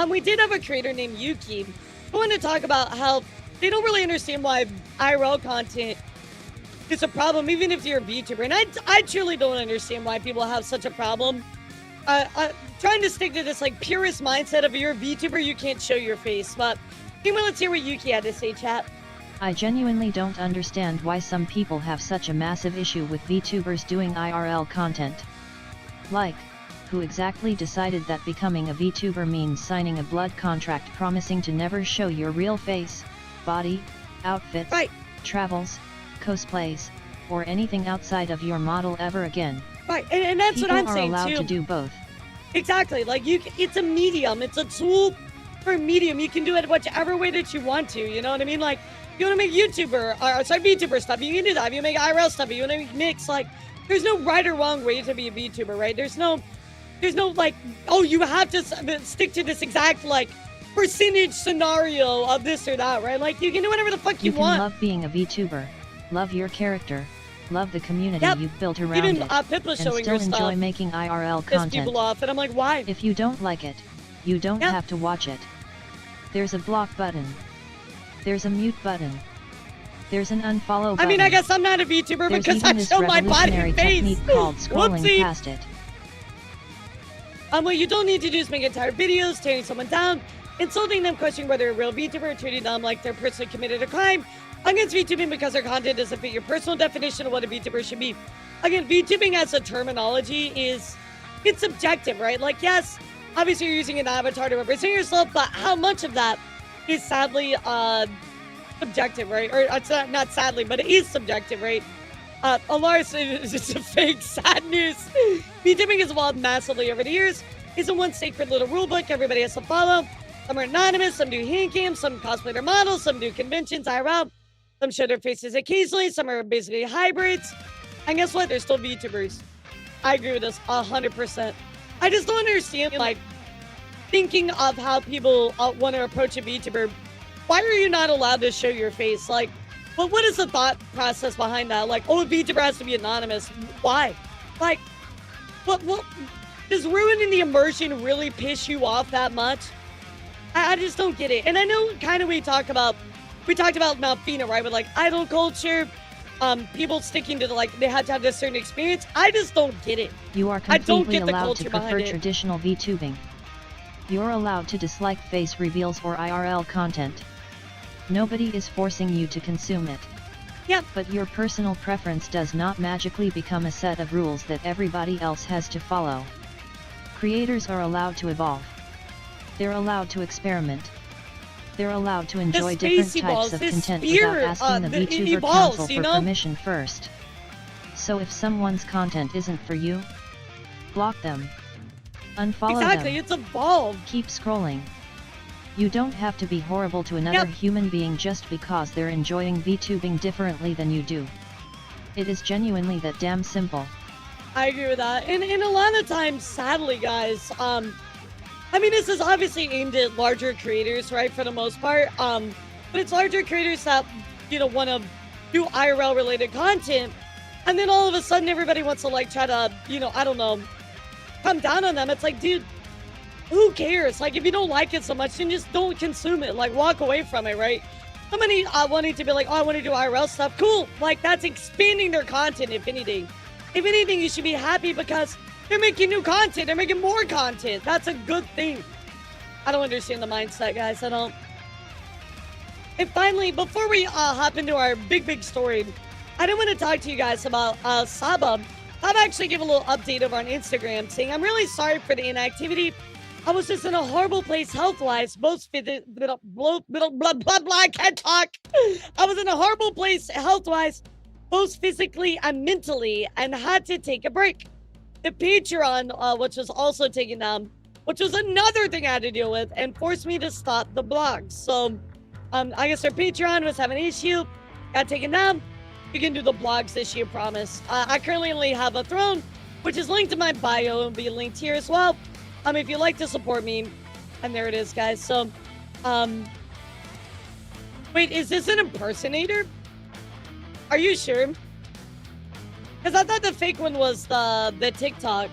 we did have a creator named Yuki who wanted to talk about how they don't really understand why IRL content is a problem, even if you're a VTuber. And I truly don't understand why people have such a problem. Trying to stick to this like purist mindset of you're a VTuber, you can't show your face. But anyway, let's hear what Yuki had to say, chat. I genuinely don't understand why some people have such a massive issue with VTubers doing IRL content. Like, who exactly decided that becoming a VTuber means signing a blood contract promising to never show your real face, body, outfits, travels, cosplays, or anything outside of your model ever again? Right, and that's people what I'm saying too. People are allowed to do both. Exactly, like it's a medium, it's a tool for a medium. You can do it whichever way that you want to, you know what I mean? Like, you want to make VTuber stuff, you can do that. If you make IRL stuff, you want to mix, like, there's no right or wrong way to be a VTuber, right? There's no like, oh, you have to stick to this exact like percentage scenario of this or that, right? Like, you can do whatever the fuck you want. You can love being a VTuber, love your character, love the community you've built around Even it, Pippa and showing still her enjoy stuff making IRL piss content. people off, and I'm like, why? If you don't like it, you don't have to watch it. There's a block button. There's a mute button. There's an unfollow button. I mean, I guess I'm not a VTuber There's because I even this show my body revolutionary and face. technique called scrolling Whoopsie. past it. What you don't need to do is make entire videos tearing someone down, insulting them, questioning whether they're a real VTuber, or treating them like they're personally committed a crime against VTubing because their content doesn't fit your personal definition of what a VTuber should be. Again, VTubing as a terminology it's subjective, right? Like, yes, obviously you're using an avatar to represent yourself, but how much of that is sadly subjective, right? Or it's not sadly, but it is subjective, right? Elara said it's just a fake sad news. VTubing has evolved massively over the years. Isn't one sacred little rule book everybody has to follow. Some are anonymous, some do hand cams, some cosplay their models, some do conventions IRL, some show their faces occasionally, some are basically hybrids. And guess what? They're still VTubers. I agree with this 100%. I just don't understand, like, thinking of how people want to approach a VTuber. Why are you not allowed to show your face? Like, what is the thought process behind that? Like, oh, a VTuber has to be anonymous. Why? Like, what does ruining the immersion really piss you off that much? I just don't get it. And I know kind of we talked about Malfina, right? With like idol culture, people sticking to they had to have this certain experience. I just don't get it. You are I don't completely get the allowed culture to prefer behind it. traditional VTubing. You're allowed to dislike face reveals or IRL content. Nobody is forcing you to consume it. Yep. But your personal preference does not magically become a set of rules that everybody else has to follow. Creators are allowed to evolve. They're allowed to experiment. They're allowed to enjoy different types of content without asking the VTuber Council for permission first. So if someone's content isn't for you, block them. Unfollow them. Exactly, it's evolved. Keep scrolling. You don't have to be horrible to another human being just because they're enjoying VTubing differently than you do. It is genuinely that damn simple. I agree with that. And a lot of times, sadly, guys, I mean, this is obviously aimed at larger creators, right, for the most part. But it's larger creators that, want to do IRL-related content. And then all of a sudden, everybody wants to, try to, I don't know, come down on them. It's like, dude, who cares? Like, if you don't like it so much, then just don't consume it. Like, walk away from it, right? Somebody wanting to be like, oh, I want to do IRL stuff. Cool. Like, that's expanding their content, if anything. If anything, you should be happy because they're making new content. They're making more content. That's a good thing. I don't understand the mindset, guys. I don't. And finally, before we hop into our big story, I do want to talk to you guys about Saba. I've actually given a little update over on Instagram saying, I'm really sorry for the inactivity. I was just in a horrible place health-wise, blah, I can't talk. I was in a horrible place health-wise, both physically and mentally, and had to take a break. The Patreon, which was also taken down, which was another thing I had to deal with, and forced me to stop the blogs. So, I guess our Patreon was having an issue, got taken down. You can do the blogs this year, promise. I currently only have a throne, which is linked in my bio and will be linked here as well. If you'd like to support me, and there it is, guys. So, wait, is this an impersonator? Are you sure? Because I thought the fake one was the TikTok.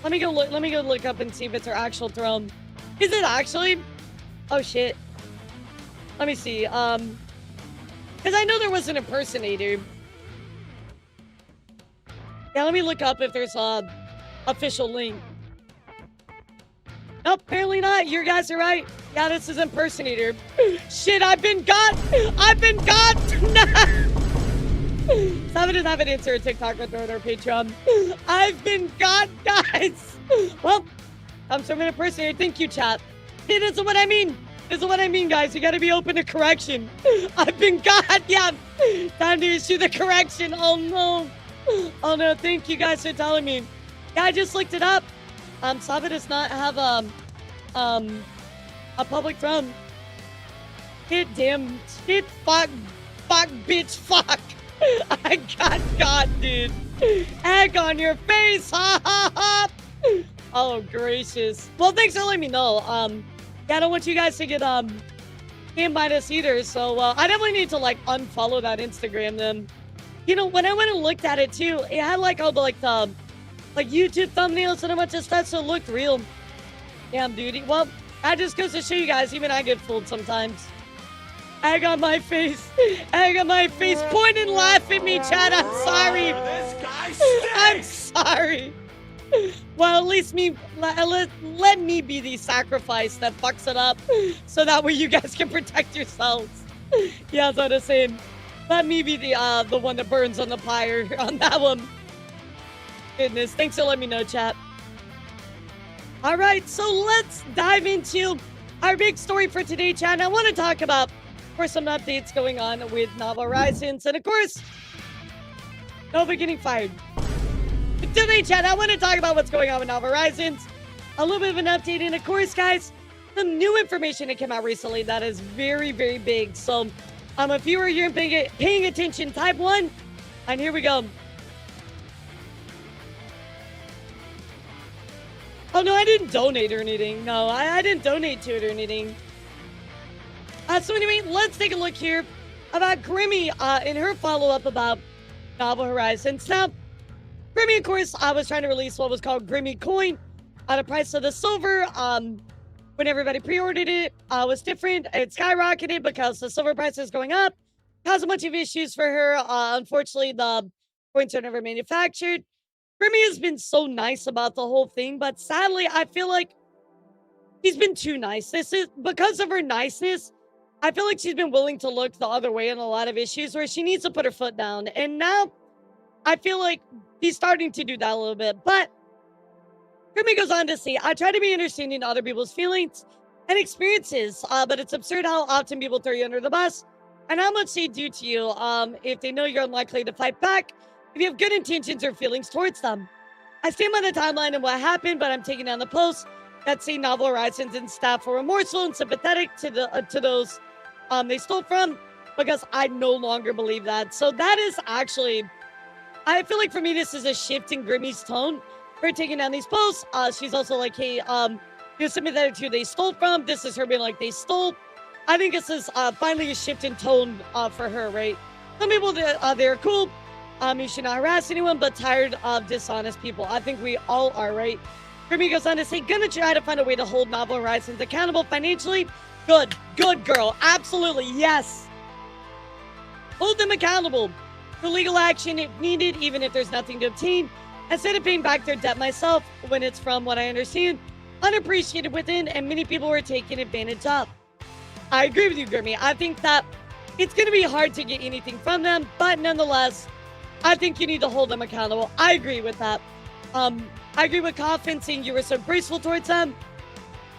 Let me go look up and see if it's her actual throne. Is it actually? Oh shit. Let me see. Because I know there was an impersonator. Yeah, let me look up if there's a official link. Nope, apparently not. You guys are right. Yeah, this is impersonator. Shit, I've been got. Saba does have an answer a TikTok on our Patreon. I've been got, guys. Well, I'm serving an impersonator. Thank you, chat. Hey, this is what I mean. This is what I mean, guys. You got to be open to correction. I've been got. Yeah, time to issue the correction. Oh no. Oh no. Thank you guys for telling me. Yeah, I just looked it up. Saba does not have a public throne. Shit, fuck, bitch, fuck. I got God, dude. Egg on your face, ha ha ha. Oh gracious. Well, thanks for letting me know. Yeah, I don't want you guys to get scammed by this either. So I definitely need to unfollow that Instagram. Then, when I went and looked at it too, it had all the YouTube thumbnails and a bunch of stuff, so it looked real. Damn, dude. Well, that just goes to show you guys, even I get fooled sometimes. Egg on my face. Egg on my face. Point and laugh at me, Chad. I'm sorry. This guy stinks. I'm sorry. Well, at least let me be the sacrifice that fucks it up, so that way you guys can protect yourselves. Yeah, that's what I'm saying. Let me be the one that burns on the pyre on that one. Goodness, thanks for letting me know, chat. All right, so let's dive into our big story for today, chat. I want to talk about, of course, some updates going on with Novel Horizons, and of course, Nova getting fired. Today, chat, I want to talk about what's going on with Novel Horizons, a little bit of an update, and of course, guys, some new information that came out recently that is very, very big. So, if you are here paying attention, type 1, and here we go. Oh, no, I didn't donate or anything. No, I didn't donate to it or anything. So anyway, let's take a look here about Grimmy in her follow-up about Novel Horizons. Now, Grimmy, of course, was trying to release what was called Grimmy Coin. The price of the silver, when everybody pre-ordered it, was different. It skyrocketed because the silver price is going up. Caused a bunch of issues for her. Unfortunately, the coins are never manufactured. Grimmy has been so nice about the whole thing, but sadly, I feel like she's been too nice. This is because of her niceness. I feel like she's been willing to look the other way in a lot of issues where she needs to put her foot down. And now I feel like she's starting to do that a little bit. But Grimmy goes on to say, I try to be understanding to other people's feelings and experiences, but it's absurd how often people throw you under the bus and how much they do to you if they know you're unlikely to fight back, if you have good intentions or feelings towards them. I stand by the timeline and what happened, but I'm taking down the posts that say Novel Horizons and staff were remorseful and sympathetic to those they stole from, because I no longer believe that. So that is actually, I feel like for me, this is a shift in Grimmy's tone. Her taking down these posts. She's also like, hey, you're sympathetic to who they stole from. This is her being like, they stole. I think this is finally a shift in tone for her, right? Some people, they're cool. You should not harass anyone, but tired of dishonest people. I think we all are, right? Grimmy goes on to say, gonna try to find a way to hold Novel Horizons accountable financially. Good girl. Absolutely, yes. Hold them accountable for legal action if needed, even if there's nothing to obtain. Instead of paying back their debt myself, when it's, from what I understand, unappreciated within, and many people were taken advantage of. I agree with you, Grimmy. I think that it's going to be hard to get anything from them, but nonetheless, I think you need to hold them accountable. I agree with that. I agree with Coffin saying you were so graceful towards them.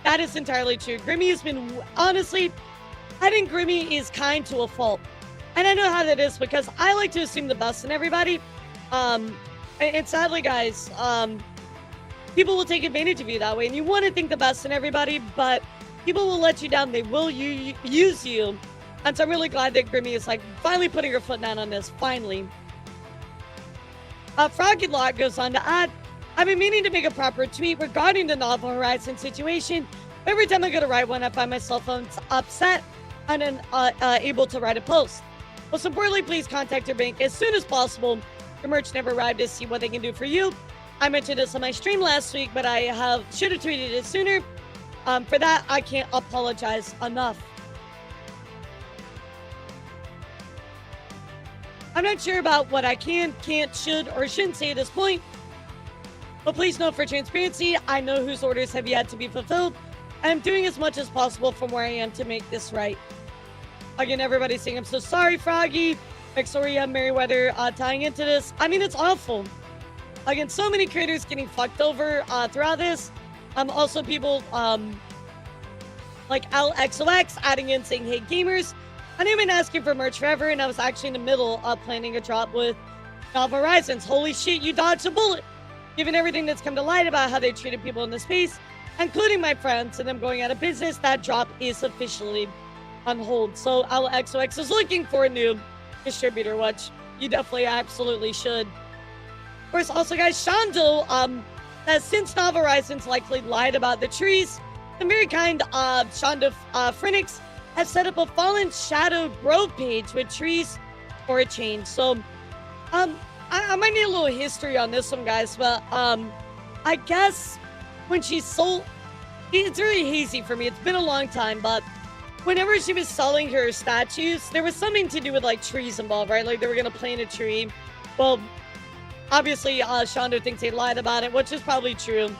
That is entirely true. Grimmy has been, honestly, I think Grimmy is kind to a fault. And I know how that is because I like to assume the best in everybody. And sadly, guys, people will take advantage of you that way. And you want to think the best in everybody, but people will let you down. They will use you. And so I'm really glad that Grimmy is like finally putting her foot down on this. Finally. Froggy Lot goes on to add, I've been meaning to make a proper tweet regarding the Novel Horizons situation. Every time I go to write one, I find myself upset and unable to write a post. Most importantly, please contact your bank as soon as possible. The merch never arrived to see what they can do for you. I mentioned this on my stream last week, but I should have tweeted it sooner. For that, I can't apologize enough. I'm not sure about what I can, can't, should, or shouldn't say at this point. But please note for transparency, I know whose orders have yet to be fulfilled. And I'm doing as much as possible from where I am to make this right. Again, everybody's saying, I'm so sorry, Froggy. Victoria, Merriweather, tying into this. I mean, it's awful. Again, so many creators getting fucked over throughout this. Also people like LXOX adding in saying, hey, gamers. I know I've been asking for merch forever, and I was actually in the middle of planning a drop with Novel Horizons. Holy shit, you dodged a bullet. Given everything that's come to light about how they treated people in the space, including my friends, and them going out of business, that drop is officially on hold. So LXOX is looking for a new distributor, which you definitely absolutely should. Of course, also, guys, Shondo, that since Novel Horizons likely lied about the trees, the very kind Shondo Phoenix has set up a Fallen Shadow Grove page with trees for a change. So, I might need a little history on this one, guys, but I guess when she sold, it's really hazy for me. It's been a long time, but whenever she was selling her statues, there was something to do with like trees involved, right? Like they were gonna plant a tree. Well, obviously, Shonda thinks they lied about it, which is probably true.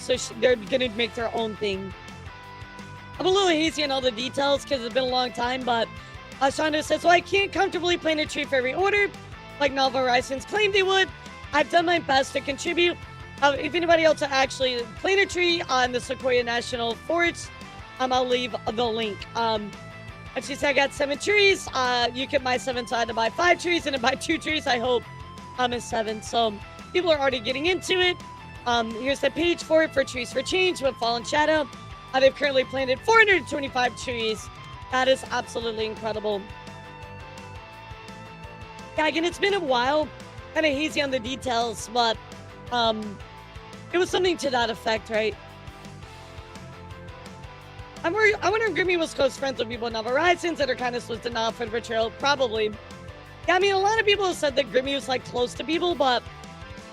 So they're gonna make their own thing. I'm a little hazy on all the details because it's been a long time, but Shonda says, so I can't comfortably plant a tree for every order, like Novel Horizons claimed they would. I've done my best to contribute. If anybody else actually plant a tree on the Sequoia National Forest, I'll leave the link. And she said, I got 7 trees. You can buy 7, so I had to buy 5 trees and then buy 2 trees. I hope is 7. So people are already getting into it. Here's the page for it for Trees for Change with Fallen Shadow. They've currently planted 425 trees. That is absolutely incredible. Yeah, again, it's been a while. Kind of hazy on the details, but it was something to that effect, right? I wonder if Grimmy was close friends with people in Novel Horizons that are kind of supposed to not for the betrayal. Probably. Yeah, I mean, a lot of people have said that Grimmy was like close to people, but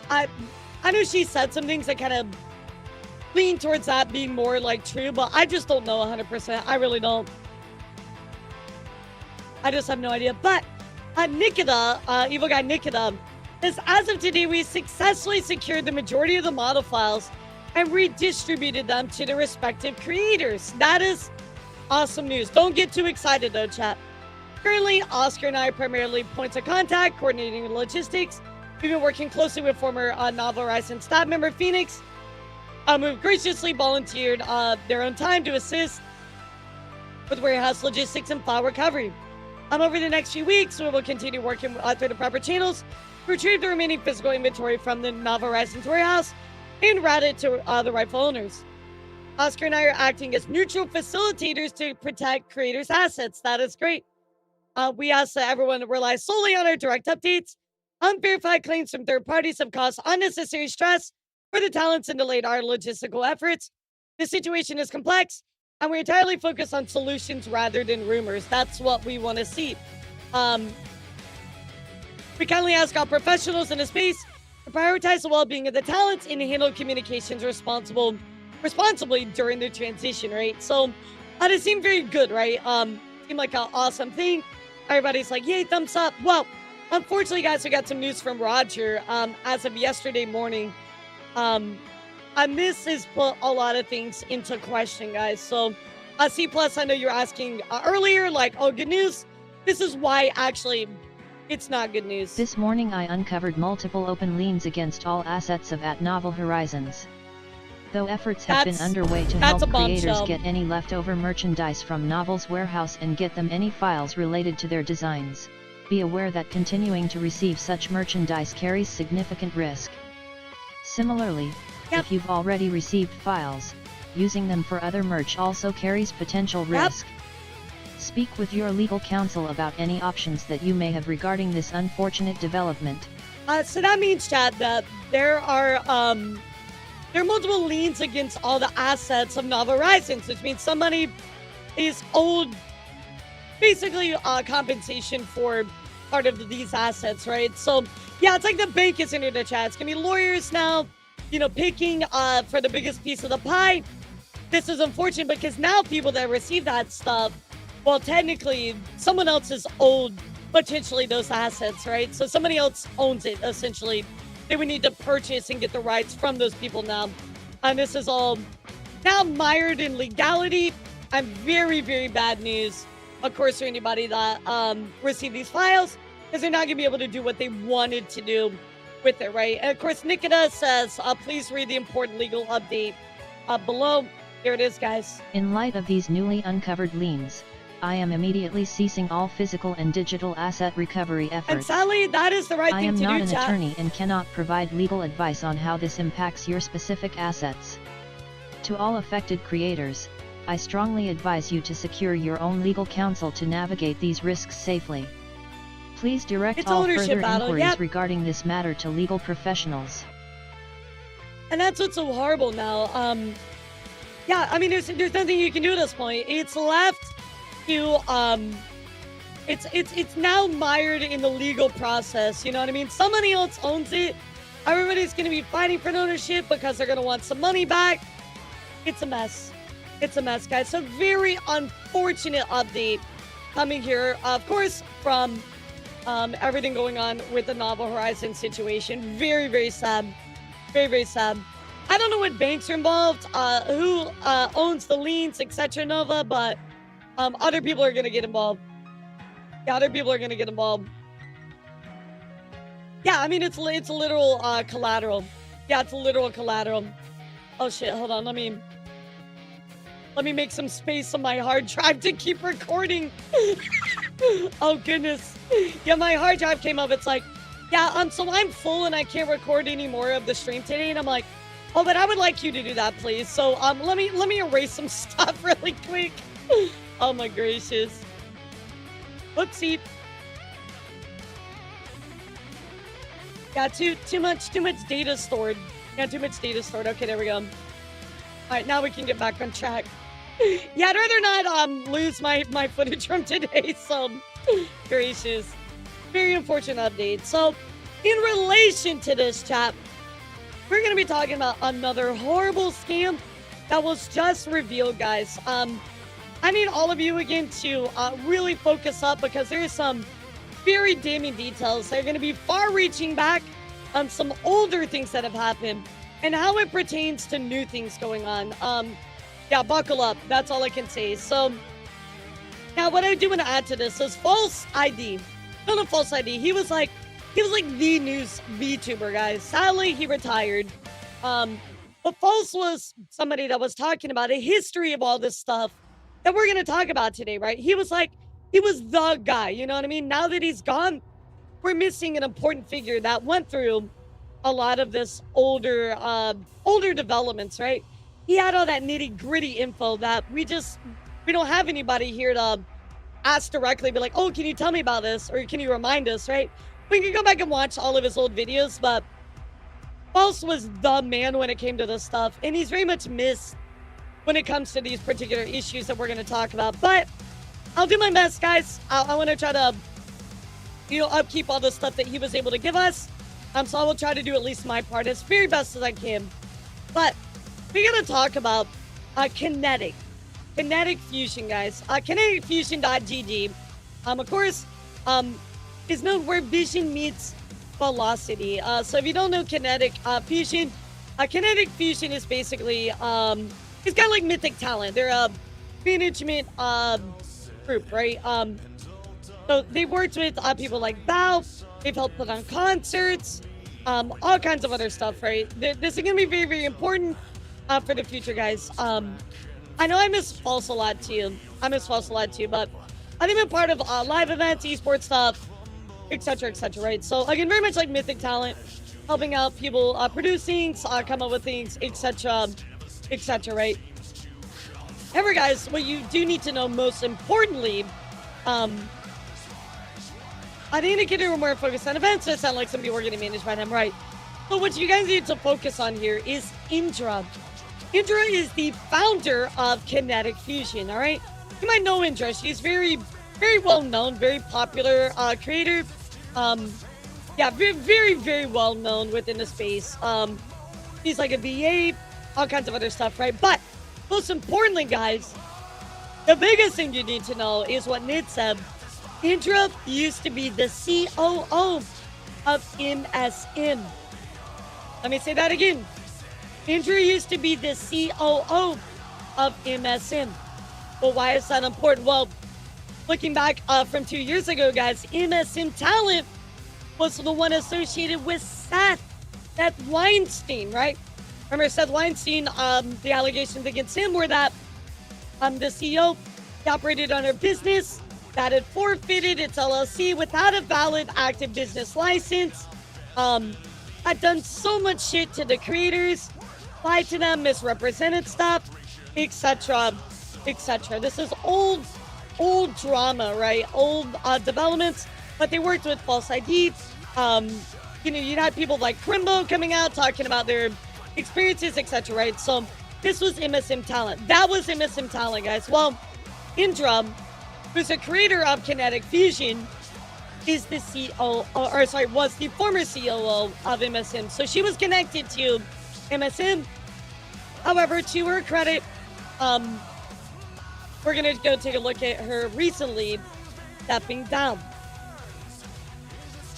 I know she said some things that kind of lean towards that being more like true, but I just don't know 100%. I really don't. I just have no idea. But Nikita, evil guy Nikita, says, as of today, we successfully secured the majority of the model files and redistributed them to the respective creators. That is awesome news. Don't get too excited though, chat. Currently, Oscar and I are primarily points of contact, coordinating the logistics. We've been working closely with former Novel Horizons staff member Phoenix, who graciously volunteered their own time to assist with warehouse logistics and file recovery. Over the next few weeks, we will continue working through the proper channels to retrieve the remaining physical inventory from the Novel Horizons warehouse and route it to the rightful owners. Oscar and I are acting as neutral facilitators to protect creators' assets. That is great. We ask that everyone rely solely on our direct updates. Unverified claims from third parties have caused unnecessary stress for the talents and delayed our logistical efforts. The situation is complex, and we're entirely focused on solutions rather than rumors. That's what we want to see. We kindly ask all professionals in the space to prioritize the well-being of the talents and handle communications responsibly during the transition, right? So it seemed very good, right? Seemed like an awesome thing. Everybody's like, yay, thumbs up. Well, unfortunately, guys, we got some news from Roger as of yesterday morning. And this has put a lot of things into question, guys. So, C+, I know you're asking earlier, like, oh, good news. This is why, actually, it's not good news. This morning I uncovered multiple open liens against all assets of @Novel Horizons. Though efforts have been underway to help creators get any leftover merchandise from Novel's warehouse and get them any files related to their designs, be aware that continuing to receive such merchandise carries significant risk. Similarly, if you've already received files, using them for other merch also carries potential risk. Speak with your legal counsel about any options that you may have regarding this unfortunate development. So that means, Chad, that there are multiple liens against all the assets of Novel Horizons, which means somebody is owed basically compensation for part of these assets, right? So yeah, it's like the bank is into the chat. It's gonna be lawyers now, picking for the biggest piece of the pie. This is unfortunate because now people that receive that stuff, well, technically someone else is owed potentially those assets, right? So somebody else owns it essentially. They would need to purchase and get the rights from those people now. And this is all now mired in legality and very, very bad news, of course, for anybody that received these files, because they're not going to be able to do what they wanted to do with it, right? And of course, Nikita says, please read the important legal update below. Here it is, guys. In light of these newly uncovered liens, I am immediately ceasing all physical and digital asset recovery efforts. And Sally, that is the right thing to do, I am not an chat. attorney and cannot provide legal advice on how this impacts your specific assets. To all affected creators, I strongly advise you to secure your own legal counsel to navigate these risks safely. Please direct all further inquiries regarding this matter to legal professionals. And that's what's so horrible now. Yeah, I mean, there's nothing you can do at this point. It's left to it's now mired in the legal process. You know what I mean? Somebody else owns it. Everybody's going to be fighting for ownership because they're going to want some money back. It's a mess. It's a mess, guys. So very unfortunate update coming here, of course, from everything going on with the Novel Horizon situation. Very, very sad. Very, very sad. I don't know what banks are involved, who owns the liens, etc. Nova, but other people are going to get involved. Yeah, other people are going to get involved. Yeah, I mean, it's literal collateral. Yeah, it's literal collateral. Oh, shit. Hold on. Let me make some space on my hard drive to keep recording. Oh, goodness. Yeah, my hard drive came up. It's like, yeah, so I'm full and I can't record any more of the stream today. And I'm like, oh, but I would like you to do that, please. So let me erase some stuff really quick. Oh, my gracious. Whoopsie. Yeah, too much data stored. Yeah, too much data stored. Okay, there we go. All right, now we can get back on track. Yeah, I'd rather not lose my footage from today. So gracious. Very unfortunate update. So in relation to this, chat, we're gonna be talking about another horrible scam that was just revealed, guys. I need all of you again to really focus up because there's some very damning details. They're going to be far-reaching back on some older things that have happened and how it pertains to new things going on. Yeah, buckle up. That's all I can say. So now what I do want to add to this is false ID. Not a false ID. He was like the news VTuber, guys. Sadly, he retired. But false was somebody that was talking about a history of all this stuff that we're going to talk about today, right? He was the guy, you know what I mean? Now that he's gone, we're missing an important figure that went through a lot of this older developments, right? He had all that nitty gritty info that we don't have anybody here to ask directly, be like, oh, can you tell me about this? Or can you remind us, right? We can go back and watch all of his old videos, but False was the man when it came to this stuff. And he's very much missed when it comes to these particular issues that we're going to talk about. But I'll do my best, guys. I want to try to, upkeep all the stuff that he was able to give us. So I will try to do at least my part as very best as I can. But we're going to talk about kinetic fusion, guys. Kineticfusion.gg, of course, is known where vision meets velocity. So if you don't know kinetic fusion is basically, it's kind of like Mythic Talent. They're a management group, right? So they've worked with people like Valve. They've helped put on concerts, all kinds of other stuff, right? This is going to be very, very important for the future, guys. I know I miss False a lot too. But I think I'm part of live events, esports stuff, etc., right? So again, very much like Mythic Talent, helping out people producing, come up with things, etc., right? However, guys, what you do need to know most importantly, I think indicator we're more focused on events, so it sounds like some people are getting managed by them, right? So what you guys need to focus on here is Indra. Indra is the founder of Kinetic Fusion, all right? You might know Indra. She's very, very well known, very popular creator. Yeah, very, very, very well known within the space. She's like a VA, all kinds of other stuff, right? But most importantly, guys, the biggest thing you need to know is what Nid said. Indra used to be the COO of MSM. Let me say that again. Indra used to be the COO of MSM. Well, why is that important? Well, looking back from 2 years ago, guys, MSM Talent was the one associated with Seth Weinstein, right? Remember Seth Weinstein, the allegations against him were that the CEO operated on her business that had forfeited its LLC without a valid active business license, had done so much shit to the creators, lied to them, misrepresented stuff, etc., etc. This is old drama, right? Old developments, but they worked with false ID. You had people like Crimbo coming out talking about their experiences, etc., right? So this was MSM Talent. That was MSM Talent, guys. Well, Indra, who's a creator of Kinetic Fusion, is the was the former COO of MSM. So she was connected to MSM. However, to her credit, we're gonna go take a look at her recently stepping down.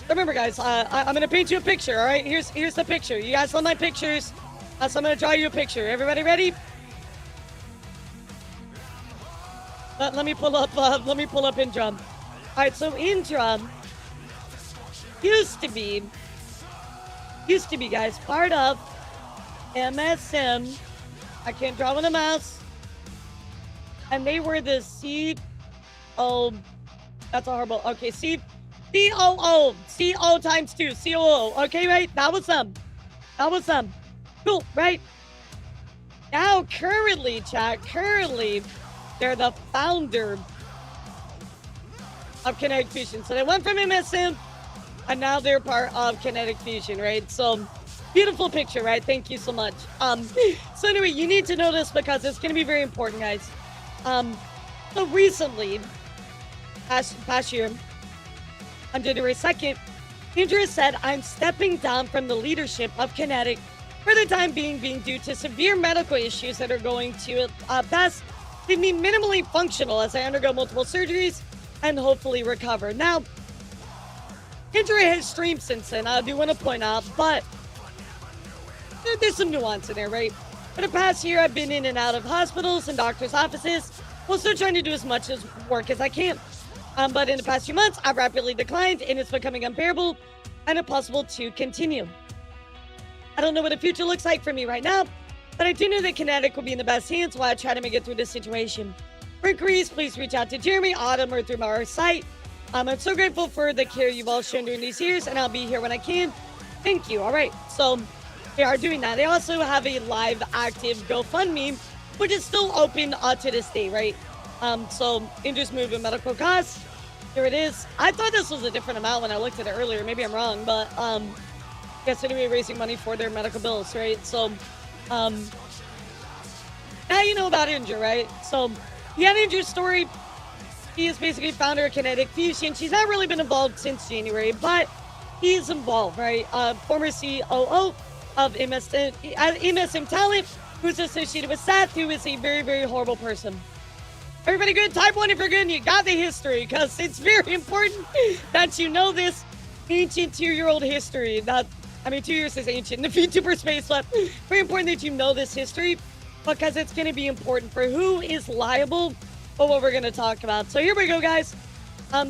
Remember, guys, I'm gonna paint you a picture. All right, here's the picture. You guys love my pictures, so I'm gonna draw you a picture. Everybody ready? Let me pull up Indra. All right, so Indra used to be, guys, part of MSM. I can't draw with a mouse. And they were the that's a horrible. Okay, COO times 2, COO. Okay, right? That was them. Cool, right? Now, currently, chat, they're the founder of Kinetic Fusion. So they went from MSM, and now they're part of Kinetic Fusion, right? So, beautiful picture, right? Thank you so much. So anyway, you need to know this because it's going to be very important, guys. So recently, past year, on January 2nd, Indra said, I'm stepping down from the leadership of Kinetic for the time being due to severe medical issues that are going to, best leave me minimally functional as I undergo multiple surgeries and hopefully recover. Now, Indra has streamed since then, I do want to point out, but there's some nuance in there, right? For the past year, I've been in and out of hospitals and doctors' offices while still trying to do as much work as I can. But in the past few months, I've rapidly declined and it's becoming unbearable and impossible to continue. I don't know what the future looks like for me right now, but I do know that Kinetic will be in the best hands while I try to make it through this situation. For inquiries, please reach out to Jeremy, Autumn, or through our site. I'm so grateful for the care you've all shown during these years, and I'll be here when I can. Thank you. All right, so they are doing that. They also have a live active GoFundMe, which is still open to this day, right? So Indra's moving medical costs. Here it is. I thought this was a different amount when I looked at it earlier. Maybe I'm wrong, but guess anyway, raising money for their medical bills, right? So now you know about Indra, right? So yeah, Indra's story. He is basically founder of Kinetic Fusion. She's not really been involved since January, but he's involved, right? Former COO of MSM Talent, who's associated with Seth, who is a very, very horrible person. Everybody good? Type 1 if you're good and you got the history, because it's very important that you know this ancient 2-year-old history. 2 years is ancient in the Vtuber space, but very important that you know this history, because it's going to be important for who is liable for what we're going to talk about. So here we go, guys.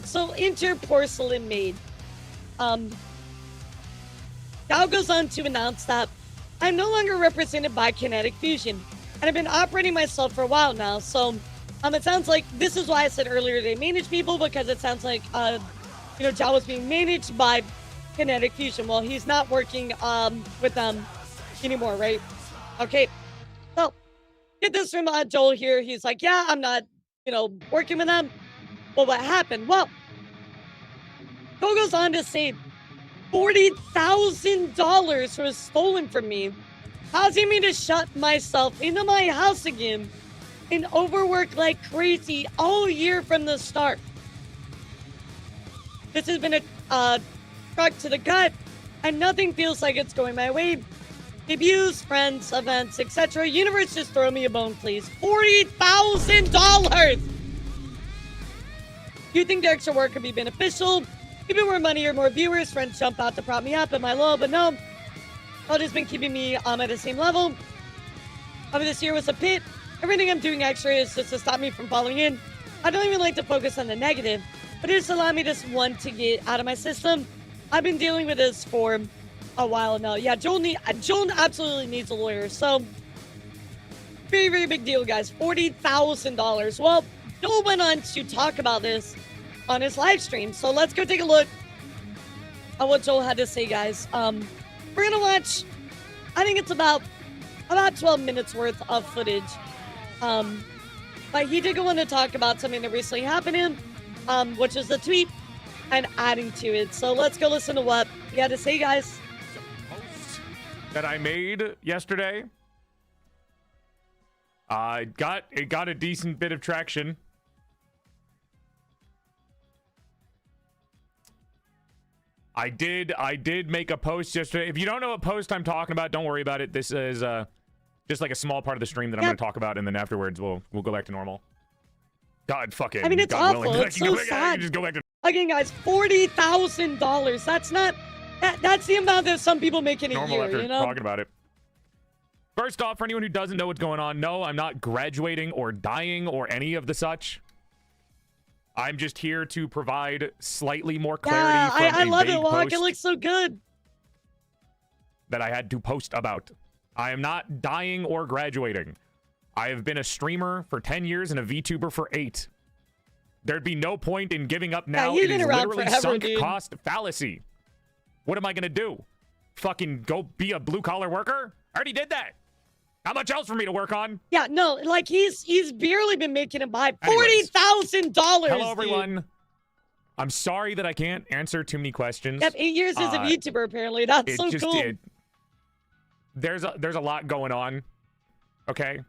So Inter Porcelain Maid. Dow goes on to announce that I'm no longer represented by Kinetic Fusion, and I've been operating myself for a while now. So it sounds like this is why I said earlier they manage people, because it sounds like Dow was being managed by Kinetic Fusion. Well, he's not working with them anymore, right? Okay. So get this from Joel here. He's like, yeah, I'm not working with them. Well, what happened? Well, Joel goes on to say $40,000 was stolen from me, causing me to shut myself into my house again and overwork like crazy all year from the start. This has been a truck to the gut, and nothing feels like it's going my way. Debuts, friends, events, etc. Universe, just throw me a bone, please. $40,000! Do you think the extra work could be beneficial? Maybe more money or more viewers, friends jump out to prop me up. Am I low? But no. All has been keeping me at the same level. Over this year was a pit. Everything I'm doing extra is just to stop me from falling in. I don't even like to focus on the negative, but it just allowed me just to get out of my system. I've been dealing with this for a while now. Yeah, Joel absolutely needs a lawyer. So very, very big deal, guys. $40,000. Well, Joel went on to talk about this on his live stream. So let's go take a look at what Joel had to say, guys. We're gonna watch, I think it's about 12 minutes worth of footage. But he did go on to talk about something that recently happened to him, which is the tweet and adding to it. So let's go listen to what he had to say, guys. That I made yesterday. It got a decent bit of traction. I did make a post yesterday. If you don't know what post I'm talking about, don't worry about it. This is just like a small part of the stream that I'm going to talk about, and then afterwards we'll go back to normal. God fucking. I mean, it's God awful. willing. It's so I sad. can just go back to. Again, guys, $40,000. That's not. That's the amount that some people make in a Normal year. after You know. talking about it. First off, for anyone who doesn't know what's going on, no, I'm not graduating or dying or any of the such. I'm just here to provide slightly more clarity. Yeah, from I a love it, vague Walk. It post looks so good. that I had to post about. I am not dying or graduating. I have been a streamer for 10 years and a VTuber for 8. There'd be no point in giving up now. you've It been is around literally forever, sunk dude. cost fallacy. What am I gonna do? Fucking go be a blue collar worker? I already did that. How much else for me to work on? Yeah, no, like he's barely been making it by Anyways. $40,000. Hello, everyone. I'm sorry that I can't answer too many questions. Yep, 8 years as a VTuber, apparently. That's so cool. There's a lot going on. Okay.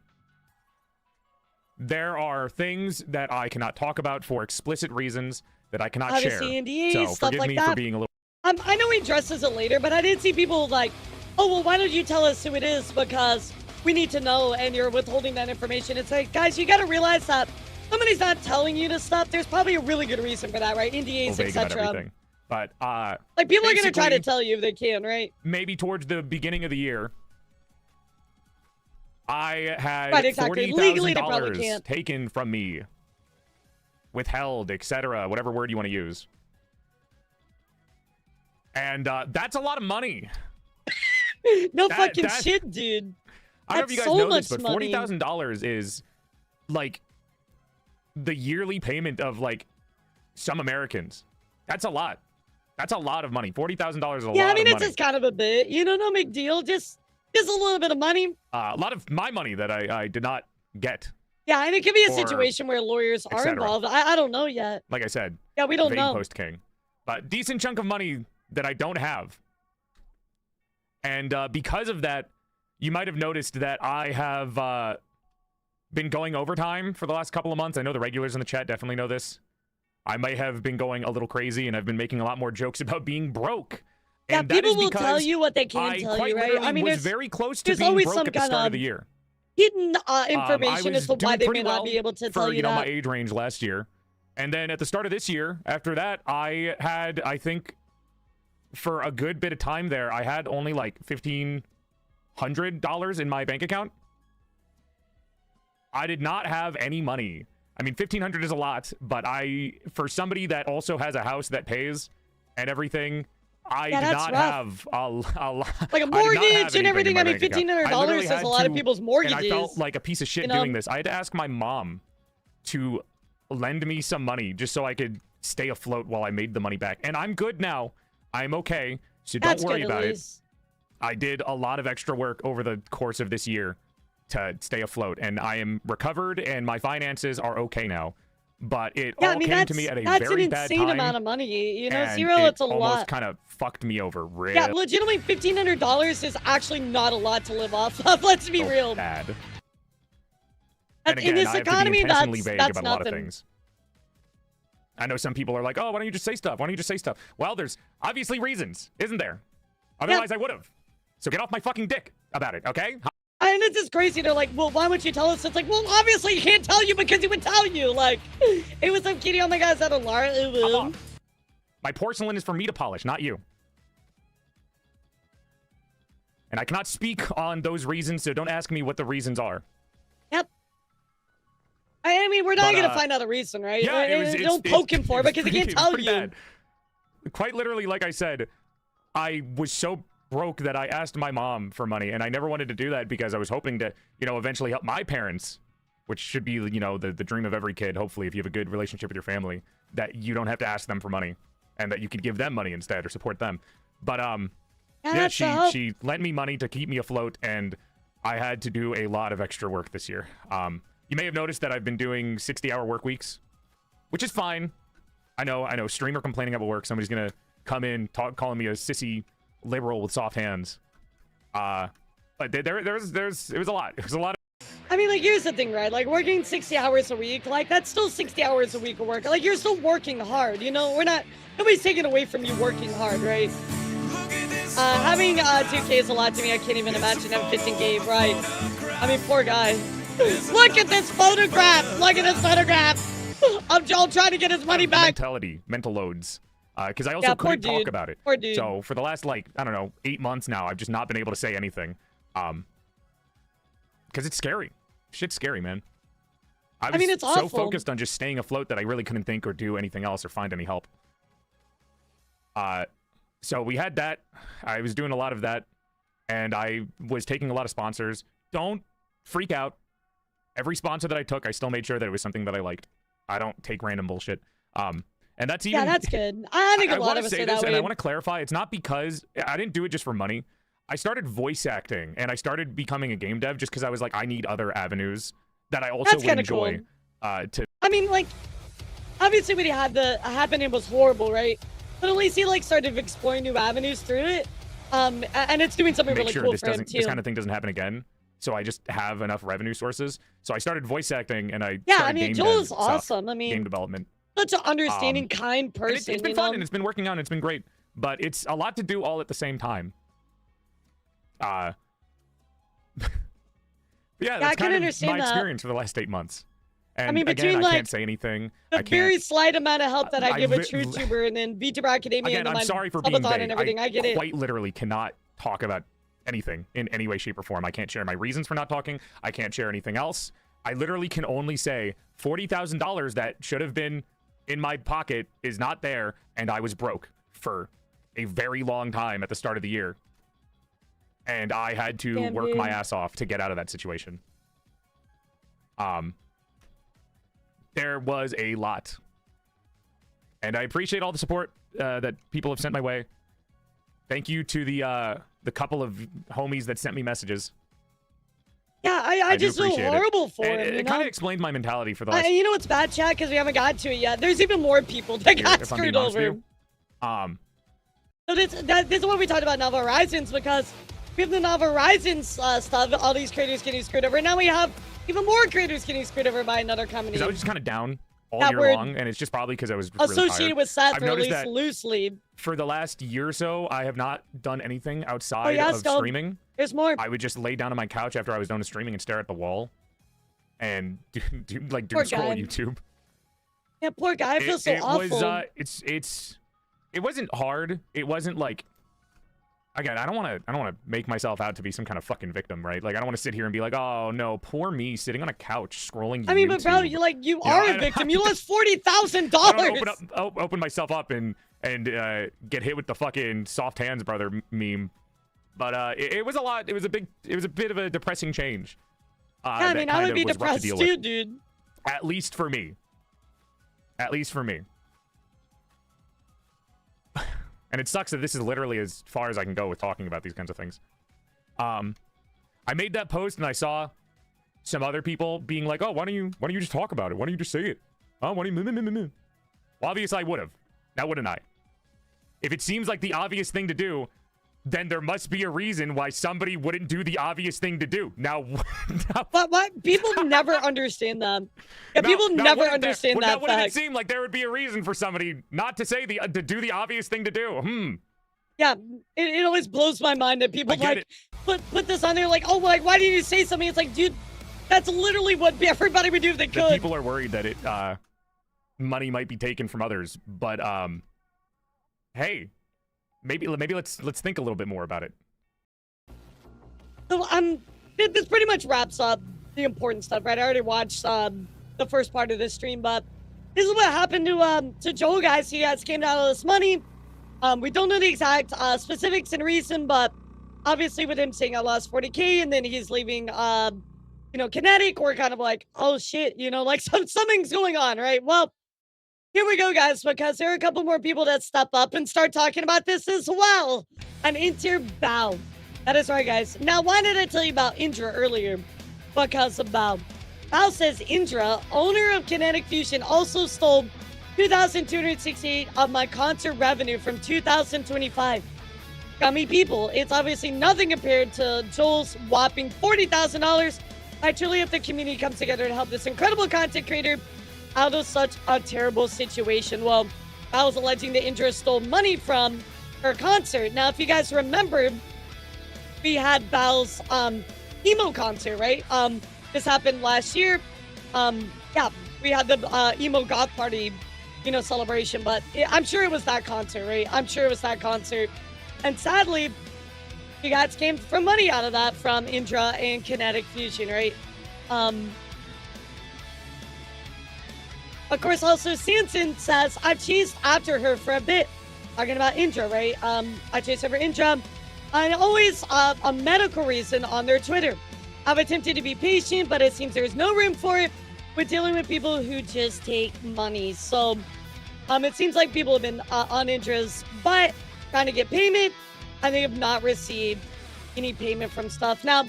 There are things that I cannot talk about for explicit reasons that I cannot Obviously, share. NDAs, So stuff forgive like me that. for being a little. I know he addresses it later, but I did see people like, oh, well, why don't you tell us who it is? Because we need to know, and you're withholding that information. It's like, guys, you got to realize that somebody's not telling you this stuff. There's probably a really good reason for that, right? NDAs, vague about etc. everything. But Like, people are going to try to basically, tell you if they can, right? maybe towards the beginning of the year, I had Right, exactly. Legally, they probably $40,000 can't. taken from me, withheld, etc., whatever word you want to use. And that's a lot of money. No fucking shit, dude. I don't know if you guys so know this, much but money. $40,000 is like the yearly payment of like some Americans. That's a lot. That's a lot of money. $40,000 is a lot of money. Yeah, I mean, it's just kind of a bit. You know, no big deal. Just a little bit of money. A lot of my money that I did not get. Yeah, and it could be a Or situation where lawyers are etc. involved. I don't know yet. Like I said. Yeah, we don't vague know. Post King. But decent chunk of money that I don't have. And because of that, you might have noticed that I have been going overtime for the last couple of months. I know the regulars in the chat definitely know this. I might have been going a little crazy, and I've been making a lot more jokes about being broke. Yeah, And that people is will tell because you what they can I tell quite you, right? literally I mean, was there's very close to there's being always broke some at the kind start of of the year. hidden I information was as to why doing they may pretty not well be able to for, tell you know, my that. age range last year. And then at the start of this year, after that, I had, I think, for a good bit of time there, I had only like $1,500 in my bank account. I did not have any money. I mean, $1,500 is a lot, but for somebody that also has a house that pays and everything, I did not have a lot. Like a mortgage and everything. I mean, $1,500 is a lot of people's mortgages. And I felt like a piece of shit doing this. I had to ask my mom to lend me some money just so I could stay afloat while I made the money back. And I'm good now. I'm okay. So don't worry about it. I did a lot of extra work over the course of this year to stay afloat, and I am recovered, and my finances are okay now. But it all came to me at a very bad that's an insane time. amount of money. You know, and Zero, it's a almost lot. kind of fucked me over. Really Yeah, legitimately, $1,500 is actually not a lot to live off of. Let's be real. bad. And again, in this I have economy, to be intentionally that's vague about a lot of nothing. things. I know some people are like, oh, why don't you just say stuff? Why don't you just say stuff? Well, there's obviously reasons, isn't there? Otherwise, I would have. So get off my fucking dick about it, okay? And it's just crazy. They're like, well, why would you tell us? It's like, well, obviously you can't tell you because he would tell you. Like, it was so kitty. Oh my God, is that elara? My porcelain is for me to polish, not you. And I cannot speak on those reasons, so don't ask me what the reasons are. Yep. I mean, we're not going to find out a reason, right? Yeah, don't poke him for it because he can't tell you. Bad. Quite literally, like I said, I was so broke that I asked my mom for money, and I never wanted to do that because I was hoping to, eventually help my parents, which should be, the dream of every kid, hopefully, if you have a good relationship with your family, that you don't have to ask them for money, and that you could give them money instead or support them. But, yeah, she lent me money to keep me afloat, and I had to do a lot of extra work this year. You may have noticed that I've been doing 60-hour work weeks, which is fine. I know, streamer complaining about work, somebody's gonna come in, calling me a sissy liberal with soft hands. But it was a lot. It was a lot of. I mean, like, here's the thing, right? Like, working 60 hours a week, like, that's still 60 hours a week of work. Like, you're still working hard, nobody's taking away from you working hard, right? Having 2K is a lot to me. I can't even imagine having 15K, right? I mean, poor guy. Look at this photograph! Look at this photograph! I'm trying to get his money back. Mental loads. Because I also couldn't talk about it. Poor dude. So for the last, like, I don't know, 8 months now, I've just not been able to say anything. Because it's scary. Shit's scary, man. I mean, it's so focused on just staying afloat that I really couldn't think or do anything else or find any help. So we had that. I was doing a lot of that. And I was taking a lot of sponsors. Don't freak out. Every sponsor that I took, I still made sure that it was something that I liked. I don't take random bullshit. And that's even... Yeah, that's good. I think a lot of us say that way. And I want to clarify, it's not because... I didn't do it just for money. I started voice acting, and I started becoming a game dev just because I was like, I need other avenues that I also would enjoy. Cool. I mean, like, obviously when he had the happening was horrible, right? But at least he, like, started exploring new avenues through it. And it's doing something really cool for him, too. This kind of thing doesn't happen again. So I just have enough revenue sources. So I started voice acting, and I I mean, Joel is awesome. I mean, game development. Such an understanding, kind person. It's been fun, and it's been working out, and it's been great. But it's a lot to do all at the same time. Yeah, that's I can kind of understand my experience for the last 8 months. And I mean, between again, like I can't say anything. The very slight amount of help that I give a TrueTuber and then VTuber Academia and I'm my sorry for being vague. and everything. I get it. Quite literally cannot talk about anything in any way, shape, or form. I can't share my reasons for not talking. I can't share anything else. I literally can only say $40,000 that should have been in my pocket is not there, and I was broke for a very long time at the start of the year. And I had to work my ass off to get out of that situation. There was a lot. And I appreciate all the support that people have sent my way. Thank you to the couple of homies that sent me messages. Yeah, I just feel horrible for him. It kind of explained my mentality for the last... You know what's bad, chat? Because we haven't got to it yet. There's even more people that got screwed over. So this is what we talked about Novel Horizons, because we have the Novel Horizons stuff, all these creators getting screwed over. And now we have even more creators getting screwed over by another company. Because I was just kind of down all year long, and it's just probably because I was really associated tired. with Seth, I've or at noticed least that loosely. For the last year or so, I have not done anything outside of streaming. There's more. I would just lay down on my couch after I was done with streaming and stare at the wall, and do scroll YouTube. Yeah, poor guy. I feel so awful. It wasn't hard. It wasn't like. Again, I don't want to make myself out to be some kind of fucking victim, right? Like, I don't want to sit here and be like, oh no, poor me, sitting on a couch scrolling YouTube. I mean, but bro, you are a victim. You lost $40,000. Open myself up and get hit with the fucking soft hands, brother meme. But it was a lot. It was a bit of a depressing change. Yeah, I mean, I would be depressed too, dude. At least for me. At least for me. And it sucks that this is literally as far as I can go with talking about these kinds of things. I made that post and I saw some other people being like, "Oh, why don't you just talk about it? Why don't you just say it? Oh, why don't you?" Well, obviously I would have. Now wouldn't I? If it seems like the obvious thing to do, then there must be a reason why somebody wouldn't do the obvious thing to do. Now, what? People never understand that. Yeah, people never understand that wouldn't fact. It seem like there would be a reason for somebody not to say to do the obvious thing to do? Yeah, it always blows my mind that people put this on there like, oh, like, why didn't you say something? It's like, dude, that's literally what everybody would do if they could. People are worried that money might be taken from others, but hey. Maybe let's think a little bit more about it. So this pretty much wraps up the important stuff, right? I already watched the first part of this stream, but this is what happened to Joel, guys. He got scammed out of this money. We don't know the exact specifics and reason, but obviously with him saying I lost 40K and then he's leaving Kinetic, we're kind of like, oh shit, like something's going on, right? Well, here we go, guys, because there are a couple more people that step up and start talking about this as well. And enter Bao. That is right, guys. Now, why did I tell you about Indra earlier? Because of Bao. Bao says Indra, owner of Kinetic Fusion, also stole $2,268 of my concert revenue from 2025. Gummy people, it's obviously nothing compared to Joel's whopping $40,000. I truly hope the community comes together to help this incredible content creator out of such a terrible situation. Well, I was alleging that Indra stole money from her concert. Now, if you guys remember, we had Bao's emo concert, right? This happened last year. Yeah, we had the emo goth party, you know, celebration. But I'm sure it was that concert, right? I'm sure it was that concert. And sadly, you guys came from money out of that from Indra and Kinetic Fusion, right? Of course, also Sanson says, I've chased after her for a bit. Talking about Indra, right? I chased over Indra. And always a medical reason on their Twitter. I've attempted to be patient, but it seems there's no room for it. We're dealing with people who just take money. So it seems like people have been on Indra's butt trying to get payment, and they have not received any payment from stuff. Now,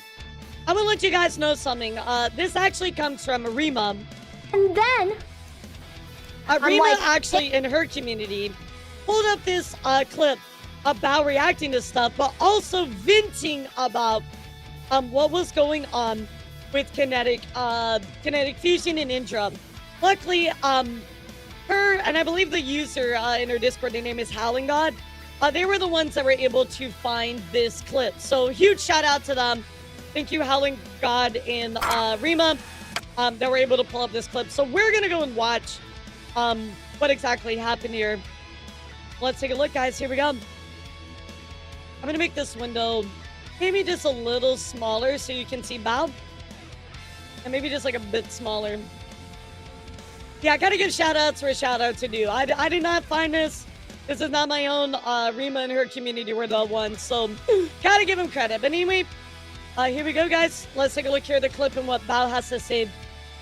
I'm going to let you guys know something. This actually comes from Rima. And then Rima actually, in her community, pulled up this clip about reacting to stuff, but also venting about what was going on with Kinetic Fusion and Indra. Luckily, her, and I believe the user in her Discord, their name is Howling God, they were the ones that were able to find this clip. So huge shout out to them. Thank you, Howling God and Rima, that were able to pull up this clip. So we're going to go and watch what exactly happened here. Let's take a look, guys. Here we go. I'm going to make this window maybe just a little smaller so you can see Bao. And maybe just like a bit smaller. Yeah, I got to give shout outs for a shout out to do. I did not find this. This is not my own. Rima and her community were the ones. So got to give them credit. But anyway, here we go, guys. Let's take a look here at the clip and what Bao has to say.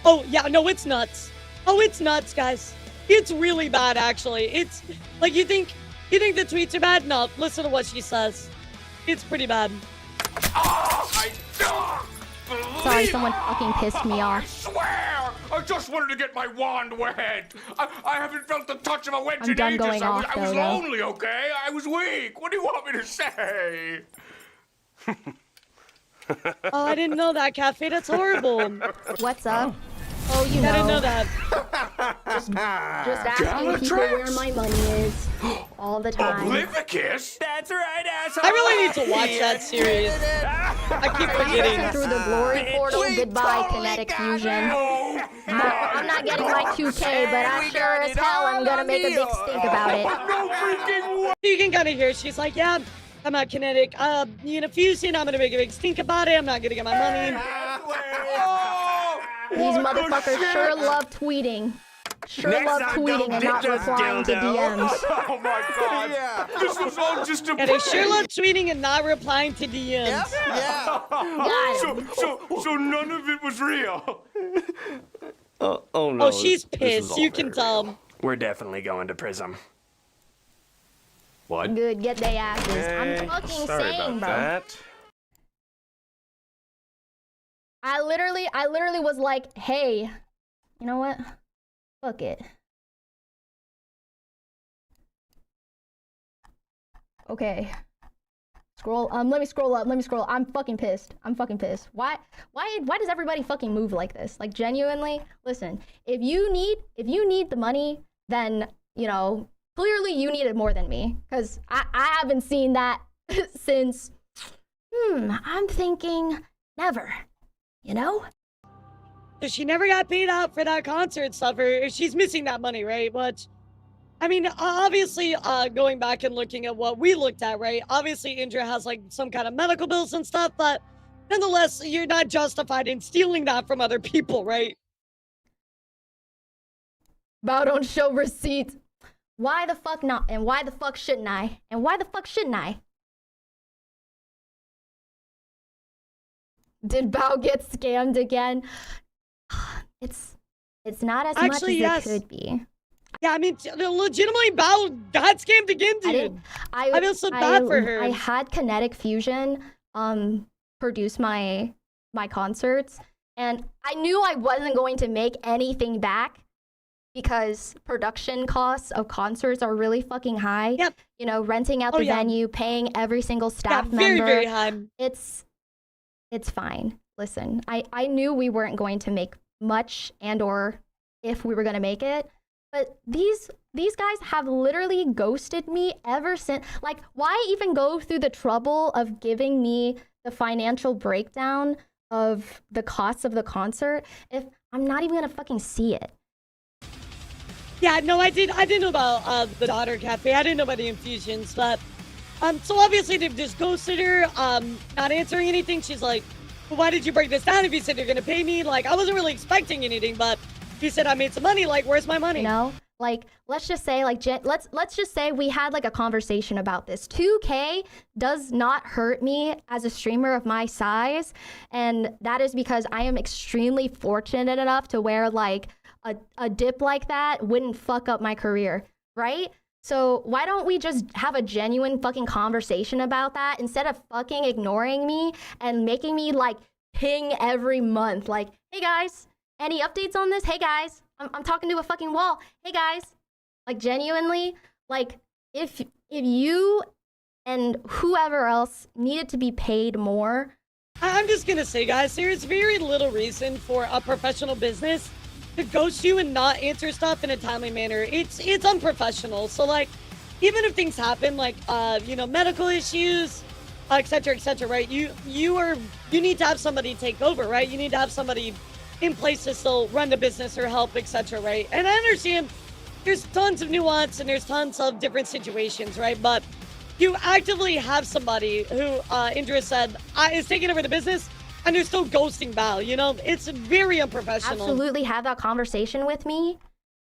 Oh, yeah, no, it's nuts. Oh, it's nuts, guys. It's really bad, actually. It's like you think the tweets are bad? No, listen to what she says. It's pretty bad. Sorry, someone fucking pissed me off. I swear! I just wanted to get my wand wet. I haven't felt the touch of a wench I'm in done ages. going off, I was though. lonely, okay? I was weak. What do you want me to say? Oh, I didn't know that, Cafe. That's horrible. What's up? Oh, you know. I didn't know that. Just asking people where my money is all the time. Oblivious? That's right, asshole. I really need to watch that series. I keep forgetting. Through the glory portal, goodbye, Kinetic Fusion. I'm not getting my 2K, but I'm sure as hell I'm gonna make a big stink about it. You can kind of hear she's like, yeah, I'm not Kinetic. You know, Fusion, I'm gonna make a big stink about it. I'm not gonna get my money. These motherfuckers sure love tweeting. Sure love tweeting and not replying to DMs. Oh my god. Yeah. This was all just a Yeah, they sure love tweeting and not replying to DMs. So none of it was real. Oh no. Oh, she's pissed. You can tell. We're definitely going to prison. What? Good, get their asses. I'm fucking Sorry saying, about bro. that. I literally was like, hey, you know what? Fuck it. Okay. Scroll. Let me scroll up. I'm fucking pissed. Why does everybody fucking move like this? Like, genuinely, listen, if you need the money, then, you know, clearly you need it more than me. Because I haven't seen that since, I'm thinking never. You know? She never got paid out for that concert stuff, or she's missing that money, right? But, I mean, obviously, going back and looking at what we looked at, right? Obviously, Indra has, like, some kind of medical bills and stuff, but nonetheless, you're not justified in stealing that from other people, right? Bao don't show receipts. Why the fuck not? And why the fuck shouldn't I? Did Bao get scammed again? It's not as Actually, much as it could be. Yeah, I mean, legitimately, Bao got scammed again, dude. I feel so bad for her. I had Kinetic Fusion produce my concerts, and I knew I wasn't going to make anything back because production costs of concerts are really fucking high. Yep. You know, renting out the venue, paying every single staff member. Very high. It's fine. Listen, I knew we weren't going to make much, and or if we were going to make it, but these guys have literally ghosted me ever since. Like, why even go through the trouble of giving me the financial breakdown of the costs of the concert if I'm not even going to fucking see it? Yeah, no, I didn't know about the daughter cafe. I didn't know about the infusions, but so obviously they've just ghosted her, not answering anything. She's like, well, why did you break this down if you said you're gonna pay me? Like, I wasn't really expecting anything, but you said I made some money. Like, where's my money? You know, like, let's just say, like, let's just say we had like a conversation about this. 2K does not hurt me as a streamer of my size, and that is because I am extremely fortunate enough to where like a dip like that wouldn't fuck up my career, right? So why don't we just have a genuine fucking conversation about that instead of fucking ignoring me and making me like ping every month, like, hey guys, any updates on this? Hey guys, I'm talking to a fucking wall. Hey guys, like genuinely, like if you and whoever else needed to be paid more. I'm just gonna say, guys, there's very little reason for a professional business to ghost you and not answer stuff in a timely manner. It's unprofessional. So like, even if things happen, like you know, medical issues, etc., right? You need to have somebody take over, right? You need to have somebody in place to still run the business or help, etc., right? And I understand there's tons of nuance and there's tons of different situations, right? But you actively have somebody who, Indra said, is taking over the business, and they're still ghosting Val, you know? It's very unprofessional. Absolutely have that conversation with me.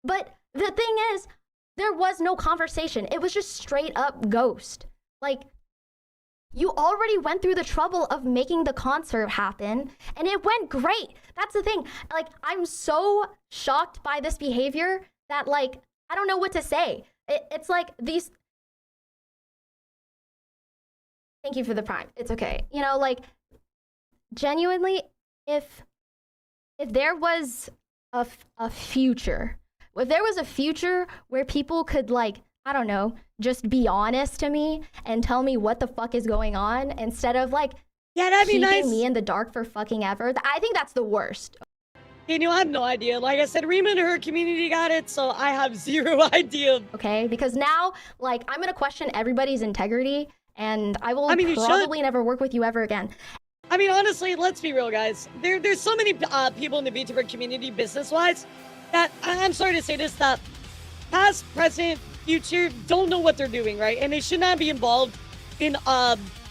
But the thing is, there was no conversation. It was just straight up ghost. Like, you already went through the trouble of making the concert happen, and it went great. That's the thing. Like, I'm so shocked by this behavior that, like, I don't know what to say. It's like these... Thank you for the prime. It's okay. You know, like, genuinely, if there was a future, if there was a future where people could, like, I don't know, just be honest to me and tell me what the fuck is going on instead of, like, yeah, that'd be keeping nice. me in the dark for fucking ever. I think that's the worst. You know, I have no idea. Like I said, Rima and her community got it, so I have zero idea. Okay, because now, like, I'm gonna question everybody's integrity, and I will probably never work with you ever again. I mean, honestly, let's be real, guys. There's so many people in the Vtuber community, business-wise, that I'm sorry to say this, that past, present, future don't know what they're doing, right? And they should not be involved in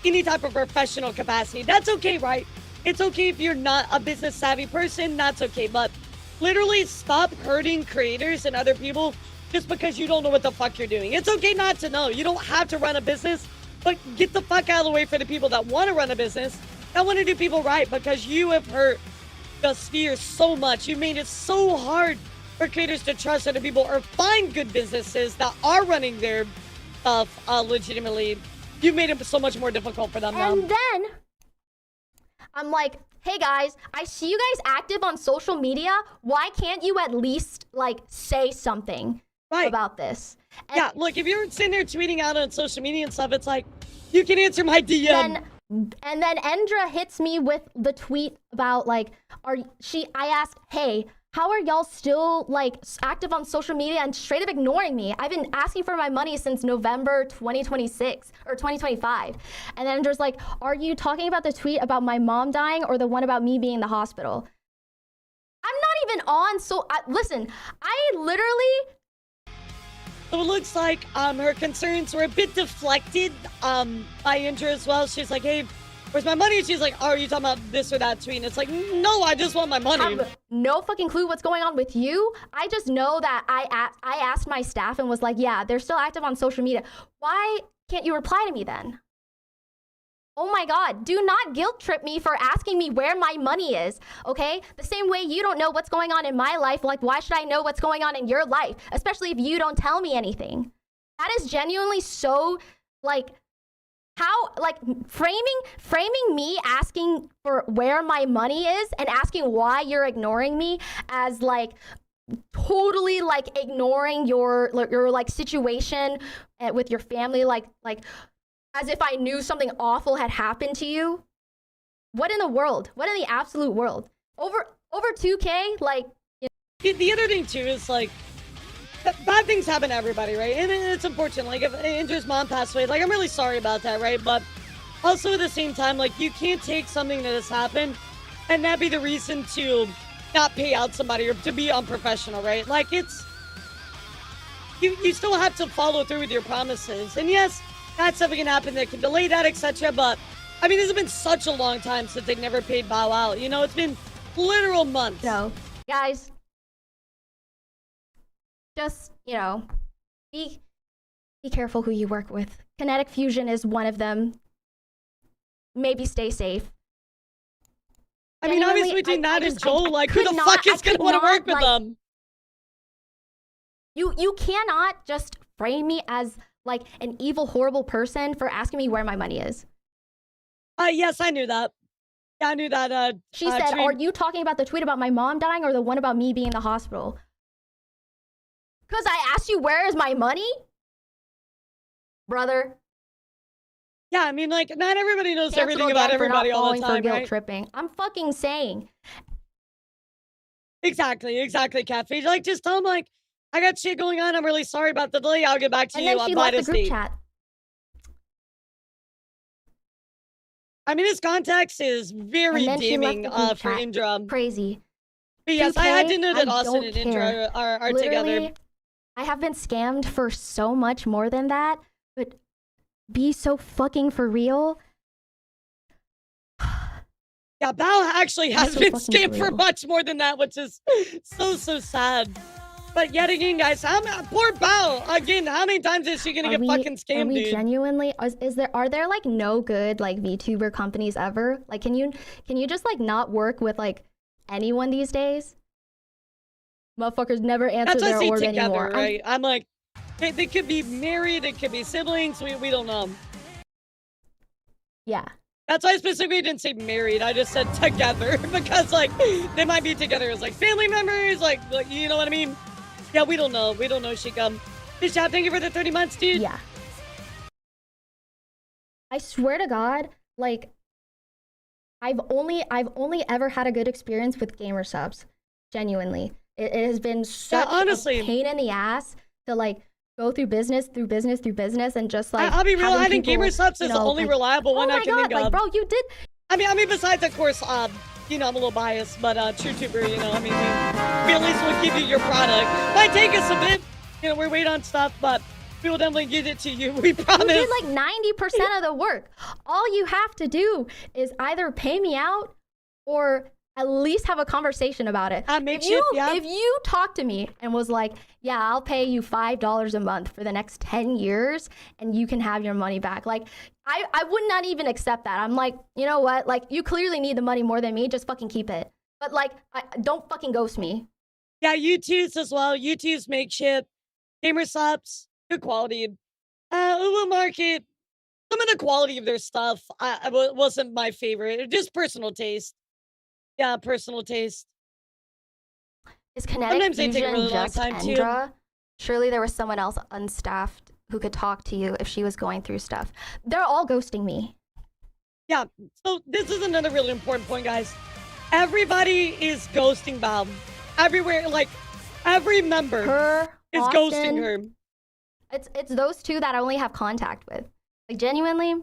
any type of professional capacity. That's okay, right? It's okay if you're not a business-savvy person. That's okay, but literally stop hurting creators and other people just because you don't know what the fuck you're doing. It's okay not to know. You don't have to run a business, but get the fuck out of the way for the people that want to run a business. I want to do people right, because you have hurt the sphere so much. You made it so hard for creators to trust other people or find good businesses that are running their stuff legitimately. You made it so much more difficult for them now. And then I'm like, hey guys, I see you guys active on social media. Why can't you at least, like, say something about this? And yeah, look, if you're sitting there tweeting out on social media and stuff, it's like, you can answer my DM. And then Endra hits me with the tweet about, like, I asked, hey, how are y'all still, like, active on social media and straight up ignoring me? I've been asking for my money since November 2026 or 2025. And then Endra's like, are you talking about the tweet about my mom dying or the one about me being in the hospital? I'm not even on, so listen, I literally... So it looks like her concerns were a bit deflected by Indra as well. She's like, hey, where's my money? And she's like, oh, are you talking about this or that tweet? And it's like, no, I just want my money. I have no fucking clue what's going on with you. I just know that I asked my staff and was like, yeah, they're still active on social media. Why can't you reply to me then? Oh my God, do not guilt trip me for asking me where my money is, okay? The same way you don't know what's going on in my life, like, why should I know what's going on in your life? Especially if you don't tell me anything. That is genuinely so, like, how, like, framing me asking for where my money is and asking why you're ignoring me as, like, totally, like, ignoring your like, situation with your family, like, as if I knew something awful had happened to you. What in the world? What in the absolute world? Over 2K? Like, you know. The other thing too is, like, bad things happen to everybody, right? And it's unfortunate. Like, if Indra's mom passed away, like, I'm really sorry about that, right? But also at the same time, like, you can't take something that has happened and that be the reason to not pay out somebody or to be unprofessional, right? Like, you still have to follow through with your promises. And yes, that stuff can happen that can delay that, etc. But I mean, this has been such a long time since they never paid Bow out. You know, it's been literal months. No, guys, just, you know, be careful who you work with. Kinetic Fusion is one of them. Maybe stay safe. I mean, obviously between that and Joel, like, who the fuck is going to want to work with them? You cannot just frame me as, like, an evil, horrible person for asking me where my money is. Yes, I knew that. Yeah, I knew that. She said, tweet. are you talking about the tweet about my mom dying or the one about me being in the hospital? Because I asked you, where is my money? Brother. Yeah, I mean, like, not everybody knows everything about everybody all the time, for guilt right? tripping. I'm fucking saying. Exactly, Cafe. Like, just tell them, like, I got shit going on. I'm really sorry about the delay. I'll get back to you on And then she left the group Vtuber. chat. I mean, his context is very damning for Indra. Crazy. But yes, I did know that Austin don't and Indra are together. Literally, I have been scammed for so much more than that, but be so fucking for real. Yeah, Bao actually has so been fucking scammed for real. much more than that, which is so sad. But yet again, guys, poor Bao. Again, how many times is she gonna get fucking scammed, Are we dude? genuinely, are there like no good like VTuber companies ever? Like, can you just like not work with like anyone these days? Motherfuckers never answer That's their what I see orb together, anymore. right? I'm like, they could be married, they could be siblings, we don't know. Yeah. That's why I specifically didn't say married, I just said together, because like, they might be together as like family members, like you know what I mean? Yeah, we don't know, Shika. Fish out, thank you for the 30 months, dude. Yeah. I swear to God, like, I've only ever had a good experience with gamer subs. Genuinely. It has been such honestly, a pain in the ass to like go through business and just like I'll be real, I think people, gamer subs is you the know, only like, reliable one I can think of. Like, bro, you did. I mean, besides, of course, you know, I'm a little biased, but TrueTuber, you know, I mean, we at least will give you your product. Might take us a bit, you know, we're waiting on stuff, but we will definitely give it to you. We promise. You did like 90% of the work. All you have to do is either pay me out or at least have a conversation about it. If you talk to me and was like, yeah, I'll pay you $5 a month for the next 10 years and you can have your money back. Like, I would not even accept that. I'm like, you know what? Like, you clearly need the money more than me. Just fucking keep it. But like, don't fucking ghost me. Yeah, YouTube's as well. YouTube's makeshift. Gamer subs, good quality. Uwu Market, some of the quality of their stuff wasn't my favorite. Just personal taste. Yeah, personal taste. Is Kinetic Sometimes they take a Fusion really long just time too. Endra? Surely there was someone else unstaffed who could talk to you if she was going through stuff. They're all ghosting me. Yeah, so this is another really important point, guys. Everybody is ghosting Bob. Everywhere, like, every member is ghosting her. It's those two that I only have contact with. Like, genuinely.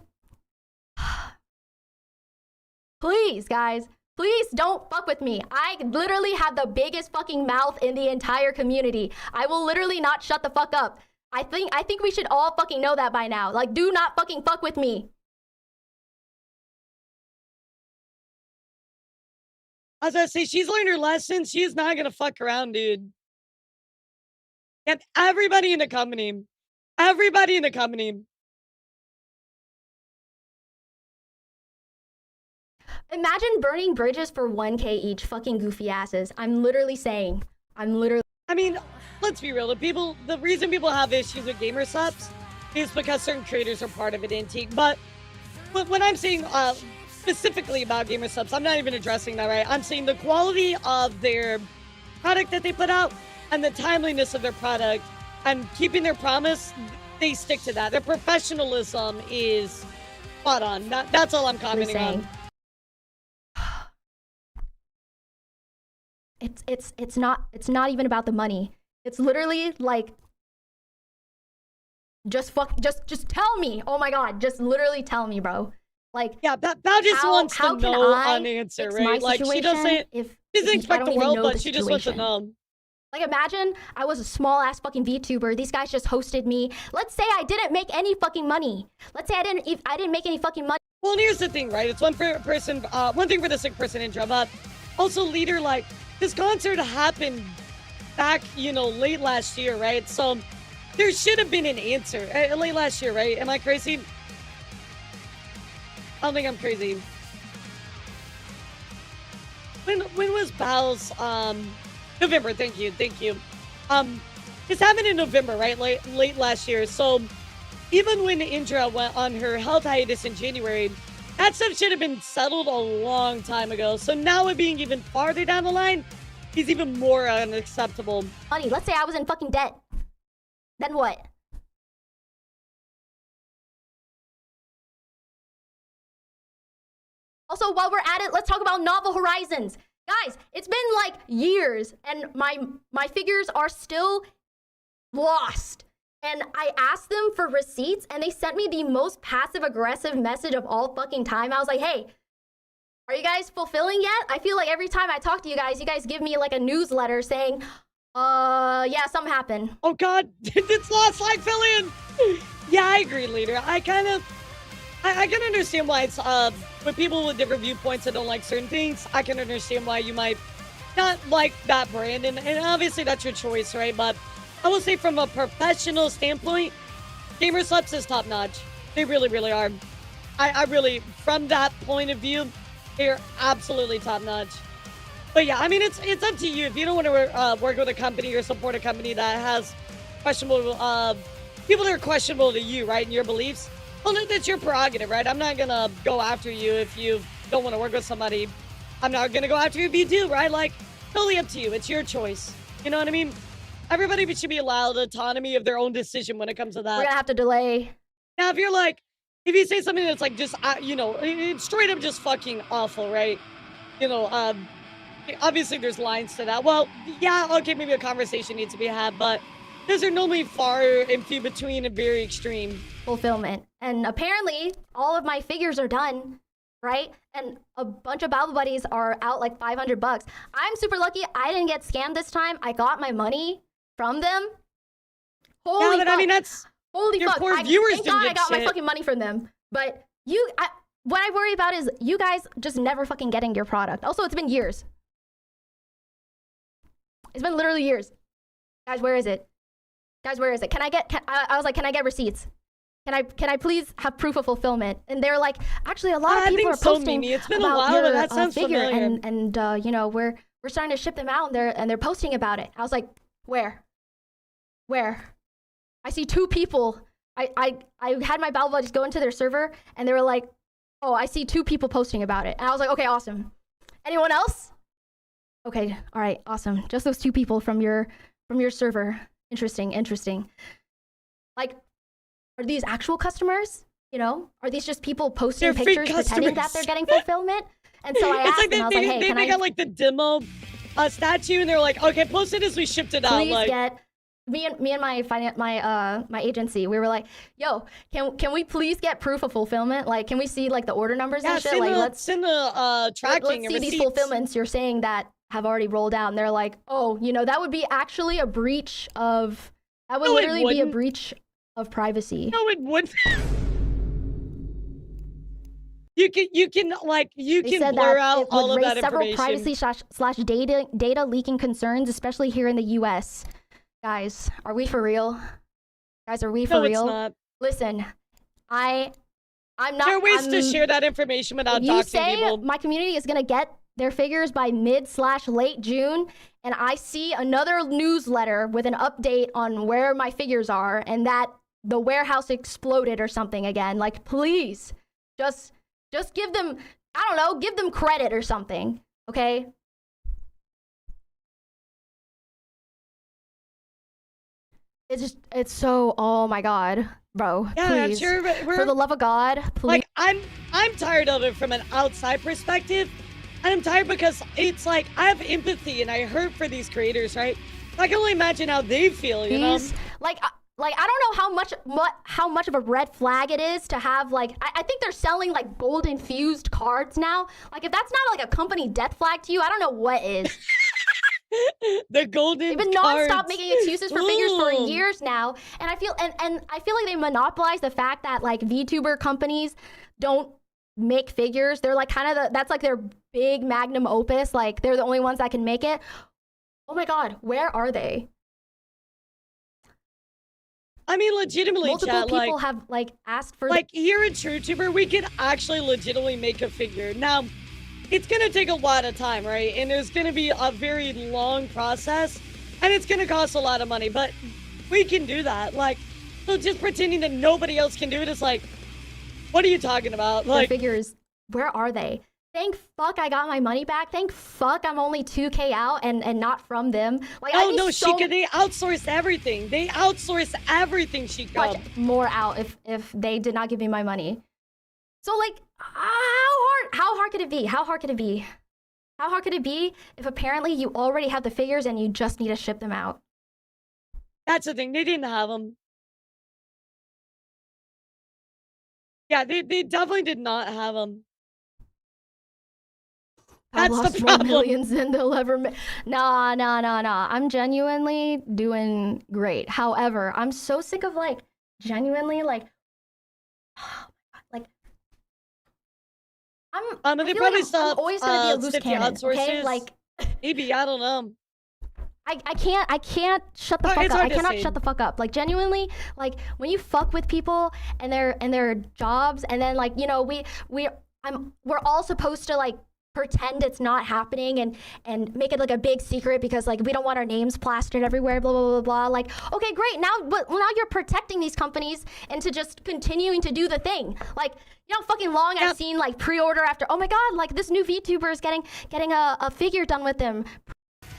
Please, guys. Please don't fuck with me. I literally have the biggest fucking mouth in the entire community. I will literally not shut the fuck up. I think we should all fucking know that by now. Like, do not fucking fuck with me. I was gonna say, she's learned her lesson. She's not gonna fuck around, dude. And everybody in the company. Imagine burning bridges for 1K each, fucking goofy asses. I'm literally saying. I mean, let's be real. The reason people have issues with gamer subs is because certain creators are part of it, Antique. But when I'm saying specifically about gamer subs, I'm not even addressing that, right? I'm saying the quality of their product that they put out and the timeliness of their product and keeping their promise, they stick to that. Their professionalism is spot on. That's all I'm commenting on. It's not even about the money. It's literally like just tell me. Oh my god, just literally tell me, bro. Like, yeah, Bao just wants to know an answer, right? Like, she doesn't expect the world, but she just wants to know. Like imagine I was a small ass fucking VTuber. These guys just hosted me. Let's say I didn't make any fucking money. Let's say I didn't make any fucking money. Well, and here's the thing, right? It's one thing for the sick person intro, but also leader, like this concert happened back, late last year, right? So there should have been an answer late last year, right? Am I crazy? I don't think I'm crazy. When was Bal's November? Thank you. This happened in November, right? Late last year. So even when Indra went on her health hiatus in January, that stuff should have been settled a long time ago. So now it being even farther down the line is even more unacceptable. Money. Let's say I was in fucking debt. Then what? Also, while we're at it, let's talk about Novel Horizons. Guys, it's been like years and my figures are still lost. And I asked them for receipts and they sent me the most passive aggressive message of all fucking time. I was like, hey, are you guys fulfilling yet? I feel like every time I talk to you guys give me like a newsletter saying, yeah, something happened. Oh God, it's lost like Fillion. Yeah, I agree, leader. I can understand why it's, with people with different viewpoints that don't like certain things, I can understand why you might not like that brand. And obviously that's your choice, right? But I will say from a professional standpoint, Gamersleps is top notch. They really, really are. I really, from that point of view, they're absolutely top notch. But yeah, I mean, it's up to you. If you don't want to work with a company or support a company that has questionable, people that are questionable to you, right, and your beliefs, well, that's your prerogative, right? I'm not going to go after you if you don't want to work with somebody. I'm not going to go after you if you do, right? Like, totally up to you. It's your choice. You know what I mean? Everybody should be allowed autonomy of their own decision when it comes to that. We're going to have to delay. Now, if you say something that's like just, it's straight up just fucking awful, right? Obviously there's lines to that. Well, yeah, okay, maybe a conversation needs to be had, but those are normally far and few between and very extreme. Fulfillment. And apparently all of my figures are done, right? And a bunch of Babble Buddies are out like $500. I'm super lucky I didn't get scammed this time. I got my money from them. Holy yeah, but fuck. I mean, that's holy your fuck. poor viewers Thank didn't God get I got shit. my fucking money from them. But what I worry about is you guys just never fucking getting your product. Also, it's been years. It's been literally years. Guys, where is it? Guys, where is it? I was like, can I get receipts? Can I please have proof of fulfillment? And they're like, actually, a lot of people are posting It's been about a while, your but that sounds figure, familiar. and we're starting to ship them out, and they're posting about it. I was like, where? I see two people. I had my Babble Buddies go into their server, and they were like, oh, I see two people posting about it. And I was like, okay, awesome. Anyone else? Okay, all right, awesome. Just those two people from your server. Interesting. Like, are these actual customers? Are these just people posting They're fake pictures pretending that customers. they're getting fulfillment? And so I asked them, I was like, hey, they got like the demo statue, and they're like, okay, post it as we shipped it out. please Like, get me and my agency, we were like, yo, can we please get proof of fulfillment? Like, can we see like the order numbers and shit? Like, let's send the tracking let's and see these receipts. fulfillments you're saying that have already rolled out. And they're like, oh, that would be actually a breach of, that would No, it literally be a wouldn't. breach of privacy. No, it wouldn't. You can They said blur that out it all would of raise that several information. privacy slash data leaking concerns, especially here in the U.S. Guys, are we for real? Guys, are we for No, real? it's not. Listen, I'm not. There are ways to share that information without You doxing say people. my community is gonna get their figures by mid/late June, and I see another newsletter with an update on where my figures are, and that the warehouse exploded or something again. Like, please, just give them, I don't know, give them credit or something, okay? It's so, oh my God, bro, Yeah, I'm please, sure, but for the love of God, please. Like, I'm tired of it from an outside perspective, and I'm tired because it's like I have empathy and I hurt for these creators, right? I can only imagine how they feel, you know? Like I don't know how much of a red flag it is to have, like, I think they're selling like gold infused cards now. Like, if that's not like a company death flag to you, I don't know what is. The golden They've been cards. nonstop making excuses for figures for Ooh. years now, and I feel like they monopolize the fact that like VTuber companies don't make figures. They're like kind of that's like their big magnum opus. Like they're the only ones that can make it. Oh my god, where are they? I mean, legitimately, Multiple chat, people like, have like asked for like here at TrueTuber, we could actually legitimately make a figure. Now, it's gonna take a lot of time, right? And there's gonna be a very long process, and it's gonna cost a lot of money. But we can do that. Like, so just pretending that nobody else can do it is like, what are you talking about? their Like, figures. Where are they? Thank fuck I got my money back. Thank fuck I'm only 2K out and not from them. Like oh no, Sheikah, they outsourced everything. They outsourced everything, Sheikah. much more out if they did not give me my money. So like, how hard could it be? How hard could it be? How hard could it be if apparently you already have the figures and you just need to ship them out? That's the thing. They didn't have them. Yeah, they definitely did not have them. I've That's lost the more problem. millions than they'll ever make. Nah. I'm genuinely doing great. However, I'm so sick of like genuinely like I they feel probably like I'm always gonna be a loose stiffy cannon. Okay, outsources. like maybe, I don't know. I can't shut the Oh, fuck it's up. I hard to cannot say. shut the fuck up. Like genuinely, like when you fuck with people and their jobs, and then like, you know, we're all supposed to like pretend it's not happening and make it like a big secret because like we don't want our names plastered everywhere, blah blah blah blah. Like, okay, great. Now now you're protecting these companies into just continuing to do the thing. Like, you know how fucking long I've seen like pre-order after, oh my god, like this new VTuber is getting a figure done with them.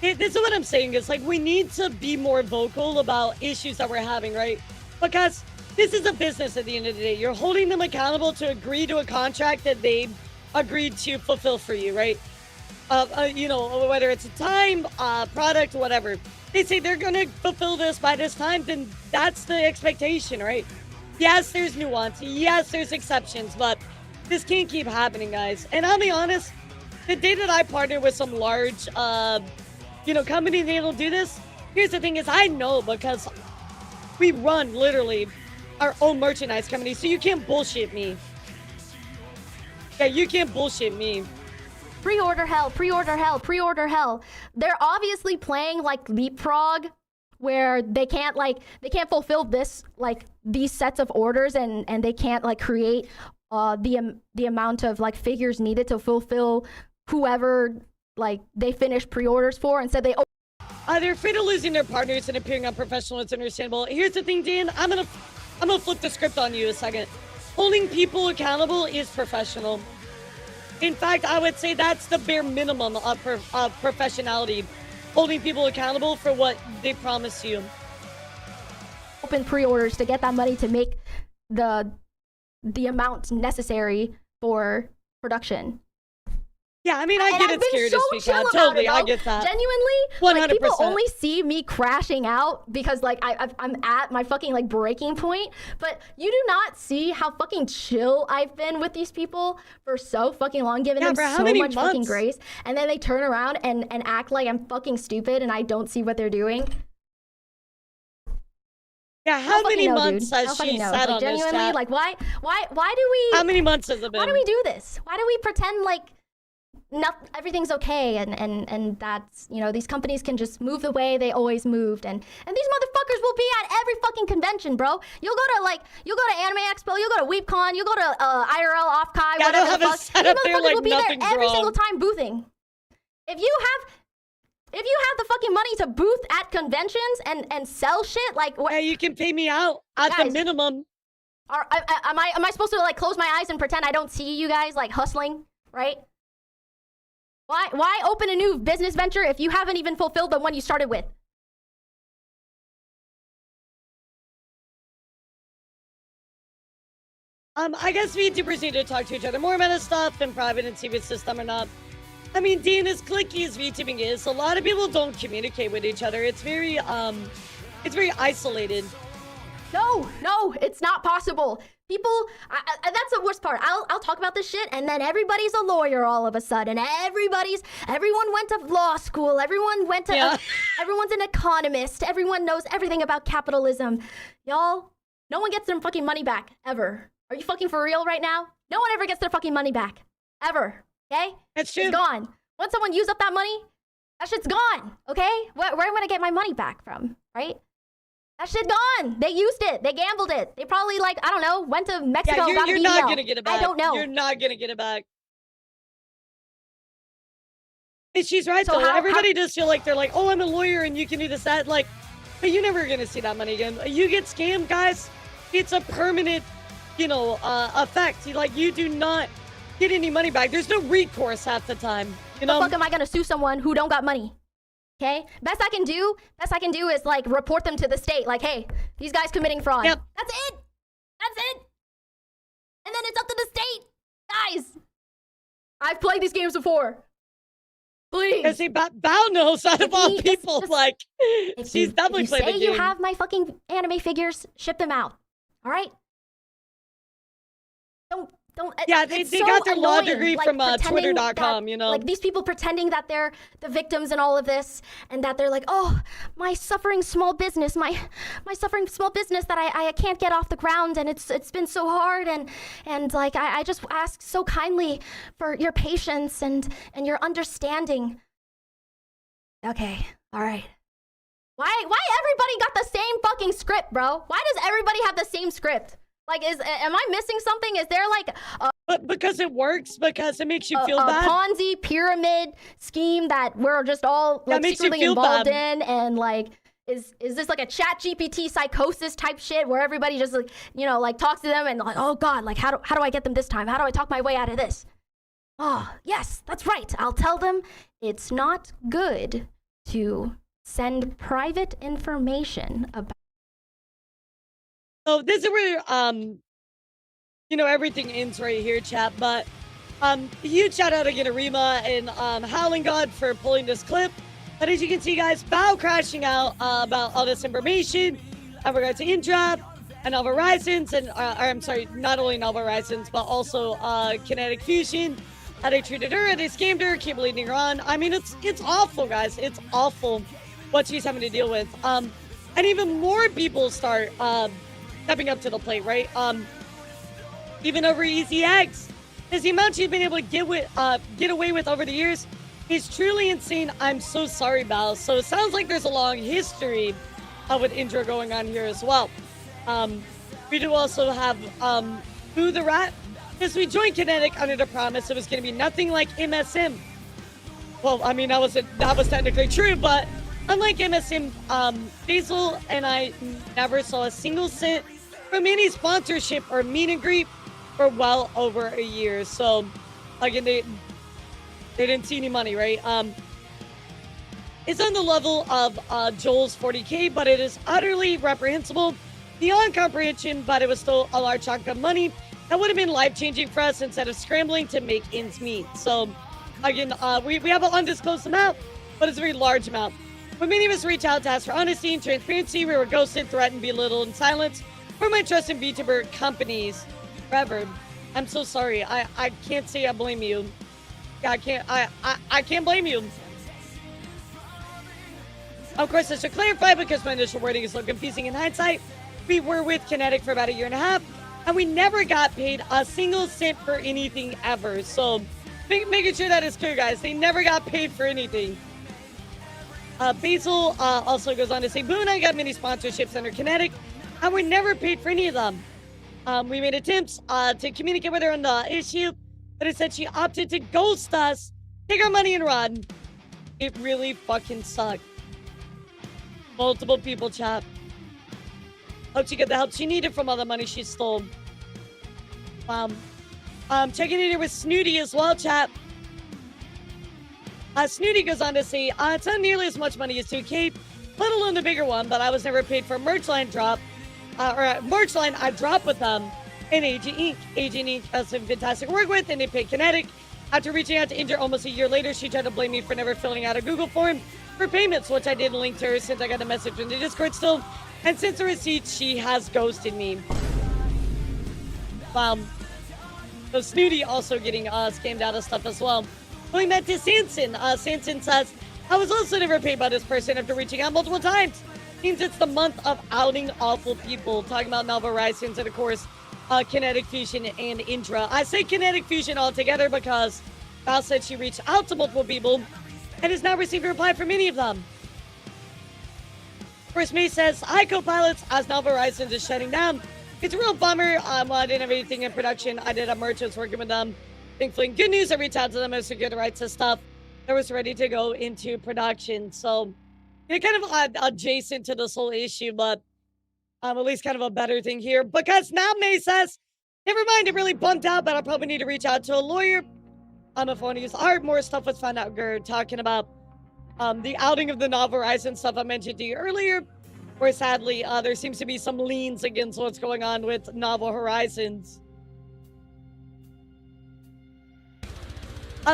This is what I'm saying is like we need to be more vocal about issues that we're having, right? Because this is a business at the end of the day. You're holding them accountable to agree to a contract that they agreed to fulfill for you, right? You know, whether it's a time, product, whatever. They say they're gonna fulfill this by this time, then that's the expectation, right? Yes, there's nuance. Yes, there's exceptions, but this can't keep happening, guys. And I'll be honest, the day that I partner with some large, you know, company that'll do this, here's the thing is I know because we run literally our own merchandise company, so you can't bullshit me. Yeah, you can't bullshit me. Pre-order hell, pre-order hell, pre-order hell. They're obviously playing like leapfrog, where they can't fulfill this like these sets of orders and they can't like create the amount of like figures needed to fulfill whoever like they finish pre-orders for. Instead they they're afraid of losing their partners and appearing unprofessional. It's understandable. Here's the thing, Dan. I'm gonna flip the script on you a second. Holding people accountable is professional. In fact, I would say that's the bare minimum of professionality. Holding people accountable for what they promise you. open pre-orders to get that money to make the amount necessary for production. Yeah, I mean, I get it, scared to speak out. Totally, I get that. Genuinely, like, people 100%. only see me crashing out because, like, I'm at my fucking, like, breaking point. But you do not see how fucking chill I've been with these people for so fucking long, giving them so much fucking grace. And then they turn around and act like I'm fucking stupid and I don't see what they're doing. Yeah, how many months has she sat on this genuinely, chat? like, why do we... How many months has it been? Why do we do this? Why do we pretend like everything's okay and that's, you know, these companies can just move the way they always moved, and these motherfuckers will be at every fucking convention, bro. You'll go to Anime Expo, you'll go to WeebCon, you'll go to IRL Off-Kai, whatever the fuck. These motherfuckers will be there every single time boothing. If you have the fucking money to booth at conventions and sell shit, like, what? Yeah, you can pay me out at the minimum. Am I supposed to, like, close my eyes and pretend I don't see you guys, like, hustling, right? Why open a new business venture if you haven't even fulfilled the one you started with? I guess VTubers need to talk to each other more about this stuff in private and see if it's system or not. I mean, Dean, as clicky as VTubing is, a lot of people don't communicate with each other. It's very isolated. No, it's not possible. People, that's the worst part. I'll talk about this shit, and then everybody's a lawyer all of a sudden. Everyone went to law school. Everyone's an economist. Everyone knows everything about capitalism. Y'all, no one gets their fucking money back, ever. Are you fucking for real right now? No one ever gets their fucking money back. Ever. Okay? That's true. It's gone. Once someone used up that money, that shit's gone. Okay? Where am I gonna get my money back from? Right? That shit gone. They used it. They gambled it. They probably, like, I don't know, went to Mexico. Yeah, you're not gonna get it back. I don't know. You're not gonna get it back. And she's right, So though. how- Everybody does feel like they're like, oh, I'm a lawyer and you can do this, that. Like, but you're never gonna see that money again. You get scammed, guys. It's a permanent, effect. Like, you do not get any money back. There's no recourse half the time. You know? The fuck am I gonna sue someone who don't got money? Okay? Best I can do is, like, report them to the state. Like, hey, these guys committing fraud. Yep. That's it. And then it's up to the state. Guys, I've played these games before. Please. And see, Bao knows out of all people, like, she's definitely played the Say game. you have my fucking anime figures, ship them out. All right? Don't. Yeah, it's they so got their law annoying, degree like, from pretending Twitter.com, that, you know? Like, these people pretending that they're the victims in all of this, and that they're like, oh, my suffering small business, my suffering small business that I can't get off the ground, and it's been so hard, and like, I just ask so kindly for your patience and your understanding. Okay, all right. Why everybody got the same fucking script, bro? Why does everybody have the same script? Like, am I missing something? Is there like But because it works, because it makes you feel a bad. Ponzi pyramid scheme that we're just all like makes you secretly feel involved bad. in, and like is this like a chat GPT psychosis type shit where everybody just like, like talks to them and like, oh god, like how do I get them this time? How do I talk my way out of this? Oh, yes, that's right. I'll tell them it's not good to send private information about. So this is where everything ends right here, chat. But huge shout out again to Rima and Howling God for pulling this clip. But as you can see, guys, Bao crashing out about all this information in regards to Indra and Nova Horizons, and I'm sorry, not only Nova Horizons, but also Kinetic Fusion. How they treated her, they scammed her, keep leading her on. I mean, it's awful, guys. It's awful what she's having to deal with. And even more people start stepping up to the plate, right? Even over Easy Eggs, because the amount she's been able to get away with over the years is truly insane. I'm so sorry, Bao. So it sounds like there's a long history with Indra going on here as well. We do also have Boo the Rat, because we joined Kinetic under the promise it was going to be nothing like MSM. Well, I mean, that was technically true, but unlike MSM, Basil and I never saw a single cent from any sponsorship or meet and greet for well over a year. So, again, they didn't see any money, right? It's on the level of Joel's 40K, but it is utterly reprehensible, beyond comprehension, but it was still a large chunk of money that would have been life-changing for us instead of scrambling to make ends meet. So, again, we have an undisclosed amount, but it's a very large amount. When many of us reach out to ask for honesty and transparency, we were ghosted, threatened, belittled, and silenced for my trust in Vtuber companies forever. I'm so sorry. I can't say I blame you. I can't blame you. Of course, I should clarify because my initial wording is so confusing in hindsight. We were with Kinetic for about a year and a half, and we never got paid a single cent for anything ever. So, making sure that is clear, guys. They never got paid for anything. Basil also goes on to say, Boo and I got many sponsorships under Kinetic, and we're never paid for any of them. We made attempts to communicate with her on the issue, but instead she opted to ghost us, take our money and run. It really fucking sucked. Multiple people, chat. Hope she got the help she needed from all the money she stole. Checking in here with Snooty as well, chat. Snooty goes on to say, it's not nearly as much money as 2K, let alone the bigger one, but I was never paid for a merch line drop, merch line I dropped with them in Agent Inc. Agent Inc. has some fantastic work with, and they paid Kinetic. After reaching out to Indra almost a year later, she tried to blame me for never filling out a Google form for payments, which I didn't link to her since I got a message in the Discord still, and since the receipt, she has ghosted me. So Snooty also getting scammed out of stuff as well. Going back to Sanson. Sanson says, I was also never paid by this person after reaching out multiple times. Seems it's the month of outing awful people. Talking about novel horizons and, of course, kinetic fusion and Indra. I say kinetic fusion altogether because Val said she reached out to multiple people and has not received a reply from any of them. Of course, May says, hi, co-pilots, as Novel Horizons is shutting down. It's a real bummer. Well, I didn't have anything in production. I did have merchants working with them. Thankfully, good news, I reached out to them and secured the rights to stuff that was ready to go into production. So, kind of adjacent to this whole issue, but at least kind of a better thing here. Because now May says, never mind, it really bumped out, but I'll probably need to reach out to a lawyer. On the phone, use art. More stuff was found out. We're talking about the outing of the Novel Horizon stuff I mentioned to you earlier, where sadly there seems to be some leans against what's going on with Novel Horizons.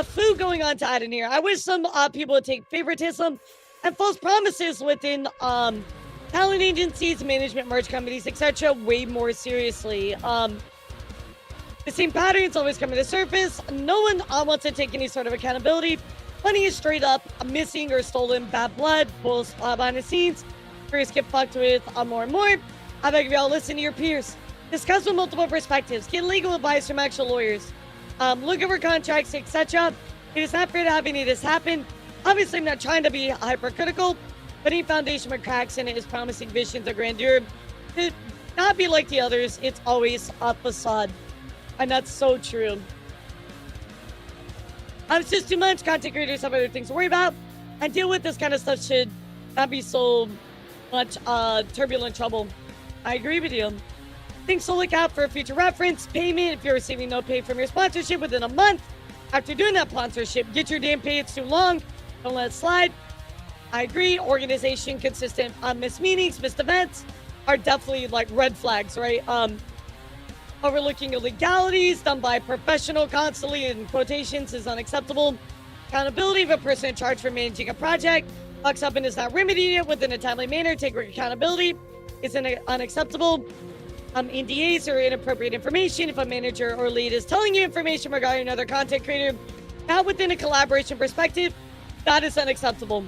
Fu going on to add in here. I wish some people would take favoritism and false promises within talent agencies, management, merch companies, etc. way more seriously. The same patterns always come to the surface. No one wants to take any sort of accountability. Money is straight up missing or stolen. Bad blood, bulls behind the scenes. Careers get fucked with more and more. I beg of y'all, listen to your peers. Discuss with multiple perspectives. Get legal advice from actual lawyers. Look over contracts, etc. It is not fair to have any of this happen. Obviously, I'm not trying to be hypercritical, but any foundation with cracks in it is promising visions of grandeur. To not be like the others, it's always a facade. And that's so true. It's just too much. Content creators have other things to worry about. And deal with this kind of stuff should not be so much turbulent trouble. I agree with you. Things to look out for future reference. Payment. If you're receiving no pay from your sponsorship within a month after doing that sponsorship, get your damn pay. It's too long. Don't let it slide. I agree. Organization, consistent missed meetings, missed events are definitely like red flags, right? Overlooking illegalities done by professional constantly in quotations is unacceptable. Accountability of a person in charge for managing a project fucks up and is not remedying it within a timely manner. Take accountability is unacceptable. NDAs or inappropriate information. If a manager or lead is telling you information regarding another content creator, not within a collaboration perspective, that is unacceptable.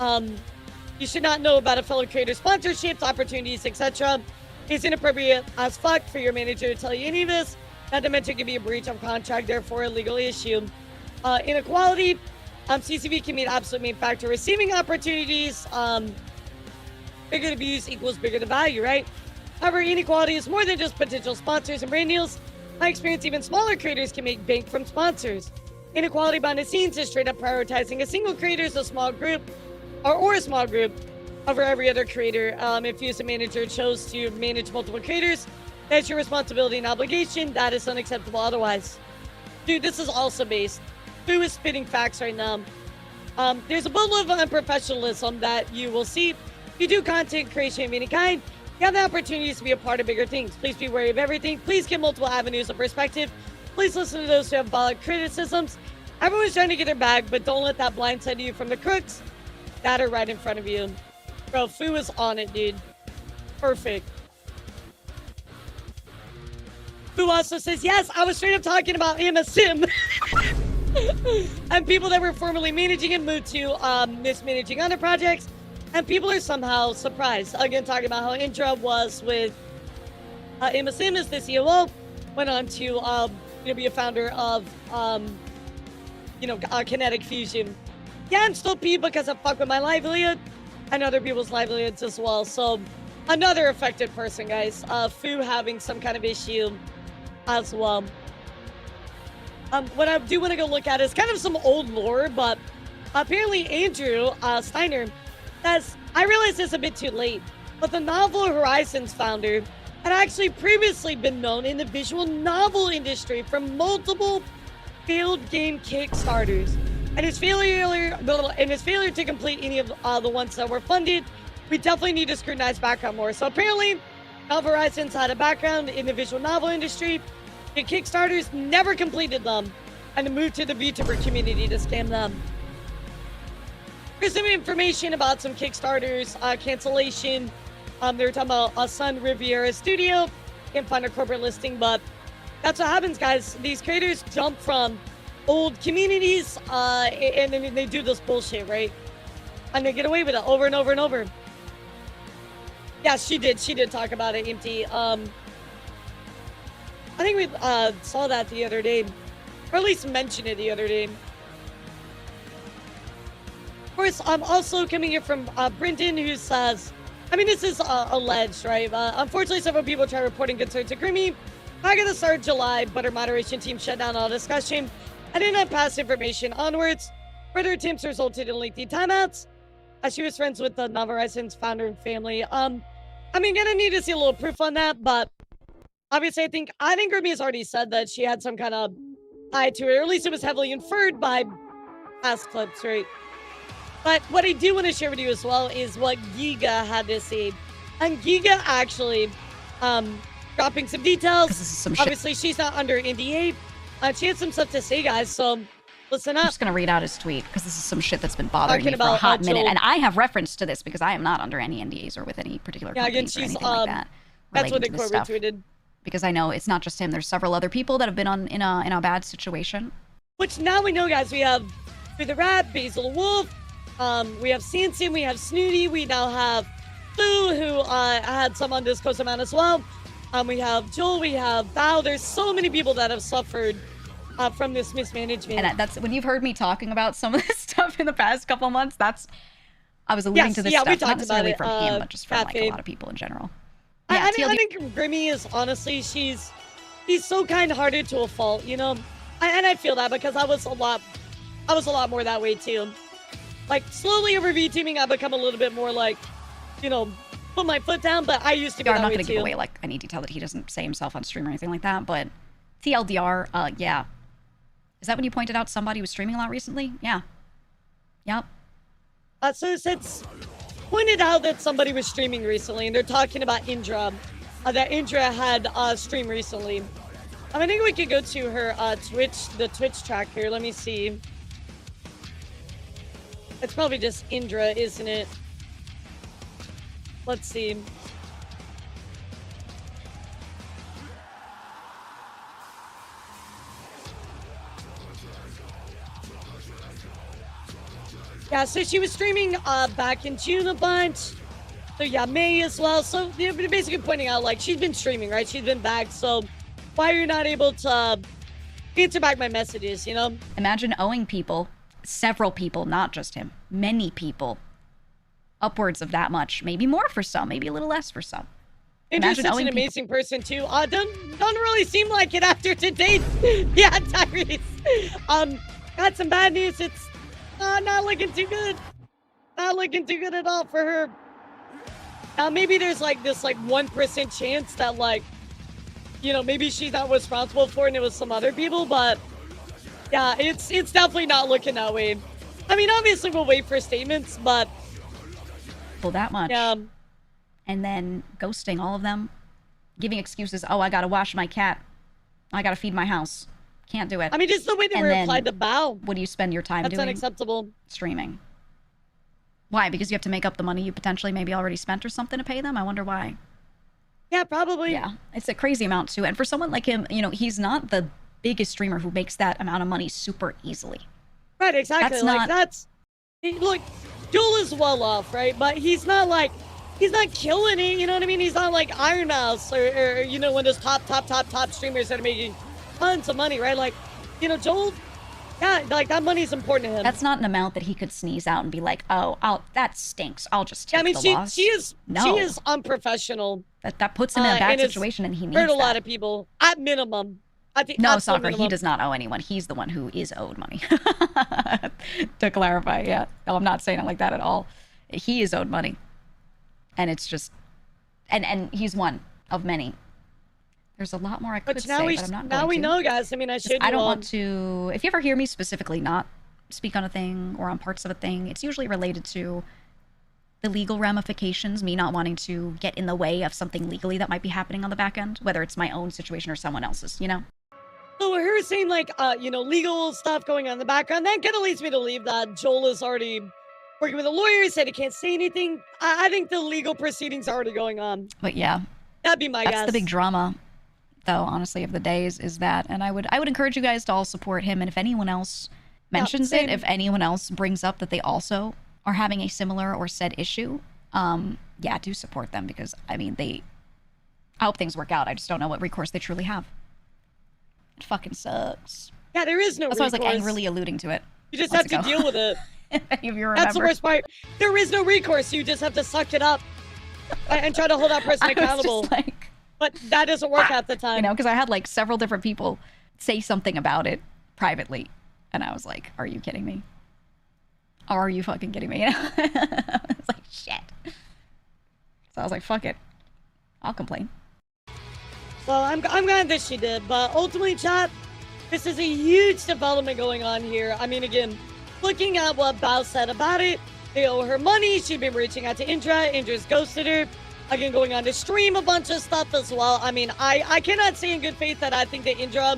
You should not know about a fellow creator's sponsorships, opportunities, etc. It's inappropriate as fuck for your manager to tell you any of this. Not to mention it could be a breach of contract, therefore a legal issue. Inequality. CCV can be an absolute main factor. Receiving opportunities. Bigger the views equals bigger the value, right? However, inequality is more than just potential sponsors and brand deals. My experience, even smaller creators can make bank from sponsors. Inequality behind the scenes is straight up prioritizing a single creator as a small group or a small group over every other creator. If you as a manager chose to manage multiple creators, that's your responsibility and obligation. That is unacceptable otherwise. Dude, this is also based. Who is spitting facts right now? There's a level of unprofessionalism that you will see. If you do content creation of any kind, you have the opportunities to be a part of bigger things. Please be wary of everything. Please get multiple avenues of perspective. Please listen to those who have valid criticisms. Everyone's trying to get their bag, but don't let that blindside you from the crooks that are right in front of you. Bro, Fu is on it, dude. Perfect. Fu also says, yes, I was straight up talking about MSM. And people that were formerly managing and moved to mismanaging other projects. And people are somehow surprised. Again, talking about how Indra was with MSM as the COO. Went on to be a founder of, Kinetic Fusion. Yeah, I'm still P because I fuck with my livelihood and other people's livelihoods as well. So, another affected person, guys. Fu having some kind of issue as well. What I do want to go look at is kind of some old lore, but apparently Andrew Steiner says, I realize this a bit too late, but the Novel Horizons founder had actually previously been known in the visual novel industry from multiple failed game Kickstarters. And his failure to complete any of the ones that were funded, we definitely need to scrutinize background more. So apparently, Novel Horizons had a background in the visual novel industry. The Kickstarters never completed them, and moved to the Vtuber community to scam them. Here's some information about some Kickstarters cancellation. They were talking about Sun Riviera Studio. Can't find a corporate listing, but that's what happens, guys. These creators jump from old communities, and then they do this bullshit, right? And they get away with it over and over and over. Yeah, she did talk about it, empty. I think we saw that the other day, or at least mentioned it the other day. Of course, I'm also coming here from Brendan, who says, I mean, this is alleged, right? Unfortunately, several people try reporting concerns to Grimmy. Back at the start of July, but her moderation team shut down all discussion and did not pass information onwards. Further attempts resulted in lengthy timeouts, as she was friends with the Horizons founder and family. I mean, gonna need to see a little proof on that, but obviously, I think Grimmy has already said that she had some kind of eye to it, or at least it was heavily inferred by past clips, right? But what I do want to share with you as well is what Giga had to say. And Giga actually, dropping some details. Some Obviously, she's not under NDA. She had some stuff to say, guys, so listen up. I'm just going to read out his tweet because this is some shit that's been bothering Talking me for a about, hot minute. Joel. And I have reference to this because I am not under any NDAs or with any particular Yeah, again, companies or she's, anything like that. that's what the relating to this quote stuff. retweeted. Because I know it's not just him. There's several other people that have been in a bad situation. Which now we know, guys. We have Through the Rat, Basil the Wolf. We have Sanson. We have Snooty. We now have Lou, who had some undisclosed amount as well. We have Joel. We have Val. There's so many people that have suffered from this mismanagement. And that's when you've heard me talking about some of this stuff in the past couple months. I was alluding to this stuff, we talked not necessarily about it, from him, but just from like Cafe. a lot of people in general. I TLD think Grimmy is honestly, he's so kind-hearted to a fault, you know. And I feel that because I was a lot more that way too. Like slowly over VTubing, I've become a little bit more like, you know, put my foot down. But I used to be I'm that not way going to too. give away like any detail that he doesn't say himself on stream or anything like that. But TLDR, yeah. Is that when you pointed out somebody was streaming a lot recently? Yeah. Yep. So it's pointed out that somebody was streaming recently, and they're talking about Indra. That Indra had streamed recently. I think we could go to her the Twitch track here. Let me see. It's probably just Indra, isn't it? Let's see. Yeah, so she was streaming back in June a bunch. So yeah, May as well. So they're basically pointing out like she's been streaming, right? She's been back. So why are you not able to answer back my messages, you know? Imagine owing people, several people, not just him, many people, upwards of that much, maybe more for some, maybe a little less for some. Indra's such an amazing person too. Don't really seem like it after today. Yeah, Tyrese. Got some bad news. It's not looking too good. Not looking too good at all for her. Now maybe there's like this 1% chance that like, you know, maybe she's not responsible for it and it was some other people, but yeah, it's definitely not looking that way. I mean, obviously we'll wait for statements, but well, that much. Yeah. And then ghosting all of them, giving excuses. Oh, I gotta wash my cat. I gotta feed my house. Can't do it. I mean, just the way they replied to Bao. What do you spend your time That's doing? unacceptable. Streaming. Why? Because you have to make up the money you potentially maybe already spent or something to pay them? I wonder why. Yeah, probably. Yeah, it's a crazy amount too. And for someone like him, you know, he's not the biggest streamer who makes that amount of money super easily. Right, exactly. That's look, Joel is well off, right? But he's not killing it, you know what I mean? He's not like Iron Mouse or you know, one of those top streamers that are making tons of money, right? Like, you know, Joel, yeah, like that money's important to him. That's not an amount that he could sneeze out and be like, oh, that stinks. I'll just take the loss. she is unprofessional. That puts him in a bad situation, and he needs hurt a lot of people at minimum. I think no, Soccer, he does not owe anyone. He's the one who is owed money. To clarify, yeah. No, I'm not saying it like that at all. He is owed money. And it's just, and he's one of many. There's a lot more I could say, but I'm not going to. Now we know, guys. I mean, I don't want to, if you ever hear me specifically not speak on a thing or on parts of a thing, it's usually related to the legal ramifications, me not wanting to get in the way of something legally that might be happening on the back end, whether it's my own situation or someone else's, you know? So her saying like, you know, legal stuff going on in the background, that kind of leads me to believe that Joel is already working with a lawyer. He said he can't say anything. I think the legal proceedings are already going on. But yeah. That'd be my guess. That's the big drama. though, honestly, of the day is that. And I would encourage you guys to all support him. And if anyone else mentions it, if anyone else brings up that they also are having a similar or said issue, yeah, do support them, because I mean, I hope things work out. I just don't know what recourse they truly have. It fucking sucks. Yeah, there is no That's why I was like recourse. angrily alluding to it. You just have to deal with it. If you remember. That's the worst part. There is no recourse. You just have to suck it up and try to hold that person accountable. But that doesn't work at the time. You know, because I had like several different people say something about it privately. And I was like, are you kidding me? Are you fucking kidding me? You know? It's like, shit. So I was like, fuck it. I'll complain. Well, I'm glad that she did. But ultimately, chat, this is a huge development going on here. I mean, again, looking at what Bao said about it, they owe her money. She'd been reaching out to Indra. Indra's ghosted her. Again, going on to stream a bunch of stuff as well. I mean, I cannot say in good faith that I think that Indra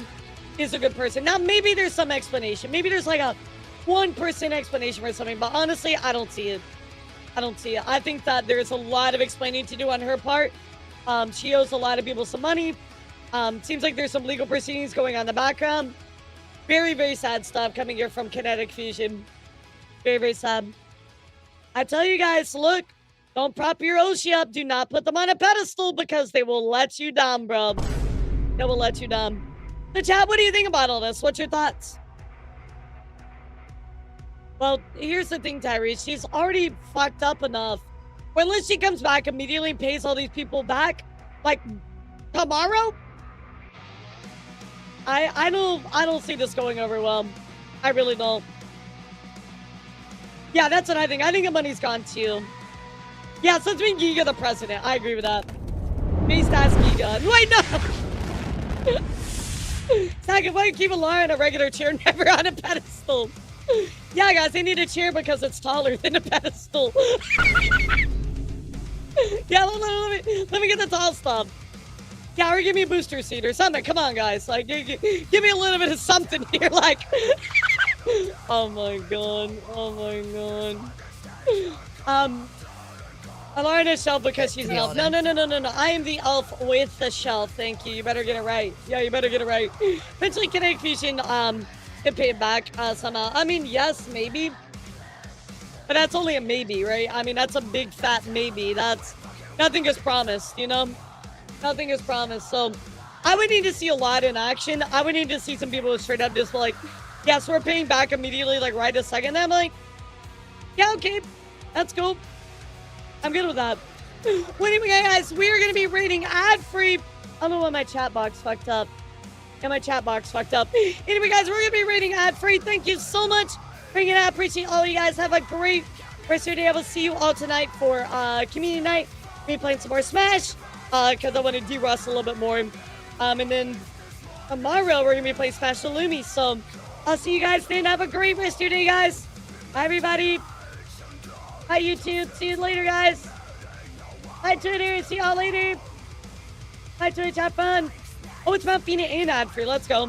is a good person. Now, maybe there's some explanation. Maybe there's like a 1% explanation for something. But honestly, I don't see it. I don't see it. I think that there's a lot of explaining to do on her part. She owes a lot of people some money. Seems like there's some legal proceedings going on in the background. Very, very sad stuff coming here from Kinetic Fusion. Very, very sad. I tell you guys, look, don't prop your Oshi up. Do not put them on a pedestal because they will let you down, bro. They will let you down. So, chat, what do you think about all this? What's your thoughts? Well, here's the thing, Tyrese. She's already fucked up enough. Unless she comes back immediately and pays all these people back, like, tomorrow? I don't see this going over well. I really don't. Yeah, that's what I think. I think the money's gone too. Yeah, so it's been Giga the president. I agree with that. Based ass Giga. Wait, no! Zach, if I keep Elara in a regular chair, never on a pedestal. Yeah, guys, they need a chair because it's taller than a pedestal. Yeah, let me get the tall stuff. Yeah, or give me a booster seat or something. Come on, guys. Like, give me a little bit of something here. Like, oh my god. Oh my god. Elara in a shelf because she's an elf. No. I am the elf with the shelf. Thank you. You better get it right. Yeah, you better get it right. Eventually, Kinetic Fusion can pay it back somehow. I mean, yes, maybe. But that's only a maybe, right? I mean, that's a big fat maybe. That's nothing is promised, you know? Nothing is promised. So I would need to see a lot in action. I would need to see some people straight up just like, yes, we're paying back immediately, like right a second. And I'm like, yeah, okay, that's cool. I'm good with that. Well, anyway, guys, we are going to be rating ad-free. I don't know why my chat box fucked up. Yeah, my chat box fucked up. Anyway, guys, we're going to be rating ad-free. Thank you so much for bringing it out. Appreciate all you guys. Have a great rest of your day. I will see you all tonight for community night. We'll be playing some more Smash because I want to de-rust a little bit more. And then tomorrow, we're going to be playing Smash the Lumi. So I'll see you guys then. Have a great rest of your day, guys. Bye, everybody. Bye, YouTube. See you later, guys. Bye, Twitter. See y'all later. Bye, Twitch. Have fun. Oh, it's Mount Phoenix and ad-free. Let's go.